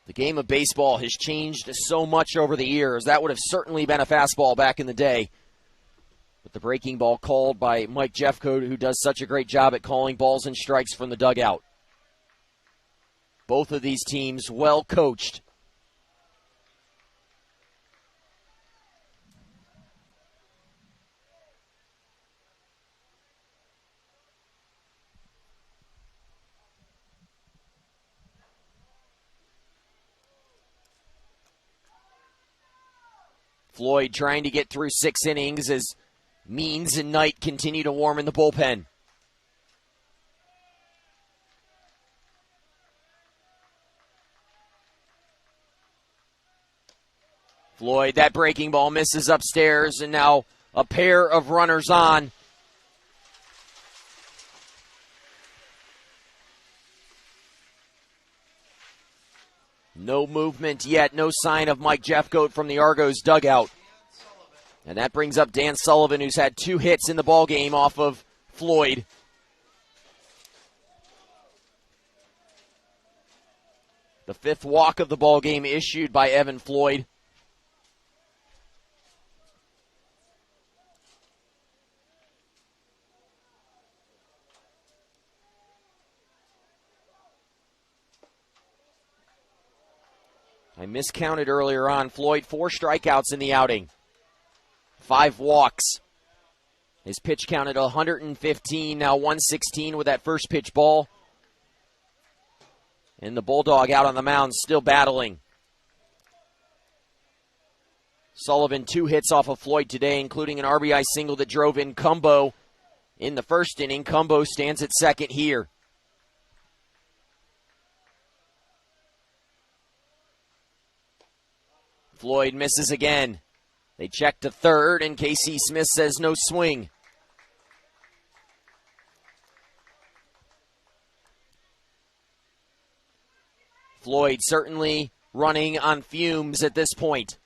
The game of baseball has changed so much over the years. That would have certainly been a fastball back in the day. But the breaking ball called by Mike Jeffcoat, who does such a great job at calling balls and strikes from the dugout. Both of these teams well coached. Floyd trying to get through 6 innings as Means and Knight continue to warm in the bullpen. Floyd, that breaking ball misses upstairs, and now a pair of runners on. No movement yet, no sign of Mike Jeffcoat from the Argos dugout. And that brings up Dan Sullivan, who's had 2 hits in the ballgame off of Floyd. The 5th walk of the ballgame issued by Evan Floyd. I miscounted earlier on. Floyd, 4 strikeouts in the outing. 5 walks. His pitch count at 115, now 116 with that first pitch ball. And the Bulldog out on the mound still battling. Sullivan 2 hits off of Floyd today, including an RBI single that drove in Cumbo in the first inning. Cumbo stands at second here. Floyd misses again. They check to third, and Casey Smith says no swing. Floyd certainly running on fumes at this point.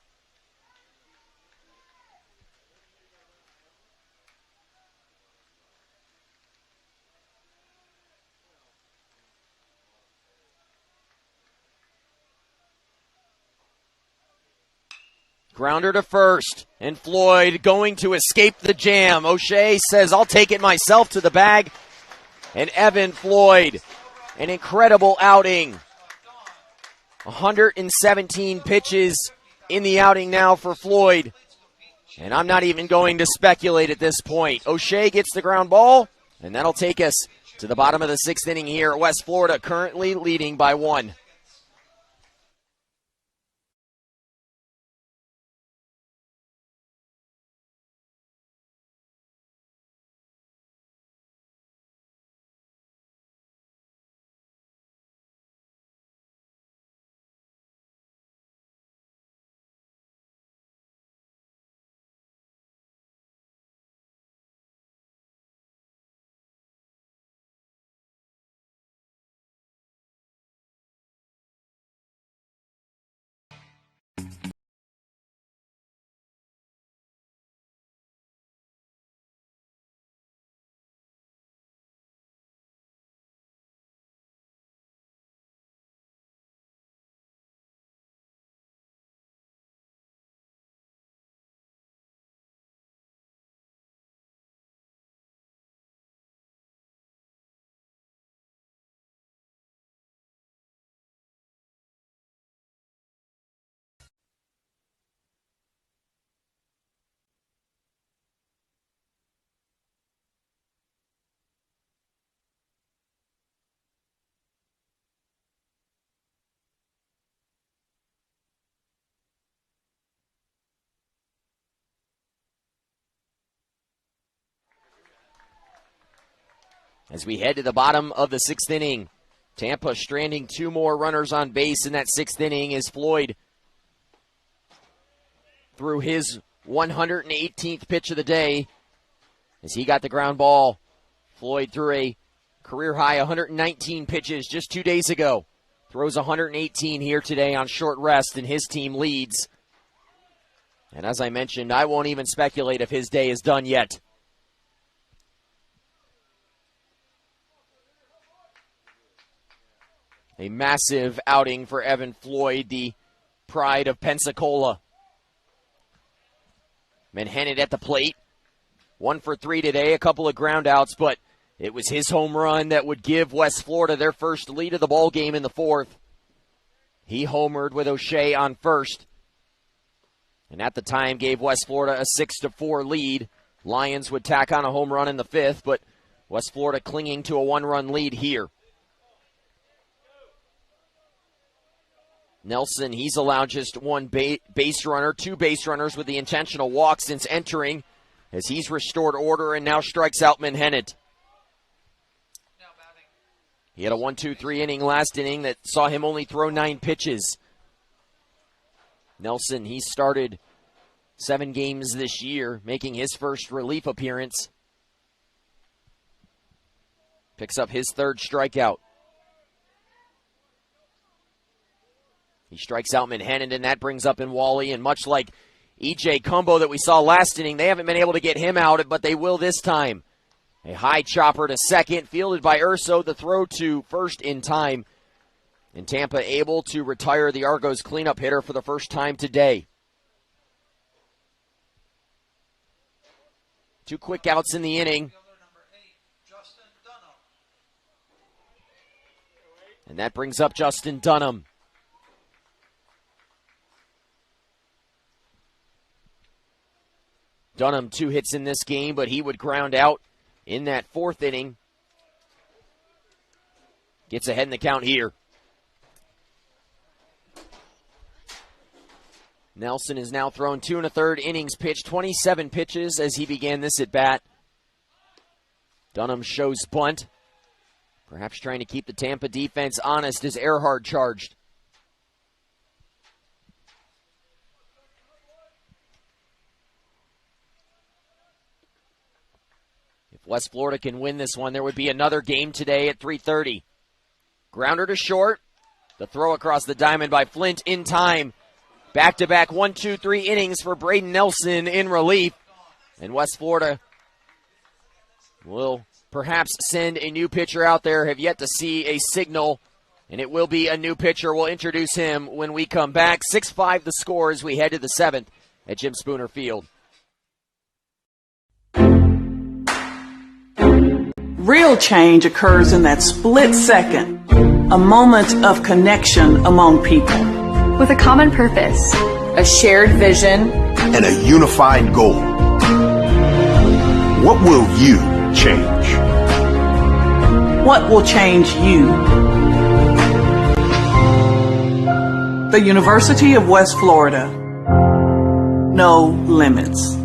Grounder to first, and Floyd going to escape the jam. O'Shea says, I'll take it myself to the bag. And Evan Floyd, an incredible outing. 117 pitches in the outing now for Floyd. And I'm not even going to speculate at this point. O'Shea gets the ground ball, and that'll take us to the bottom of the 6th inning here at West Florida, currently leading by 1. As we head to the bottom of the 6th inning, Tampa stranding 2 more runners on base in that 6th inning as Floyd threw his 118th pitch of the day as he got the ground ball. Floyd threw a career-high 119 pitches just 2 days ago. Throws 118 here today on short rest, and his team leads. And as I mentioned, I won't even speculate if his day is done yet. A massive outing for Evan Floyd, the pride of Pensacola. Menhennet at the plate. 1 for 3 today, a couple of ground outs, but it was his home run that would give West Florida their first lead of the ball game in the 4th. He homered with O'Shea on first. And at the time gave West Florida a 6-4 lead. Lions would tack on a home run in the 5th, but West Florida clinging to a 1-run lead here. Nelson, he's allowed just 1 base runner, 2 base runners with the intentional walk since entering, as he's restored order and now strikes out Menhennet. He had a 1-2-3 inning last inning that saw him only throw 9 pitches. Nelson, he started 7 games this year, making his first relief appearance. Picks up his 3rd strikeout. He strikes out Menhennet, and that brings up in Wally. And much like E.J. Cumbo that we saw last inning, they haven't been able to get him out, but they will this time. A high chopper to second, fielded by Urso. The throw to first in time. And Tampa able to retire the Argos cleanup hitter for the first time today. 2 quick outs in the inning. And that brings up Justin Dunham. Dunham 2 hits in this game, but he would ground out in that 4th inning. Gets ahead in the count here. Nelson has now thrown 2 1/3 innings pitched, 27 pitches as he began this at bat. Dunham shows bunt, perhaps trying to keep the Tampa defense honest as Earhart charged. If West Florida can win this one, there would be another game today at 3:30. Grounder to short. The throw across the diamond by Flint in time. Back-to-back 1-2-3 innings for Braden Nelson in relief. And West Florida will perhaps send a new pitcher out there. Have yet to see a signal, and it will be a new pitcher. We'll introduce him when we come back. 6-5 the score as we head to the 7th at Jim Spooner Field. Real change occurs in that split second, a moment of connection among people. With a common purpose, a shared vision, and a unified goal. What will you change? What will change you? The University of West Florida. No limits.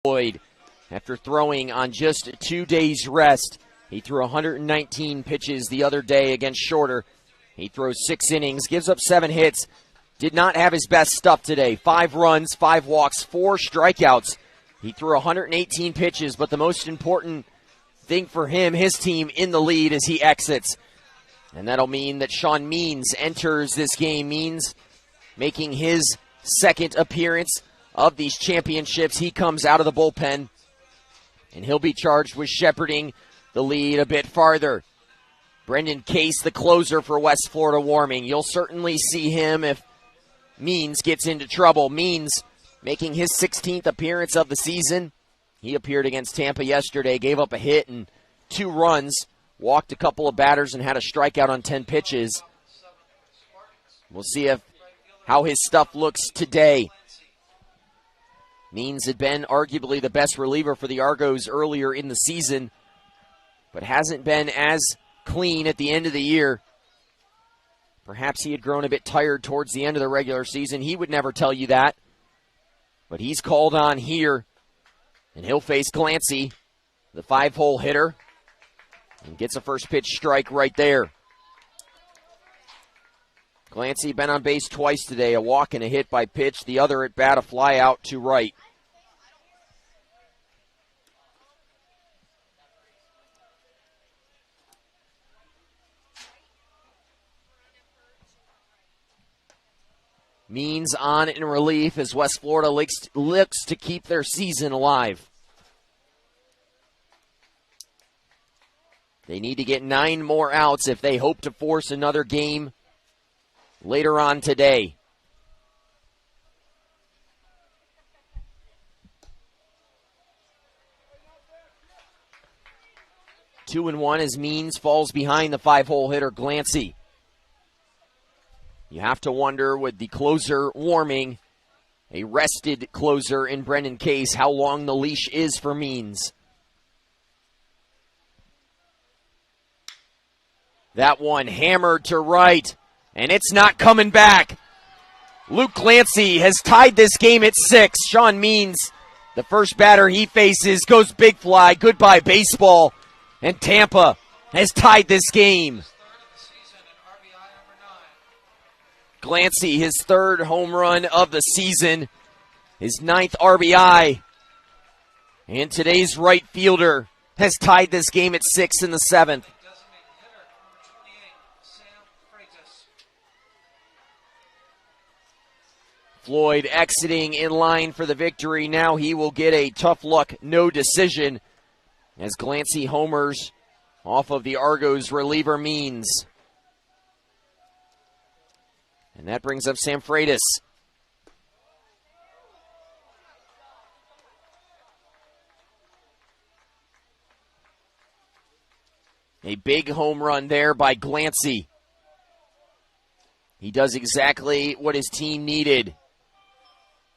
Floyd, after throwing on just 2 days' rest, he threw 119 pitches the other day against Shorter. He throws 6 innings, gives up 7 hits, did not have his best stuff today. 5 runs, 5 walks, 4 strikeouts. He threw 118 pitches, but the most important thing for him, his team in the lead as he exits. And that'll mean that Sean Means enters this game. Means making his 2nd appearance of these championships. He comes out of the bullpen, and he'll be charged with shepherding the lead a bit farther. Brendan Case, the closer for West Florida, warming. You'll certainly see him if Means gets into trouble. Means making his 16th appearance of the season. He appeared against Tampa yesterday, gave up a hit and 2 runs, walked a couple of batters, and had a strikeout on 10 pitches. We'll see how his stuff looks today. Means had been arguably the best reliever for the Argos earlier in the season, but hasn't been as clean at the end of the year. Perhaps he had grown a bit tired towards the end of the regular season. He would never tell you that. But he's called on here, and he'll face Glancy, the 5-hole hitter, and gets a first pitch strike right there. Glancy been on base twice today, a walk and a hit by pitch. The other at bat, a fly out to right. Means on in relief as West Florida looks to keep their season alive. They need to get 9 more outs if they hope to force another game later on today. Two and one as Means falls behind the 5-hole hitter Glancy. You have to wonder, with the closer warming, a rested closer in Brendan Case, how long the leash is for Means. That one hammered to right, and it's not coming back. Luke Glancy has tied this game at 6. Sean Means, the first batter he faces, goes big fly. Goodbye baseball. And Tampa has tied this game. Glancy, his 3rd home run of the season, his 9th RBI. And today's right fielder has tied this game at 6 in the 7th. Floyd exiting in line for the victory. Now he will get a tough luck no decision as Glancy homers off of the Argos reliever Means. And that brings up Sam Freitas. A big home run there by Glancy. He does exactly what his team needed.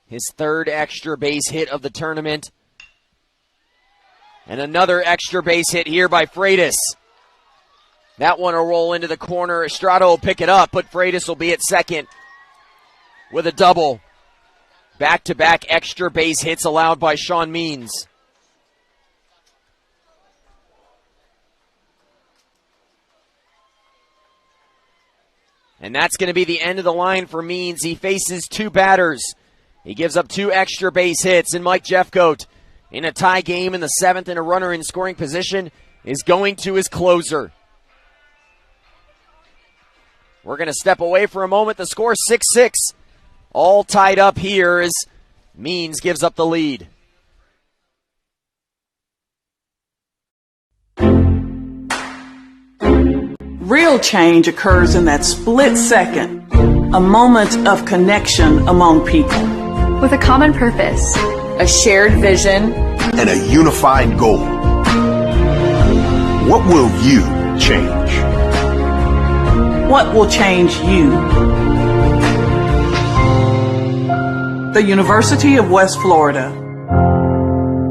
His 3rd extra base hit of the tournament. And another extra base hit here by Freitas. That one will roll into the corner. Estrada will pick it up, but Freitas will be at second with a double. Back-to-back extra base hits allowed by Sean Means. And that's going to be the end of the line for Means. He faces 2 batters. He gives up 2 extra base hits, and Mike Jeffcoat, in a tie game in the 7th and a runner in scoring position, is going to his closer. We're going to step away for a moment. The score 6-6. All tied up here as Means gives up the lead. Real change occurs in that split second, a moment of connection among people. With a common purpose, a shared vision, and a unified goal. What will you change? What will change you? The University of West Florida.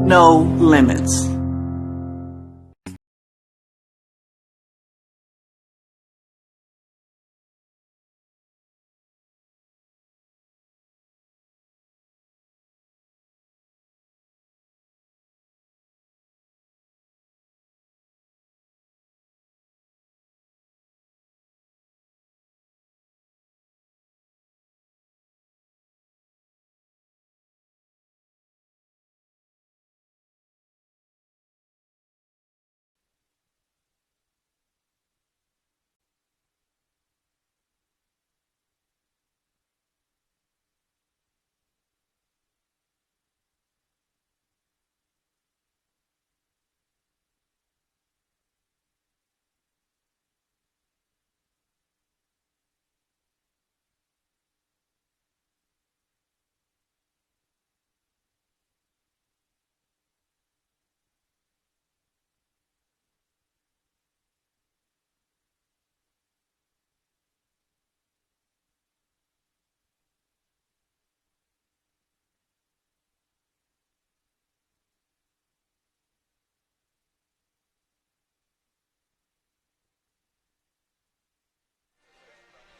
No limits.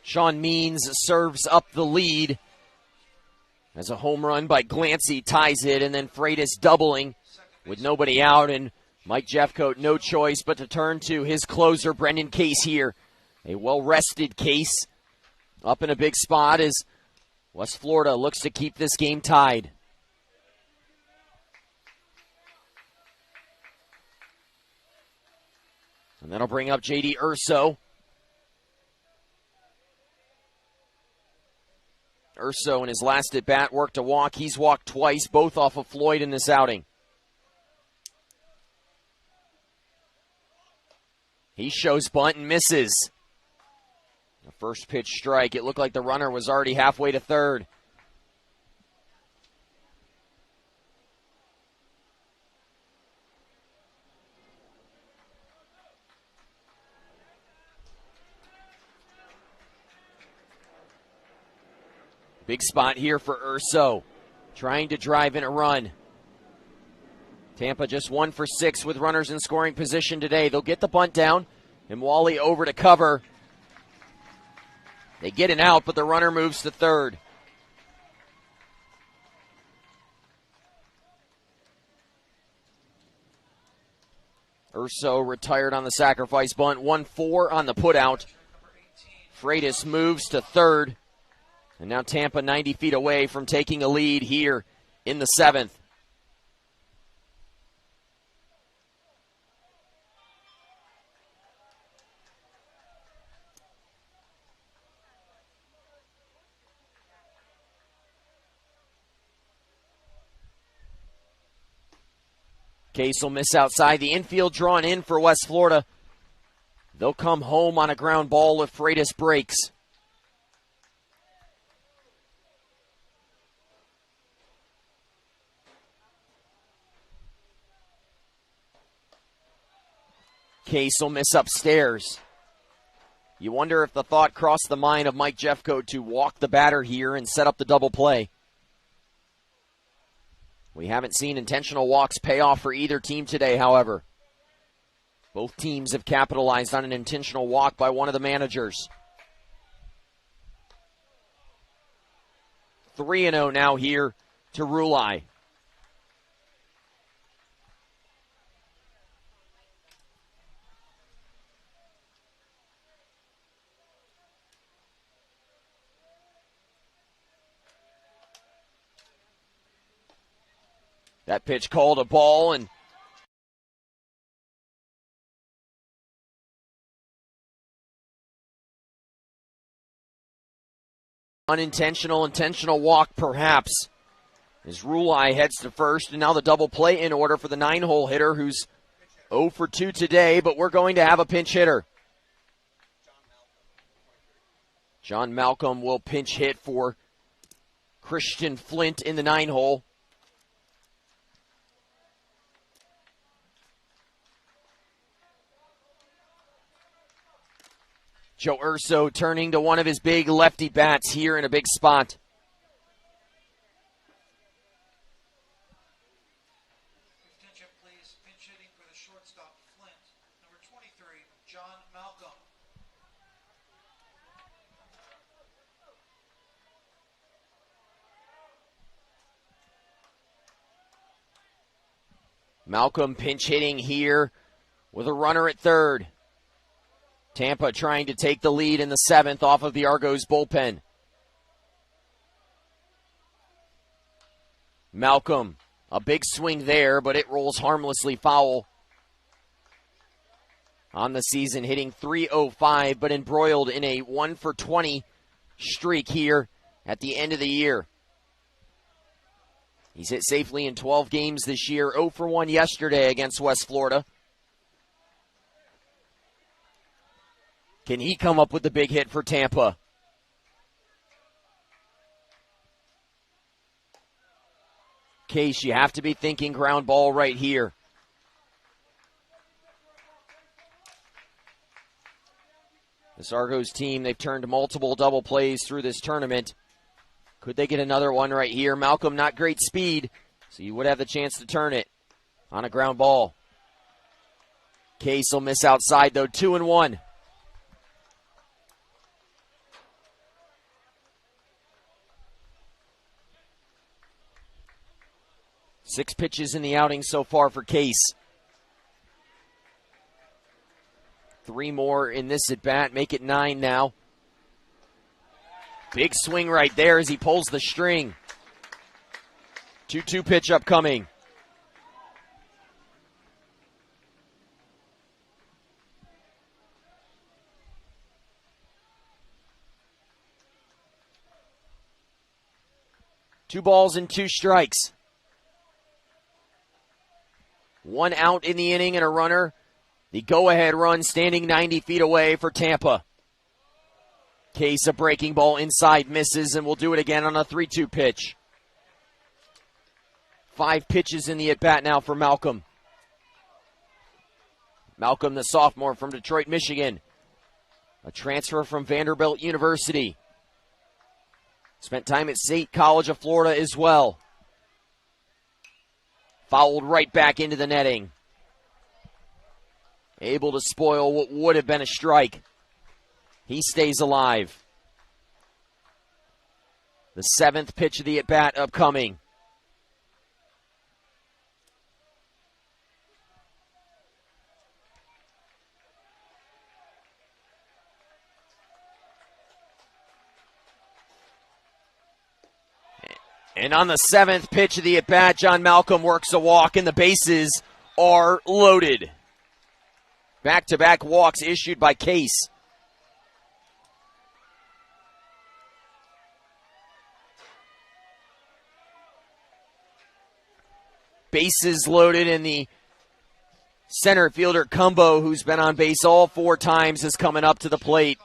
Sean Means serves up the lead as a home run by Glancy ties it, and then Freitas doubling with nobody out, and Mike Jeffcoat no choice but to turn to his closer, Brendan Case here. A well-rested Case up in a big spot as West Florida looks to keep this game tied. And that'll bring up J.D. Urso. Urso in his last at-bat worked a walk. He's walked twice, both off of Floyd in this outing. He shows bunt and misses. The first pitch strike. It looked like the runner was already halfway to third. Big spot here for Urso, trying to drive in a run. Tampa just 1 for 6 with runners in scoring position today. They'll get the bunt down, and Wally over to cover. They get an out, but the runner moves to third. Urso retired on the sacrifice bunt, 1-4 on the putout. Freitas moves to third. And now Tampa 90 feet away from taking a lead here in the 7th. Case will miss outside. The infield drawn in for West Florida. They'll come home on a ground ball if Freitas breaks. Case will miss upstairs. You wonder if the thought crossed the mind of Mike Jeffcoat to walk the batter here and set up the double play. We haven't seen intentional walks pay off for either team today, however. Both teams have capitalized on an intentional walk by one of the managers. 3-0 now here to Rulai. That pitch called a ball, and intentional walk perhaps. As Rulai heads to first, and now the double play in order for the 9-hole hitter who's 0 for 2 today, but we're going to have a pinch hitter. John Malcolm will pinch hit for Christian Flint in the 9-hole. Joe Urso turning to one of his big lefty bats here in a big spot. Attention, please. Pinch hitting for the shortstop, Flint. Number 23, John Malcolm. Malcolm pinch hitting here with a runner at third. Tampa trying to take the lead in the 7th off of the Argos bullpen. Malcolm, a big swing there, but it rolls harmlessly foul. On the season, hitting .305, but embroiled in a 1 for 20 streak here at the end of the year. He's hit safely in 12 games this year, 0 for 1 yesterday against West Florida. Can he come up with the big hit for Tampa? Case, you have to be thinking ground ball right here. This Argos team, they've turned multiple double plays through this tournament. Could they get another one right here? Malcolm, not great speed, so you would have the chance to turn it on a ground ball. Case will miss outside, though, 2-1. 6 pitches in the outing so far for Case. 3 more in this at-bat, make it 9 now. Big swing right there as he pulls the string. 2-2 pitch upcoming. Two balls and 2 strikes. 1 out in the inning and a runner. The go-ahead run standing 90 feet away for Tampa. Case, a breaking ball inside, misses, and will do it again on a 3-2 pitch. 5 pitches in the at-bat now for Malcolm. Malcolm, the sophomore from Detroit, Michigan. A transfer from Vanderbilt University. Spent time at State College of Florida as well. Fouled right back into the netting. Able to spoil what would have been a strike. He stays alive. The 7th pitch of the at-bat upcoming. And on the 7th pitch of the at-bat, John Malcolm works a walk, and the bases are loaded. Back-to-back walks issued by Case. Bases loaded, and the center fielder, Cumbo, who's been on base all 4 times, is coming up to the plate.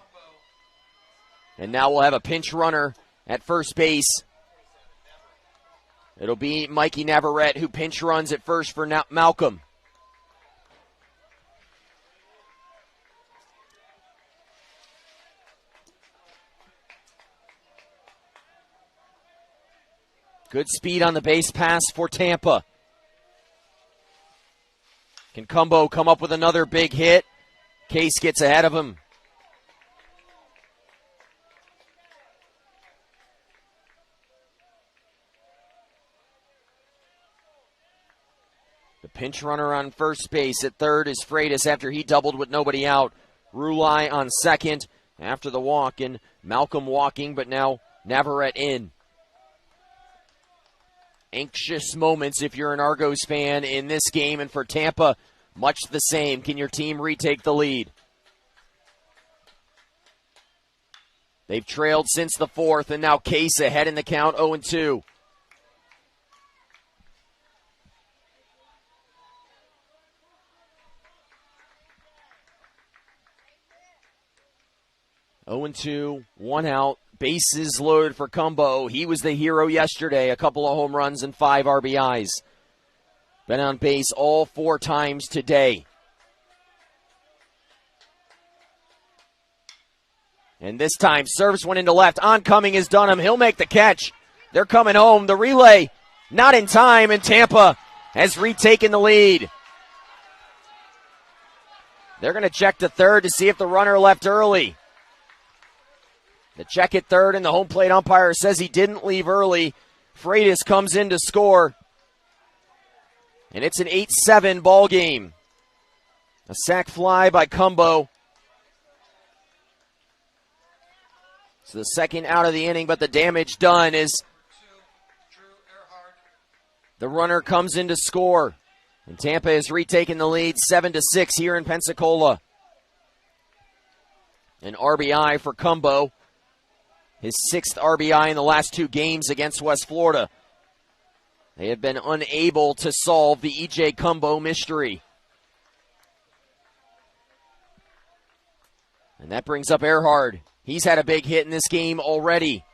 And now we'll have a pinch runner at first base. It'll be Mikey Navarrete who pinch runs at first for Malcolm. Good speed on the base pass for Tampa. Can Cumbo come up with another big hit? Case gets ahead of him. The pinch runner on first base at third is Freitas after he doubled with nobody out. Rulai on second after the walk, and Malcolm walking, but now Navarrete in. Anxious moments if you're an Argos fan in this game, and for Tampa, much the same. Can your team retake the lead? They've trailed since the 4th, and now Case ahead in the count, 0-2. Oh and 2, 1 out. Bases loaded for Cumbo. He was the hero yesterday. A couple of home runs and 5 RBIs. Been on base all 4 times today. And this time, service went into left. Oncoming is Dunham. He'll make the catch. They're coming home. The relay not in time, and Tampa has retaken the lead. They're going to check to third to see if the runner left early. The check at third, and the home plate umpire says he didn't leave early. Freitas comes in to score. And it's an 8-7 ball game. A sac fly by Cumbo. It's the second out of the inning, but the damage done is the runner comes in to score. And Tampa has retaken the lead 7-6 here in Pensacola. An RBI for Cumbo. His 6th RBI in the last 2 games against West Florida. They have been unable to solve the E.J. Cumbo mystery. And that brings up Earhart. He's had a big hit in this game already.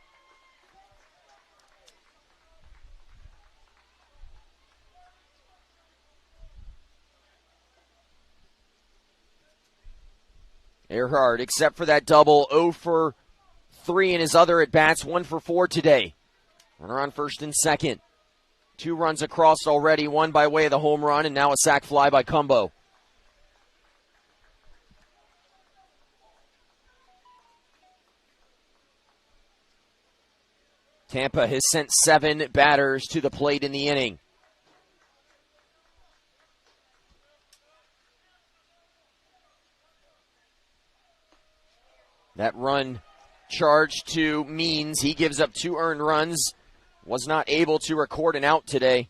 Earhart, except for that double, 0 for 3 in his other at-bats, 1 for 4 today. Runner on first and second. 2 runs across already, 1 by way of the home run, and now a sac fly by Cumbo. Tampa has sent 7 batters to the plate in the inning. That run charged to Means. He gives up 2 earned runs. Was not able to record an out today.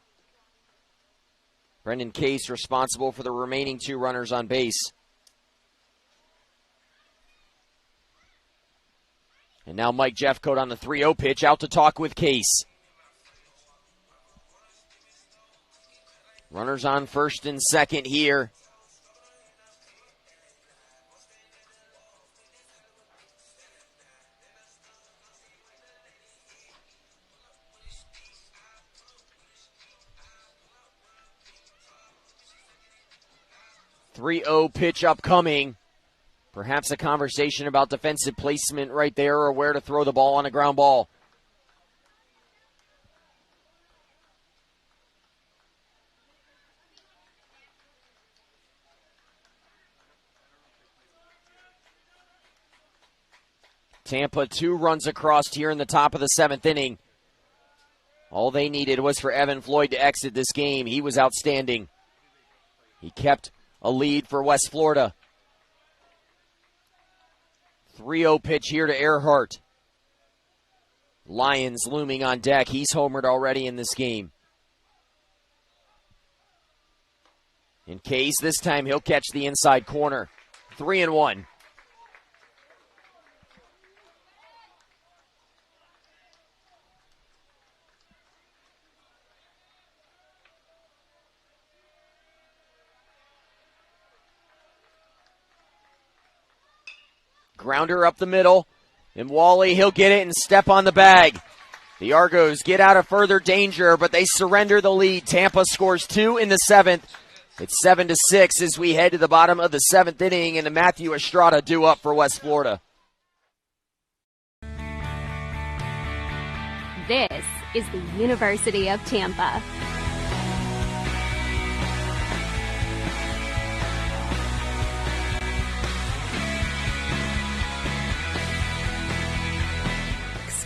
Brendan Case responsible for the remaining 2 runners on base. And now Mike Jeffcoat on the 3-0 pitch, out to talk with Case. Runners on first and second here. .30 pitch upcoming. Perhaps a conversation about defensive placement right there or where to throw the ball on a ground ball. Tampa 2 runs across here in the top of the 7th inning. All they needed was for Evan Floyd to exit this game. He was outstanding. He kept a lead for West Florida. 3-0 pitch here to Earhart. Lyons looming on deck. He's homered already in this game. In Case, this time he'll catch the inside corner. 3-1. Grounder up the middle, and Wally, he'll get it and step on the bag. The Argos get out of further danger, but they surrender the lead. Tampa scores 2 in the 7th. It's 7-6 as we head to the bottom of the 7th inning, and Matthew Estrada due up for West Florida. This is the University of Tampa.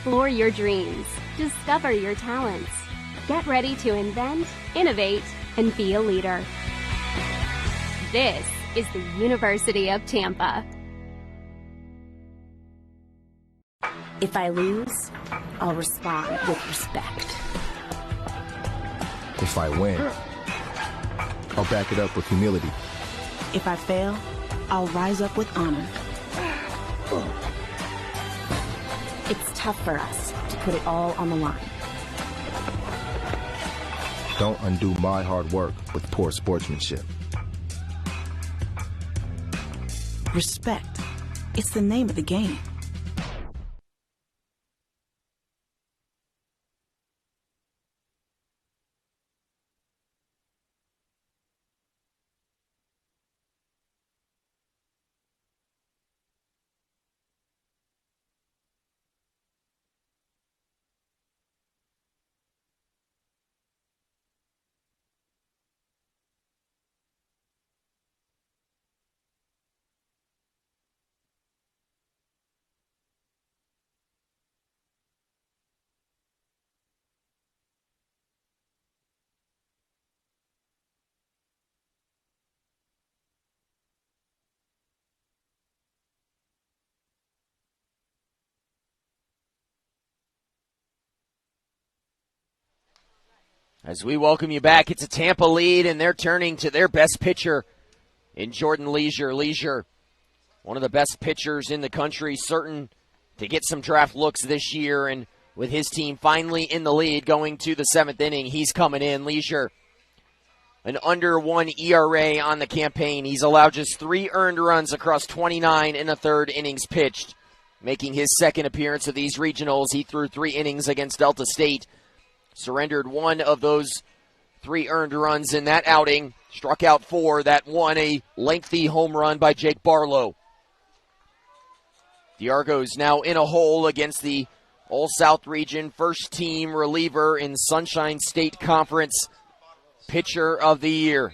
Explore your dreams. Discover your talents. Get ready to invent, innovate, and be a leader. This is the University of Tampa. If I lose, I'll respond with respect. If I win, I'll back it up with humility. If I fail, I'll rise up with honor. It's tough for us to put it all on the line. Don't undo my hard work with poor sportsmanship. Respect. It's the name of the game. As we welcome you back, it's a Tampa lead, and they're turning to their best pitcher in Jordan Leisure. Leisure, one of the best pitchers in the country, certain to get some draft looks this year, and with his team finally in the lead going to the 7th inning, he's coming in. Leisure, an under 1 ERA on the campaign. He's allowed just 3 earned runs across 29 in the 3rd innings pitched, making his 2nd appearance of these regionals. He threw 3 innings against Delta State. Surrendered 1 of those 3 earned runs in that outing. Struck out 4. That won a lengthy home run by Jake Barlow. The Argos now in a hole against the All-South Region first-team reliever in Sunshine State Conference Pitcher of the Year.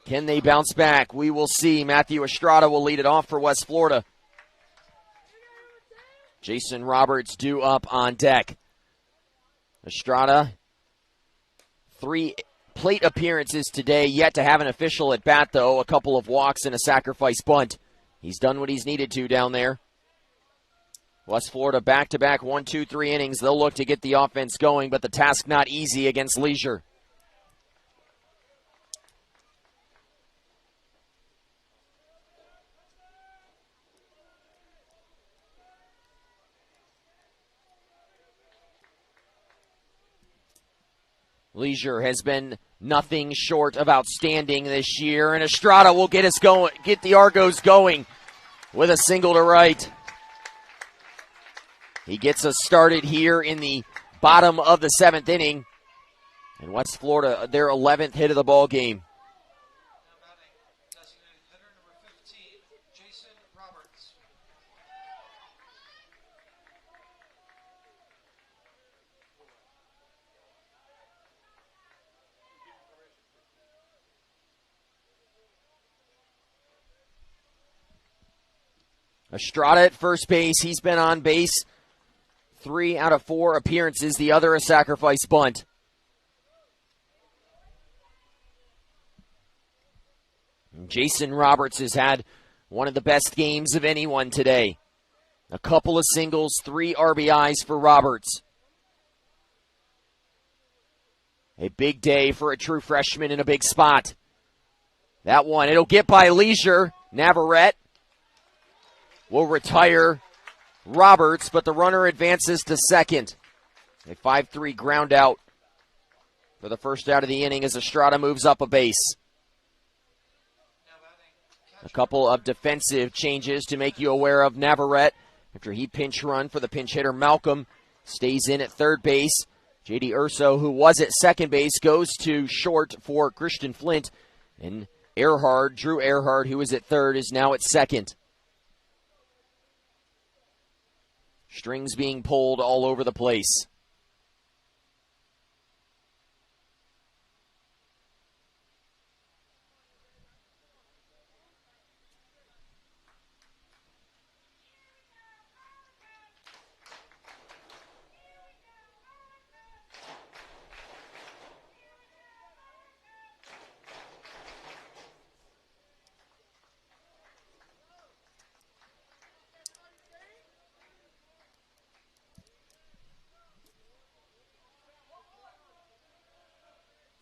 Can they bounce back? We will see. Matthew Estrada will lead it off for West Florida. Jason Roberts due up on deck. Estrada, 3 plate appearances today, yet to have an official at bat, though. A couple of walks and a sacrifice bunt. He's done what he's needed to down there. West Florida back-to-back 1, 2, 3 innings. They'll look to get the offense going, but the task not easy against Leisure. Leisure has been nothing short of outstanding this year, and Estrada will get the Argos going with a single to right. He gets us started here in the bottom of the 7th inning, and West Florida, their 11th hit of the ball game. Estrada at first base. He's been on base 3 out of 4 appearances. The other a sacrifice bunt. And Jason Roberts has had one of the best games of anyone today. A couple of singles, 3 RBIs for Roberts. A big day for a true freshman in a big spot. That one, it'll get by Leisure. Navarrete will retire Roberts, but the runner advances to second. A 5-3 ground out for the first out of the inning as Estrada moves up a base. A couple of defensive changes to make you aware of. Navarrete, after he pinch run for the pinch hitter Malcolm, stays in at third base. J.D. Urso, who was at second base, goes to short for Christian Flint. And Drew Earhart, who was at third, is now at second. Strings being pulled all over the place.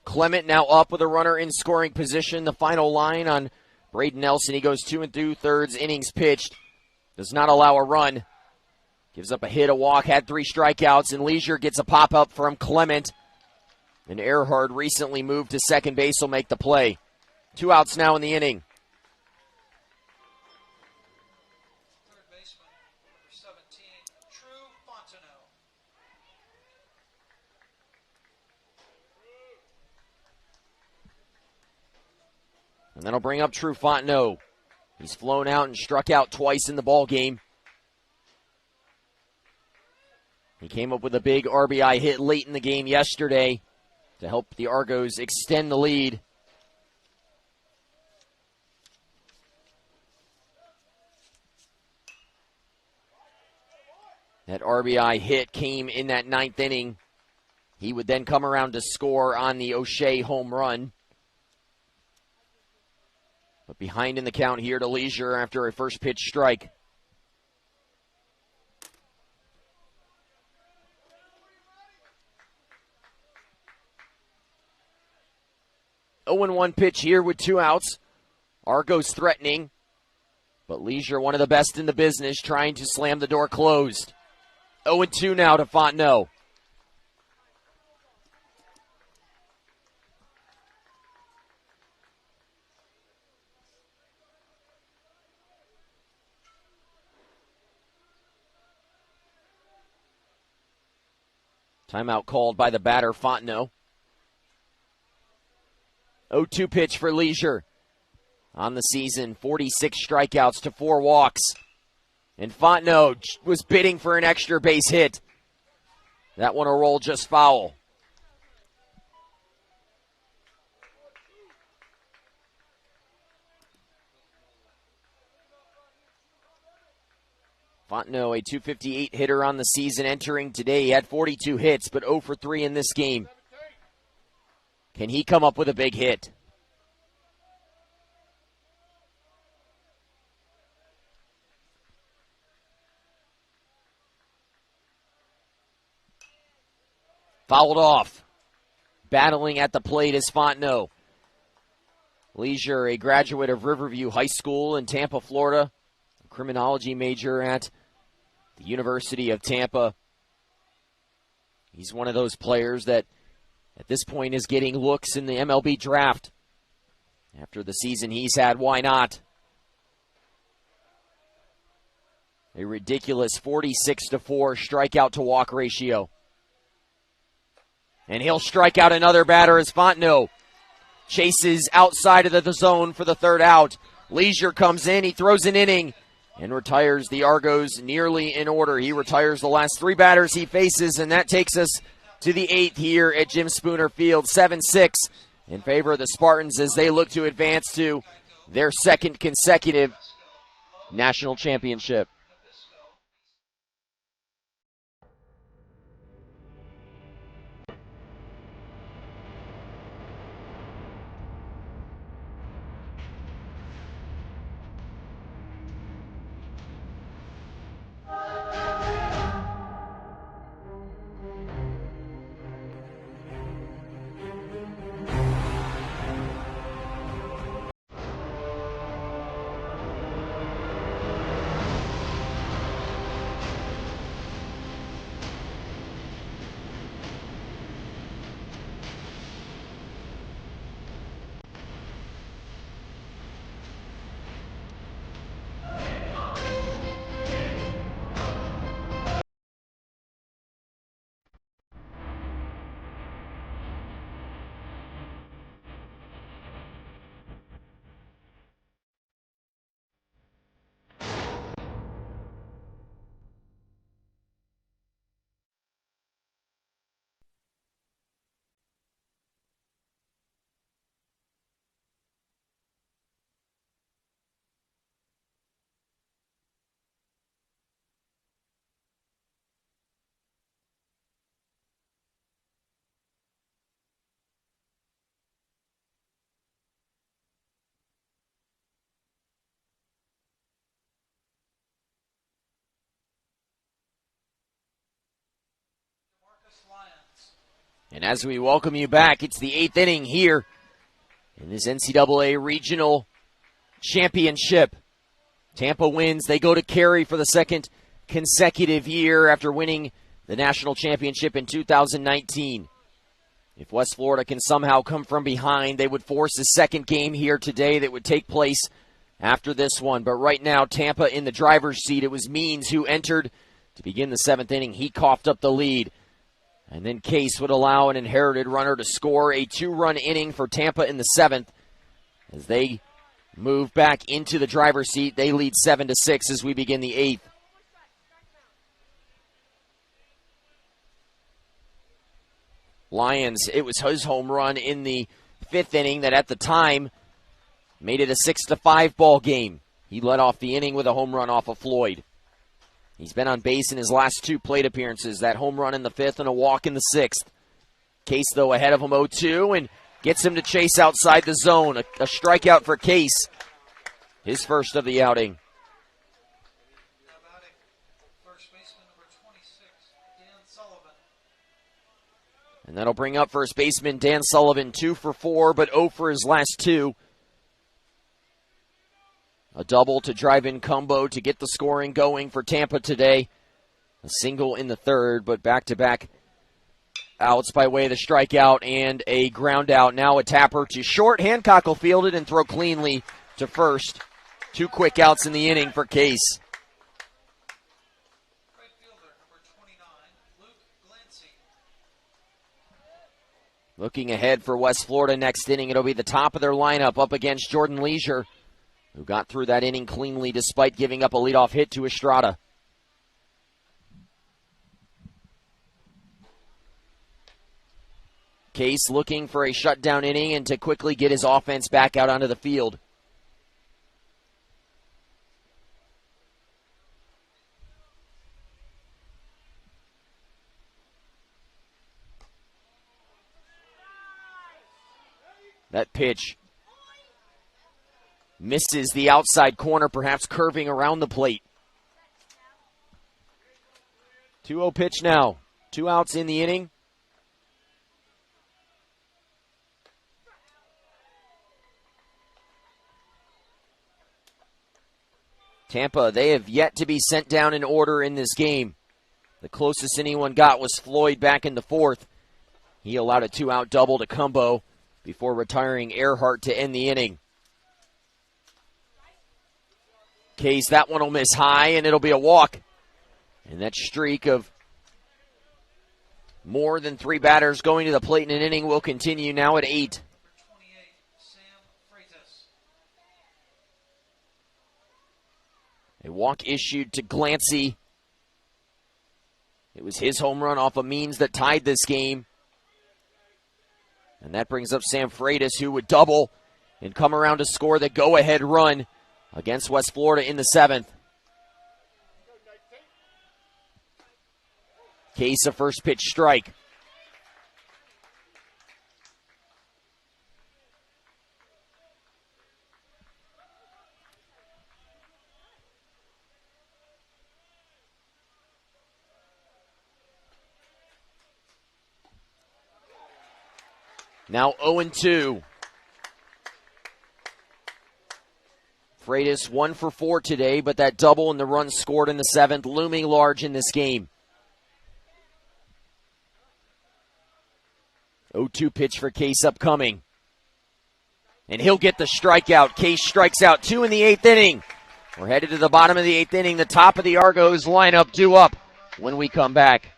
Clement now up with a runner in scoring position. The final line on Braden Nelson. He goes 2 2/3 innings pitched. Does not allow a run. Gives up a hit, a walk, had 3 strikeouts, and Leisure gets a pop-up from Clement. And Earhart, recently moved to second base, will make the play. 2 outs now in the inning. Third baseman, number 17, True Fontenot. And that'll bring up True Fontenot. He's flown out and struck out twice in the ball game. He came up with a big RBI hit late in the game yesterday to help the Argos extend the lead. That RBI hit came in that 9th inning. He would then come around to score on the O'Shea home run. But behind in the count here to Leisure after a first pitch strike. 0-1 pitch here with 2 outs. Argos threatening, but Leisure, one of the best in the business, trying to slam the door closed. 0-2 now to Fontenot. Timeout called by the batter, Fontenot. 0-2 pitch for Leisure. On the season, 46 strikeouts to 4 walks. And Fontenot was bidding for an extra base hit. That one will roll just foul. Fontenot, a .258 hitter on the season, entering today. He had 42 hits, but 0 for 3 in this game. Can he come up with a big hit? Fouled off. Battling at the plate is Fontenot. Leisure, a graduate of Riverview High School in Tampa, Florida. A criminology major at the University of Tampa. He's one of those players that at this point is getting looks in the MLB draft. After the season he's had, why not? A ridiculous 46-4 strikeout to walk ratio. And he'll strike out another batter as Fontenot chases outside of the zone for the third out. Leisure comes in, he throws an inning and retires the Argos nearly in order. He retires the last three batters he faces, and that takes us to the eighth here at Jim Spooner Field. 7-6 in favor of the Spartans as they look to advance to their second consecutive national championship. And as we welcome you back, it's the eighth inning here in this NCAA Regional Championship. Tampa wins. They go to Cary for the second consecutive year after winning the national championship in 2019. If West Florida can somehow come from behind, they would force a second game here today that would take place after this one. But right now, Tampa in the driver's seat. It was Means who entered to begin the seventh inning. He coughed up the lead. And then Case would allow an inherited runner to score a two-run inning for Tampa in the seventh. As they move back into the driver's seat, they lead 7-6 as we begin the eighth. Lyons, it was his home run in the fifth inning that at the time made it a 6-5 ball game. He led off the inning with a home run off of Floyd. He's been on base in his last two plate appearances, that home run in the fifth and a walk in the sixth. Case, though, ahead of him 0-2 and gets him to chase outside the zone. A strikeout for Case, his first of the outing. And that'll bring up first baseman Dan Sullivan, 2 for 4, but 0 for his last two. A double to drive in Cumbo to get the scoring going for Tampa today. A single in the third, but back-to-back outs by way of the strikeout and a ground out. Now a tapper to short. Hancock will field it and throw cleanly to first. 2 quick outs in the inning for Case. Looking ahead for West Florida next inning, it'll be the top of their lineup up against Jordan Leisure, who got through that inning cleanly despite giving up a leadoff hit to Estrada. Case looking for a shutdown inning and to quickly get his offense back out onto the field. That pitch misses the outside corner, perhaps curving around the plate. 2-0 pitch now. 2 outs in the inning. Tampa, they have yet to be sent down in order in this game. The closest anyone got was Floyd back in the fourth. He allowed a 2-out double to Cumbo before retiring Earhart to end the inning. Case, that one will miss high, and it'll be a walk. And that streak of more than 3 batters going to the plate in an inning will continue now at 8. A walk issued to Glancy. It was his home run off of Means that tied this game. And that brings up Sam Freitas, who would double and come around to score the go-ahead run against West Florida in the 7th. Case, a first pitch strike. Now 0-2. Freitas 1 for 4 today, but that double and the run scored in the 7th looming large in this game. 0-2 pitch for Case upcoming. And he'll get the strikeout. Case strikes out 2 in the 8th inning. We're headed to the bottom of the 8th inning. The top of the Argos lineup due up when we come back.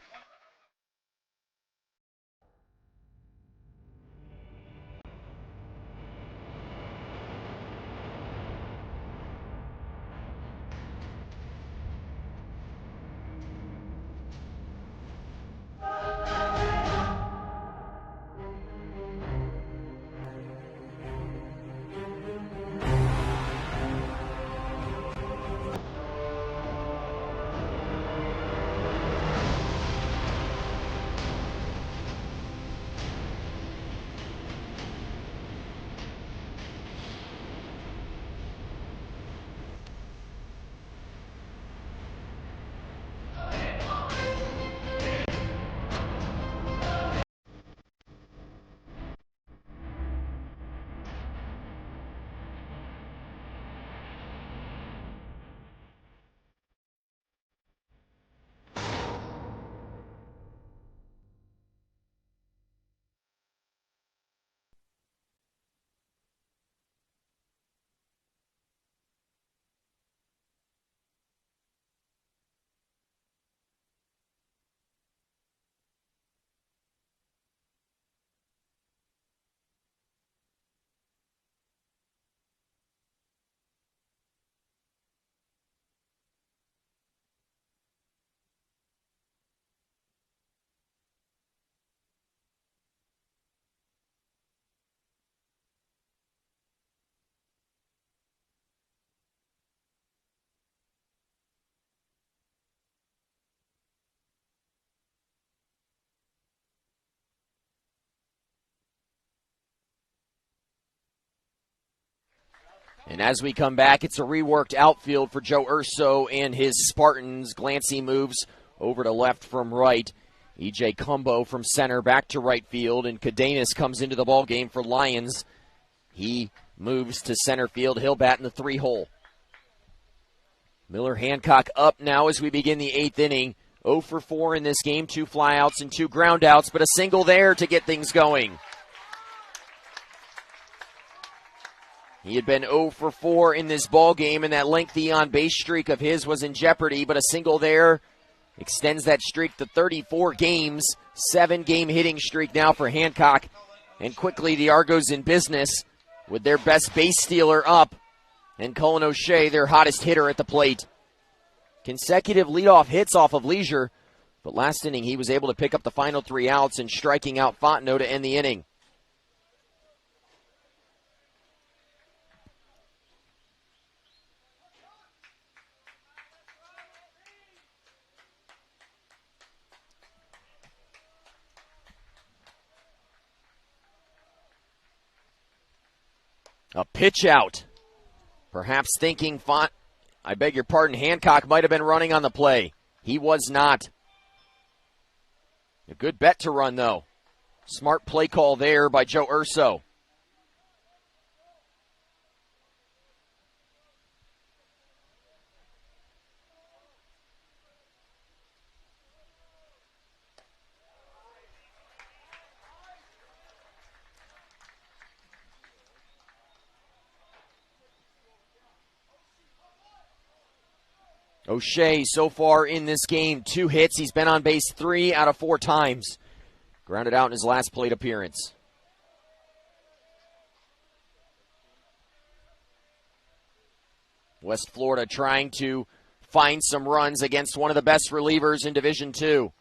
And as we come back, it's a reworked outfield for Joe Urso and his Spartans. Glancy moves over to left from right. E.J. Cumbo from center back to right field. And Cadenas comes into the ballgame for Lions. He moves to center field. He'll bat in the 3-hole. Miller Hancock up now as we begin the 8th inning. 0 for 4 in this game. 2 flyouts and 2 groundouts, but a single there to get things going. He had been 0 for 4 in this ball game, and that lengthy on-base streak of his was in jeopardy, but a single there extends that streak to 34 games, 7-game hitting streak now for Hancock. And quickly the Argos in business with their best base stealer up, and Cullen O'Shea, their hottest hitter at the plate. Consecutive leadoff hits off of Leisure, but last inning he was able to pick up the final 3 outs and striking out Fontenot to end the inning. A pitch out. Perhaps thinking Hancock might have been running on the play. He was not. A good bet to run, though. Smart play call there by Joe Urso. O'Shea so far in this game, 2 hits. He's been on base 3 out of 4 times. Grounded out in his last plate appearance. West Florida trying to find some runs against one of the best relievers in Division II.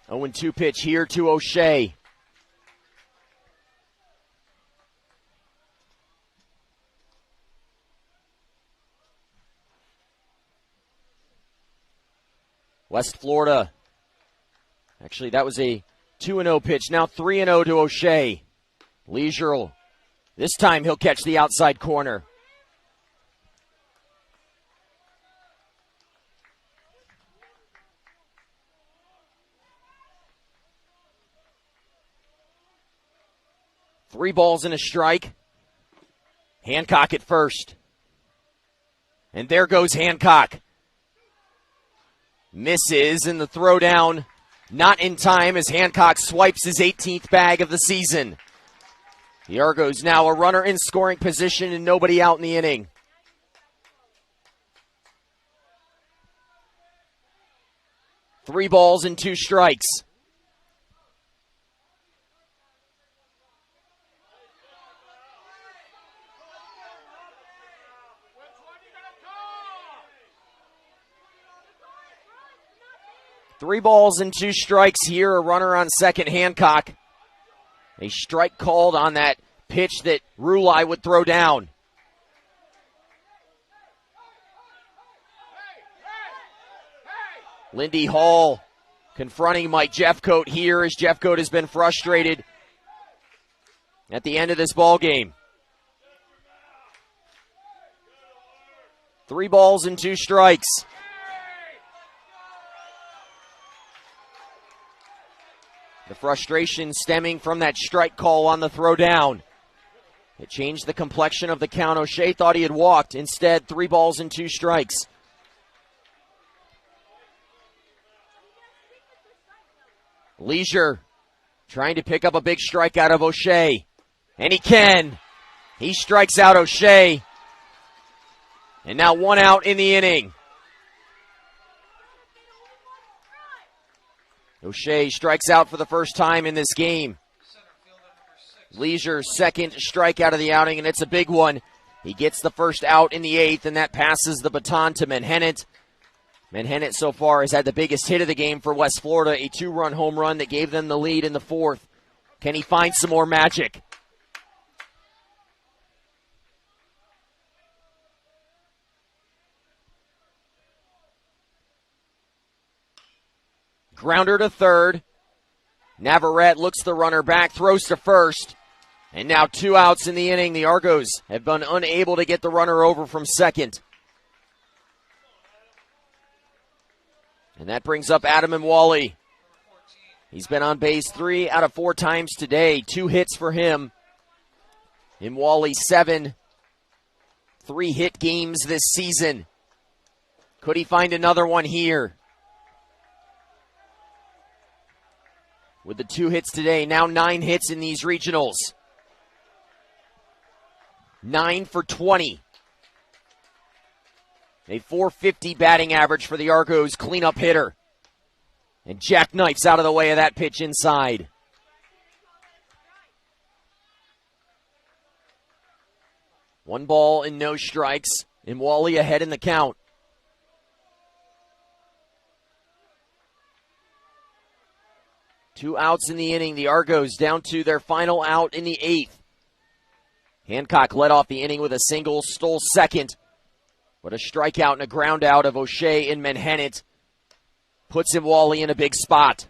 Oh, 0-2 pitch here to O'Shea. West Florida. Actually, that was a 2-0 pitch. Now 3-0 to O'Shea. Leisure. This time he'll catch the outside corner. Three balls and a strike. Hancock at first. And there goes Hancock. Misses, and the throw down not in time as Hancock swipes his 18th bag of the season. The Argos now a runner in scoring position and nobody out in the inning. Three balls and 2 strikes. Three balls and 2 strikes here. A runner on second, Hancock. A strike called on that pitch that Rulai would throw down. Lindy Hall confronting Mike Jeffcoat here as Jeffcoat has been frustrated at the end of this ball game. 3 balls and 2 strikes. The frustration stemming from that strike call on the throw down. It changed the complexion of the count. O'Shea thought he had walked. Instead, 3 balls and 2 strikes. Leisure trying to pick up a big strike out of O'Shea. And he can. He strikes out O'Shea. And now 1 out in the inning. O'Shea strikes out for the first time in this game. Leisure's second strikeout of the outing, and it's a big one. He gets the first out in the 8th, and that passes the baton to Menhennet. Menhennet so far has had the biggest hit of the game for West Florida, a 2-run home run that gave them the lead in the 4th. Can he find some more magic? Grounder to third. Navarrete looks the runner back, throws to first. And now 2 outs in the inning. The Argos have been unable to get the runner over from second. And that brings up Adam Imwali. He's been on base 3 out of 4 times today. 2 hits for him. Imwali 7 3-hit games this season. Could he find another one here? With the 2 hits today, now 9 hits in these regionals. 9 for 20. A .450 batting average for the Argos cleanup hitter. And jackknifes out of the way of that pitch inside. One ball and no strikes. Imwali ahead in the count. Two outs in the inning. The Argos down to their final out in the 8th. Hancock led off the inning with a single, stole second. But a strikeout and a ground out of O'Shea and Menhennet puts Imwali in a big spot.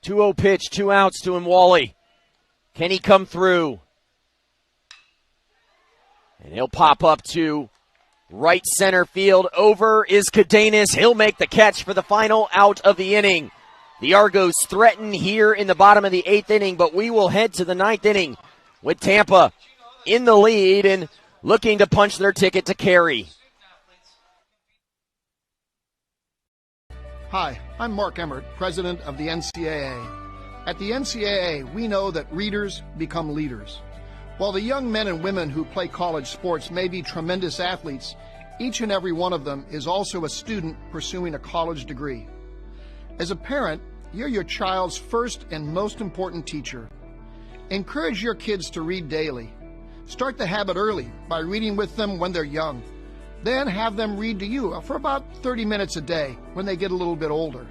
Two-0 pitch, 2 outs to Imwali. Can he come through? And he'll pop up to Right center field. Over is Cadenas. He'll make the catch for the final out of the inning. The Argos threaten here in the bottom of the 8th inning, but we will head to the 9th inning with Tampa in the lead and looking to punch their ticket to carry. Hi, I'm Mark Emmert, president of the NCAA. At the NCAA, we know that readers become leaders. While the young men and women who play college sports may be tremendous athletes, each and every one of them is also a student pursuing a college degree. As a parent, you're your child's first and most important teacher. Encourage your kids to read daily. Start the habit early by reading with them when they're young. Then have them read to you for about 30 minutes a day when they get a little bit older.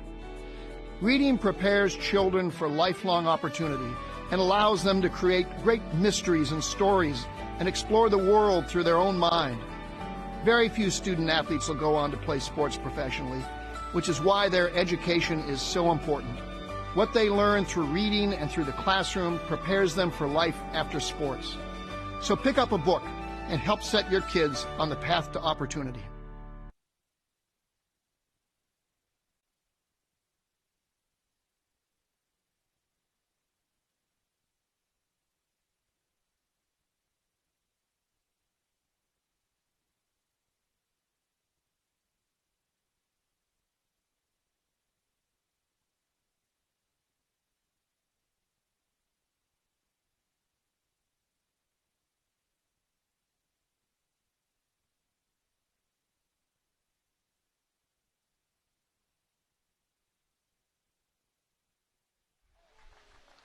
Reading prepares children for lifelong opportunity and allows them to create great mysteries and stories and explore the world through their own mind. Very few student athletes will go on to play sports professionally, which is why their education is so important. What they learn through reading and through the classroom prepares them for life after sports. So pick up a book and help set your kids on the path to opportunity.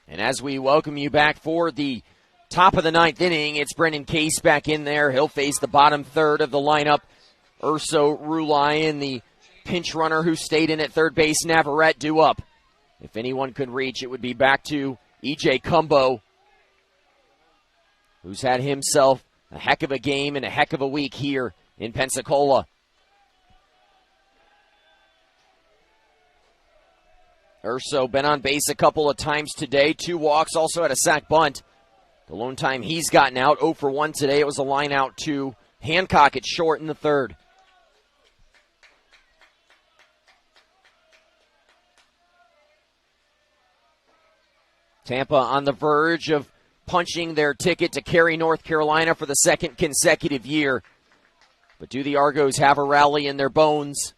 And as we welcome you back for the top of the 9th inning, it's Brendan Case back in there. He'll face the bottom third of the lineup. Urso Rulayan, the pinch runner who stayed in at third base. Navarrete due up. If anyone could reach, it would be back to E.J. Cumbo, who's had himself a heck of a game and a heck of a week here in Pensacola. Urso been on base a couple of times today. 2 walks, also had a sac bunt. The lone time he's gotten out, 0 for 1 today. It was a line out to Hancock at short in the 3rd. Tampa on the verge of punching their ticket to carry North Carolina for the 2nd consecutive year. But do the Argos have a rally in their bones?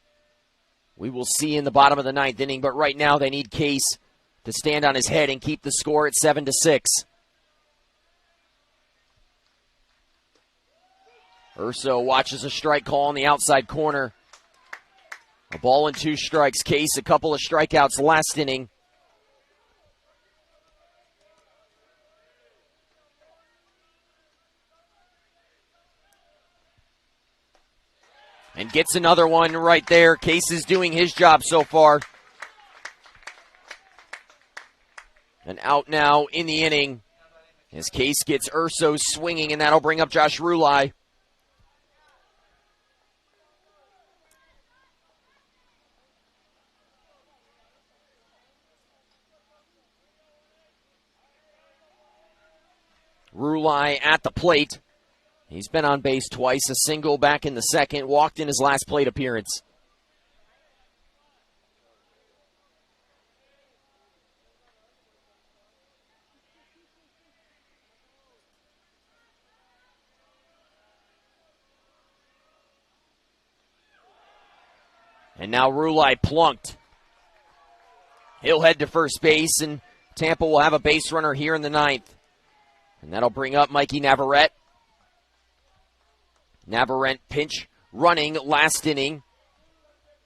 We will see in the bottom of the 9th inning, but right now they need Case to stand on his head and keep the score at 7-6. Urso watches a strike call on the outside corner. A ball and 2 strikes. Case, a couple of strikeouts last inning. And gets another one right there. Case is doing his job so far. And out now in the inning as Case gets Urso swinging, and that'll bring up Josh Rulai. Rulai at the plate. He's been on base twice, a single back in the 2nd, walked in his last plate appearance. And now Rulai plunked. He'll head to first base, and Tampa will have a base runner here in the 9th. And that'll bring up Mikey Navarrete. Navarrete pinch running last inning.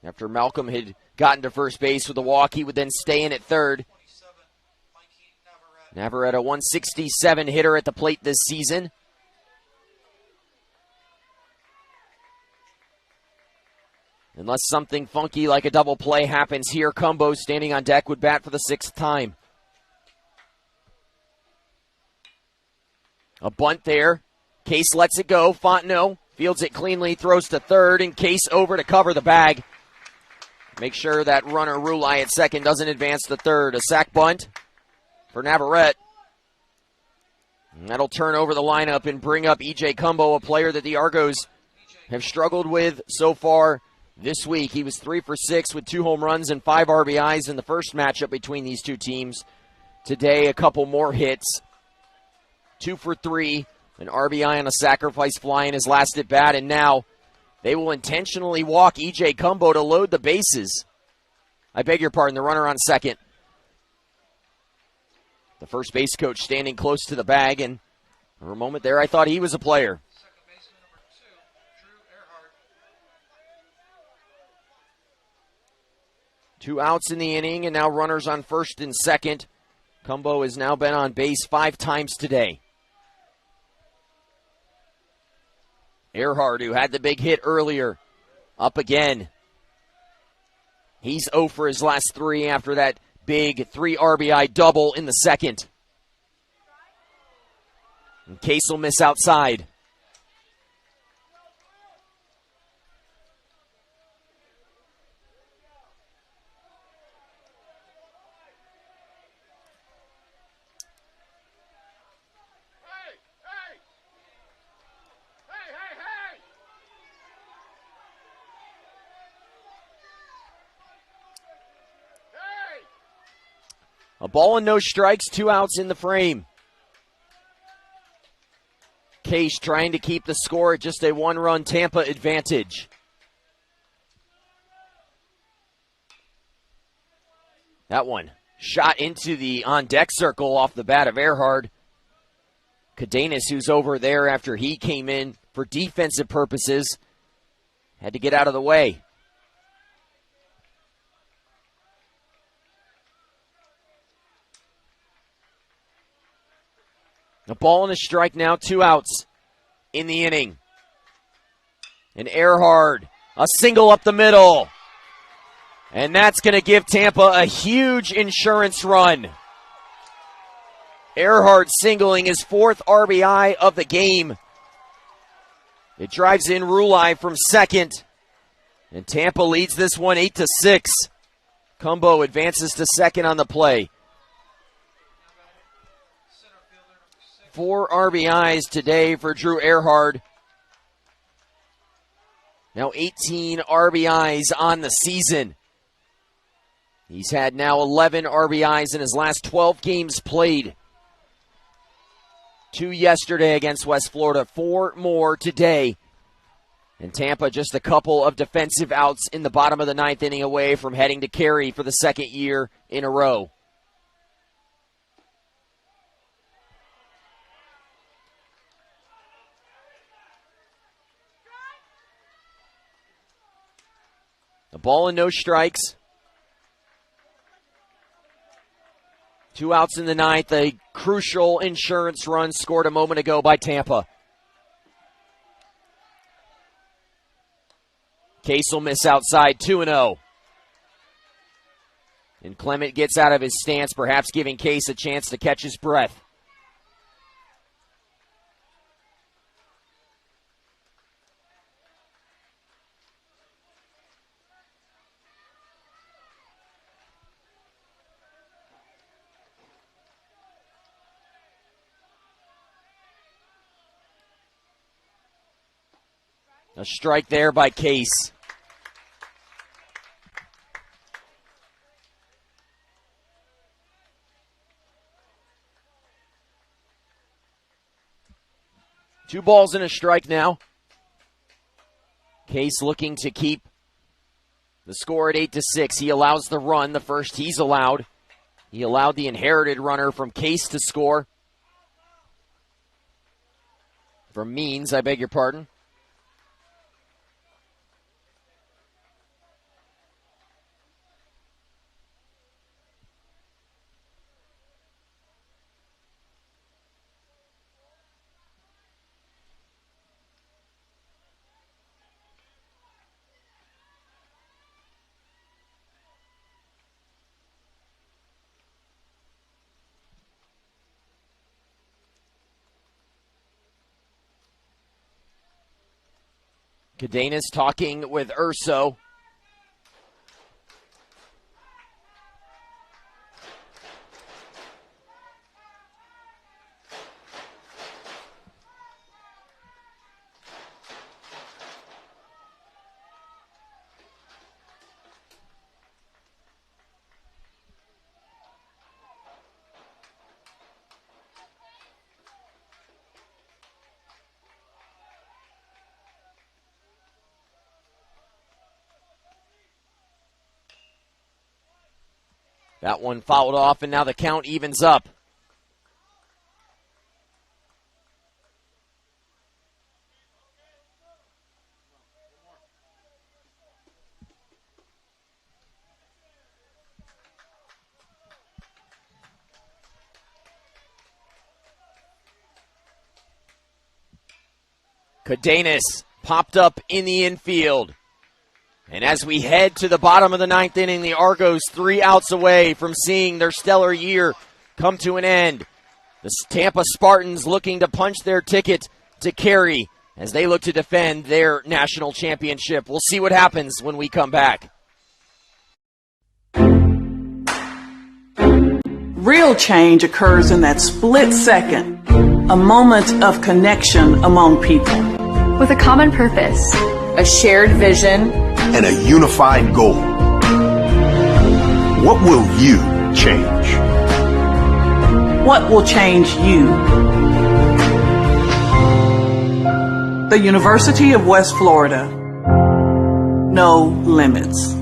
After Malcolm had gotten to first base with a walk, he would then stay in at 3rd. Navarrete, a 167 hitter at the plate this season. Unless something funky like a double play happens here, Cumbo standing on deck would bat for the 6th time. A bunt there. Case lets it go. Fontenot fields it cleanly, throws to 3rd, and Case over to cover the bag. Make sure that runner Rulai at 2nd doesn't advance to 3rd. A sac bunt for Navarrete. And that'll turn over the lineup and bring up E.J. Cumbo, a player that the Argos have struggled with so far this week. He was 3 for 6 with 2 home runs and 5 RBIs in the first matchup between these two teams. Today, a couple more hits. 2 for 3, an RBI on a sacrifice fly in his last at bat, and now they will intentionally walk E.J. Cumbo to load the bases. I beg your pardon, the runner on second. The first base coach standing close to the bag, and for a moment there I thought he was a player. Second baseman number 2, Drew Earhart. 2 outs in the inning, and now runners on first and second. Cumbo has now been on base 5 times today. Earhart, who had the big hit earlier, up again. He's 0 for his last 3 after that big 3 RBI double in the second. And Case will miss outside. A ball and no strikes, 2 outs in the frame. Case trying to keep the score at just a 1-run Tampa advantage. That one shot into the on-deck circle off the bat of Earhart. Cadenas, who's over there after he came in for defensive purposes, had to get out of the way. A ball and a strike now, 2 outs in the inning. And Earhart, a single up the middle. And that's going to give Tampa a huge insurance run. Earhart singling his 4th RBI of the game. It drives in Rulai from second. And Tampa leads this one 8-6. Cumbo advances to second on the play. 4 RBIs today for Drew Earhart. Now 18 RBIs on the season. He's had now 11 RBIs in his last 12 games played. 2 yesterday against West Florida, 4 more today. And Tampa just a couple of defensive outs in the bottom of the 9th inning away from heading to Cary for the 2nd year in a row. A ball and no strikes. 2 outs in the 9th. A crucial insurance run scored a moment ago by Tampa. Case will miss outside, 2-0. And Clement gets out of his stance, perhaps giving Case a chance to catch his breath. A strike there by Case. Two balls and a strike now. Case looking to keep the score at 8-6. He allows the run, the first he's allowed. He allowed the inherited runner from Case to score. From Means, I beg your pardon. Cadenas talking with Urso. That one fouled off, and now the count evens up. Cadenas popped up in the infield. And as we head to the bottom of the ninth inning, the Argos 3 outs away from seeing their stellar year come to an end. The Tampa Spartans looking to punch their ticket to Cary as they look to defend their national championship. We'll see what happens when we come back. Real change occurs in that split second, a moment of connection among people. With a common purpose, a shared vision, and a unified goal. What will you change? What will change you? The University of West Florida. No limits.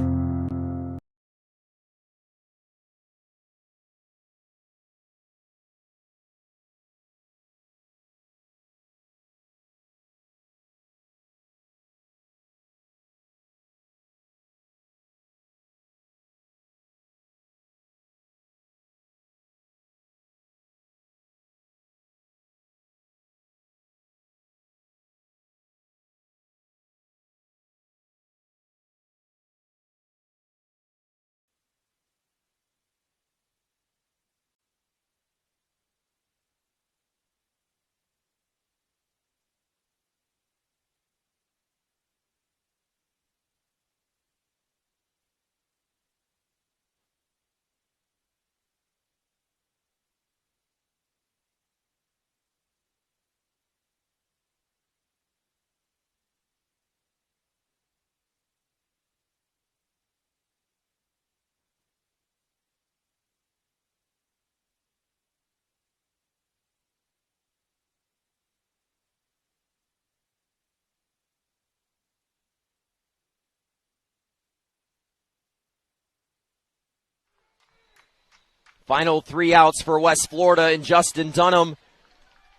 Final 3 outs for West Florida, and Justin Dunham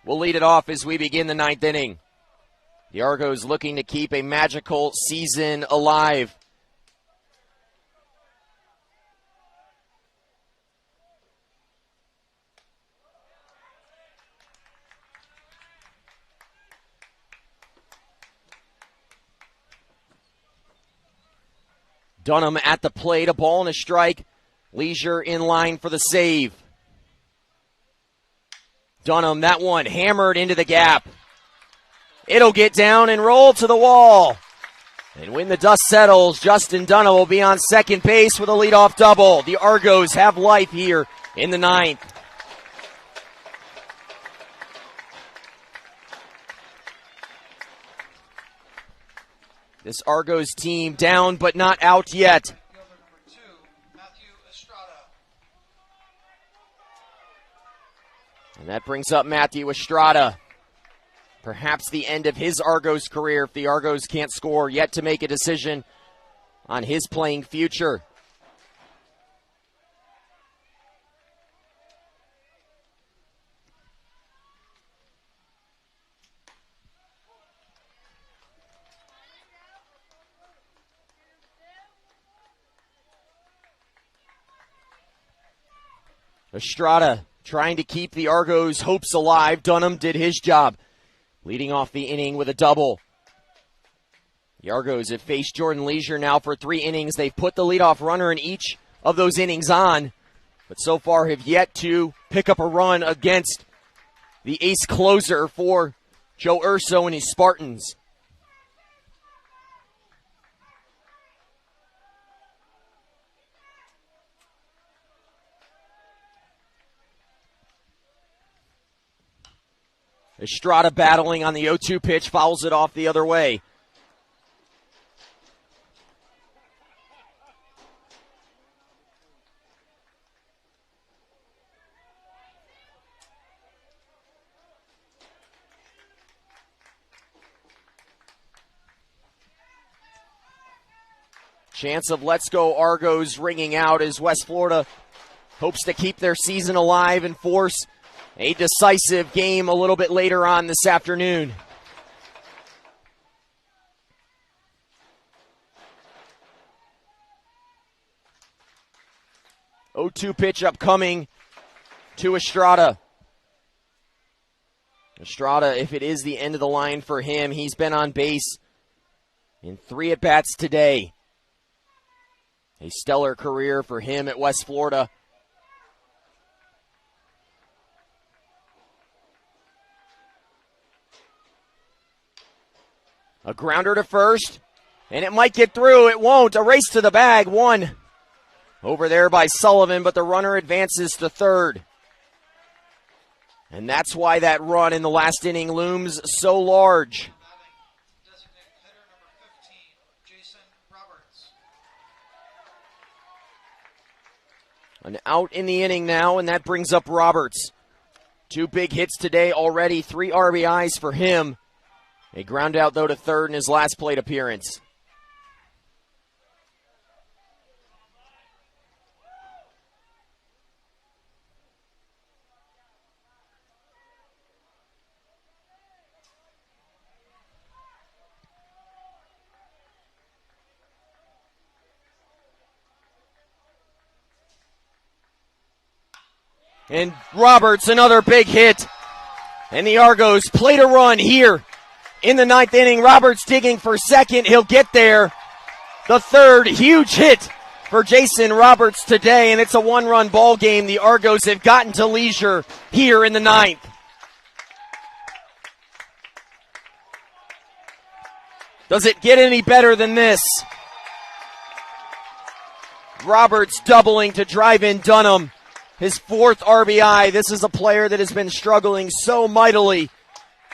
will lead it off as we begin the ninth inning. The Argos looking to keep a magical season alive. Dunham at the plate, a ball and a strike. Leisure in line for the save. Dunham, that one hammered into the gap. It'll get down and roll to the wall. And when the dust settles, Justin Dunham will be on second base with a leadoff double. The Argos have life here in the ninth. This Argos team down but not out yet. And that brings up Matthew Estrada. Perhaps the end of his Argos career if the Argos can't score. Yet to make a decision on his playing future. Estrada trying to keep the Argos' hopes alive. Dunham did his job, leading off the inning with a double. The Argos have faced Jordan Leisure now for 3 innings. They've put the leadoff runner in each of those innings on, but so far have yet to pick up a run against the ace closer for Joe Urso and his Spartans. Estrada battling on the 0-2 pitch, fouls it off the other way. Chance of let's go Argos ringing out as West Florida hopes to keep their season alive and force a decisive game a little bit later on this afternoon. Oh, 0-2 pitch upcoming to Estrada. Estrada, if it is the end of the line for him, he's been on base in 3 at-bats today. A stellar career for him at West Florida. A grounder to first, and it might get through. It won't. A race to the bag. 1 over there by Sullivan, but the runner advances to third. And that's why that run in the last inning looms so large. An out in the inning now, and that brings up Roberts. 2 big hits today already, 3 RBIs for him. A ground out, though, to third in his last plate appearance. And Roberts, another big hit. And the Argos played a run here in the 9th inning. Roberts digging for second. He'll get there. The third huge hit for Jason Roberts today, and it's a 1-run ball game. The Argos have gotten to leisure here in the 9th. Does it get any better than this? Roberts doubling to drive in Dunham. His 4th RBI. This is a player that has been struggling so mightily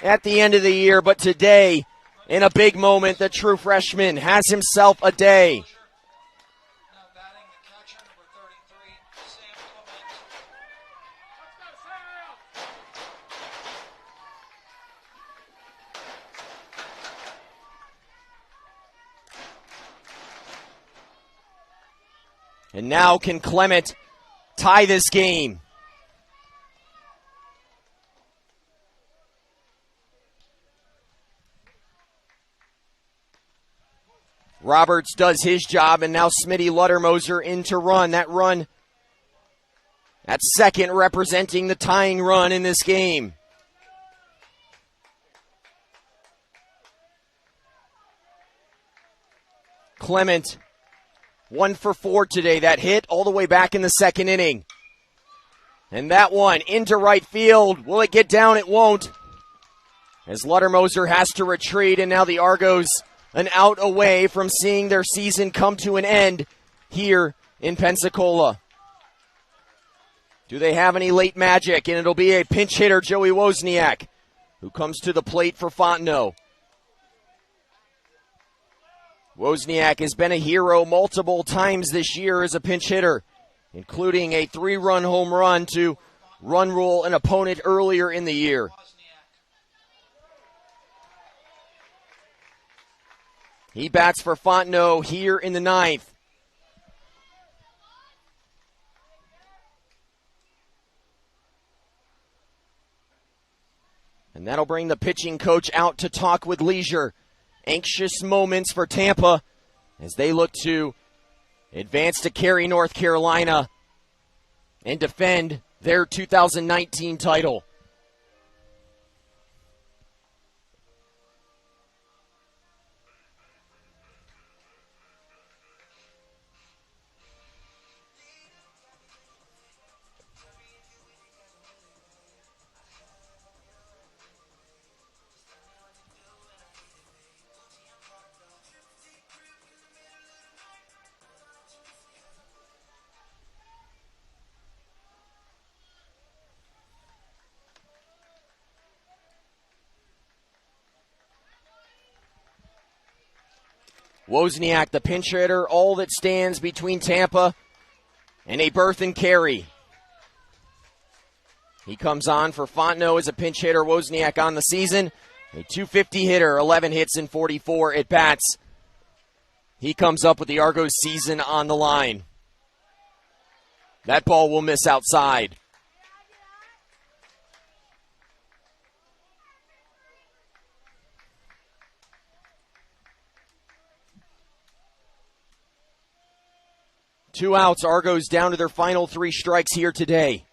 at the end of the year, but today, in a big moment, the true freshman has himself a day. And now can Clement tie this game? Roberts does his job, and now Smitty Luttermoser in to run. That run at second representing the tying run in this game. Clement, 1 for 4 today. That hit all the way back in the 2nd inning. And that one into right field. Will it get down? It won't. As Luttermoser has to retreat, and now the Argos an out away from seeing their season come to an end here in Pensacola. Do they have any late magic? And it'll be a pinch hitter, Joey Wozniak, who comes to the plate for Fontenot. Wozniak has been a hero multiple times this year as a pinch hitter, including a 3-run home run to run rule an opponent earlier in the year. He bats for Fontenot here in the 9th. And that'll bring the pitching coach out to talk with leisure. Anxious moments for Tampa as they look to advance to Cary, North Carolina, and defend their 2019 title. Wozniak, the pinch hitter, all that stands between Tampa and a berth in Cary. He comes on for Fontenot as a pinch hitter. Wozniak on the season, a .250 hitter, 11 hits and 44 at-bats. He comes up with the Argos season on the line. That ball will miss outside. Two outs. Argos down to their final 3 strikes here today.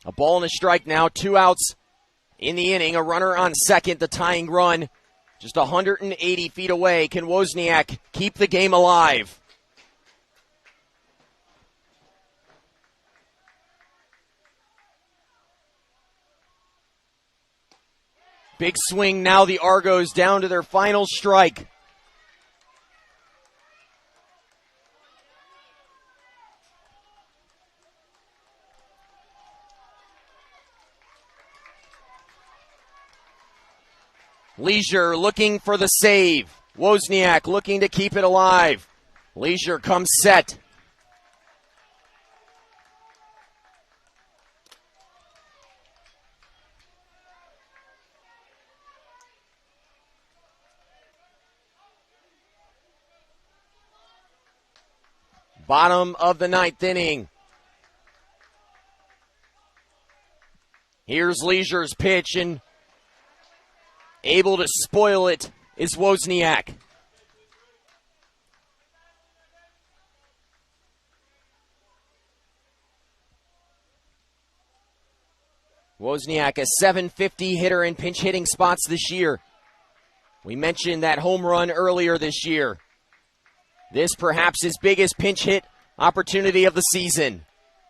A ball and a strike now, 2 outs in the inning. A runner on second, the tying run just 180 feet away. Can Wozniak keep the game alive? Big swing now, the Argos down to their final strike. Leisure looking for the save. Wozniak looking to keep it alive. Leisure comes set. Bottom of the 9th inning. Here's Leisure's pitch, and able to spoil it is Wozniak. Wozniak, a .750 hitter in pinch hitting spots this year. We mentioned that home run earlier this year. This perhaps his biggest pinch hit opportunity of the season.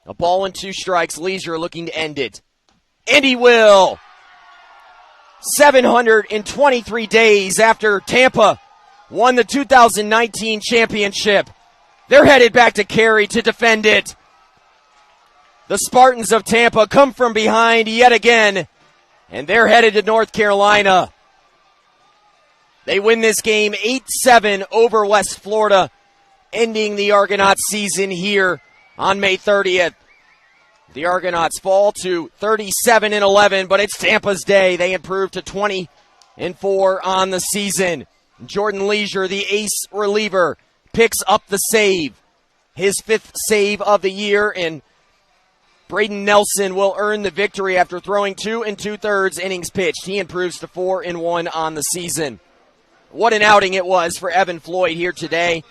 A ball and 2 strikes. Leisure looking to end it. And he will. 723 days after Tampa won the 2019 championship. They're headed back to Cary to defend it. The Spartans of Tampa come from behind yet again, and they're headed to North Carolina. They win this game 8-7 over West Florida, ending the Argonauts season here on May 30th. The Argonauts fall to 37-11, but it's Tampa's day. They improve to 20-4 on the season. Jordan Leisure, the ace reliever, picks up the save. His 5th save of the year, and Braden Nelson will earn the victory after throwing 2 2/3 innings pitched. He improves to 4-1 on the season. What an outing it was for Evan Floyd here today,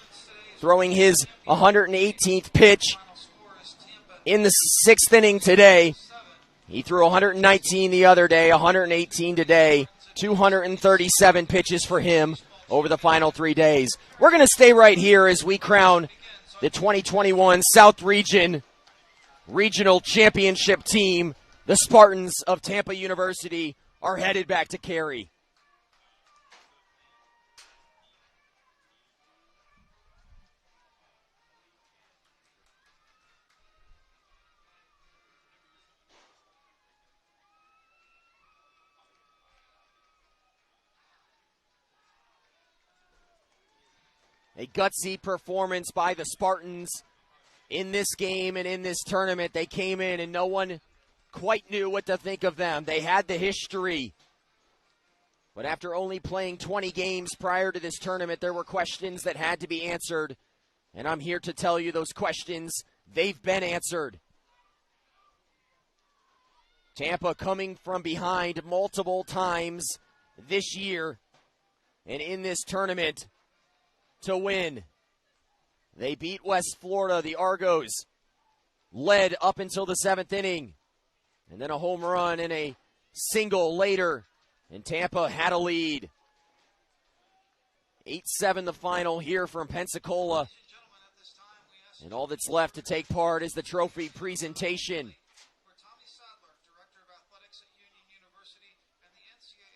throwing his 118th pitch in the 6th inning today. He threw 119 the other day, 118 today, 237 pitches for him over the final 3 days. We're going to stay right here as we crown the 2021 South Region Regional Championship team. The Spartans of Tampa University are headed back to Cary. A gutsy performance by the Spartans in this game and in this tournament. They came in and no one quite knew what to think of them. They had the history. But after only playing 20 games prior to this tournament, there were questions that had to be answered. And I'm here to tell you those questions, they've been answered. Tampa coming from behind multiple times this year and in this tournament to win. They beat West Florida. The Argos led up until the 7th inning. And then a home run and a single later. And Tampa had a lead. 8-7 the final here from Pensacola. And all that's left to take part is the trophy presentation.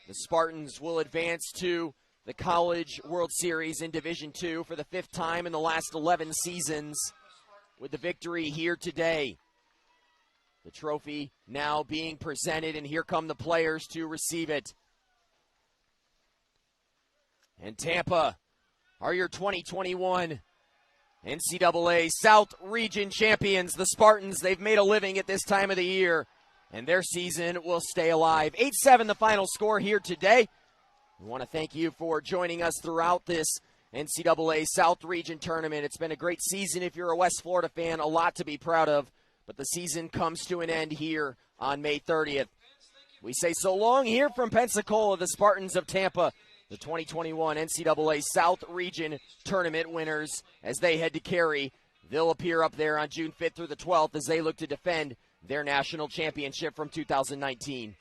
The Spartans will advance to the College World Series in Division II for the 5th time in the last 11 seasons with the victory here today. The trophy now being presented, and here come the players to receive it. And Tampa are your 2021 NCAA South Region champions. The Spartans, they've made a living at this time of the year. and their season will stay alive. 8-7 the final score here today. We want to thank you for joining us throughout this NCAA South Region Tournament. It's been a great season if you're a West Florida fan, a lot to be proud of, but the season comes to an end here on May 30th. We say so long here from Pensacola, the Spartans of Tampa, the 2021 NCAA South Region Tournament winners, as they head to Cary. They'll appear up there on June 5th through the 12th as they look to defend their national championship from 2019.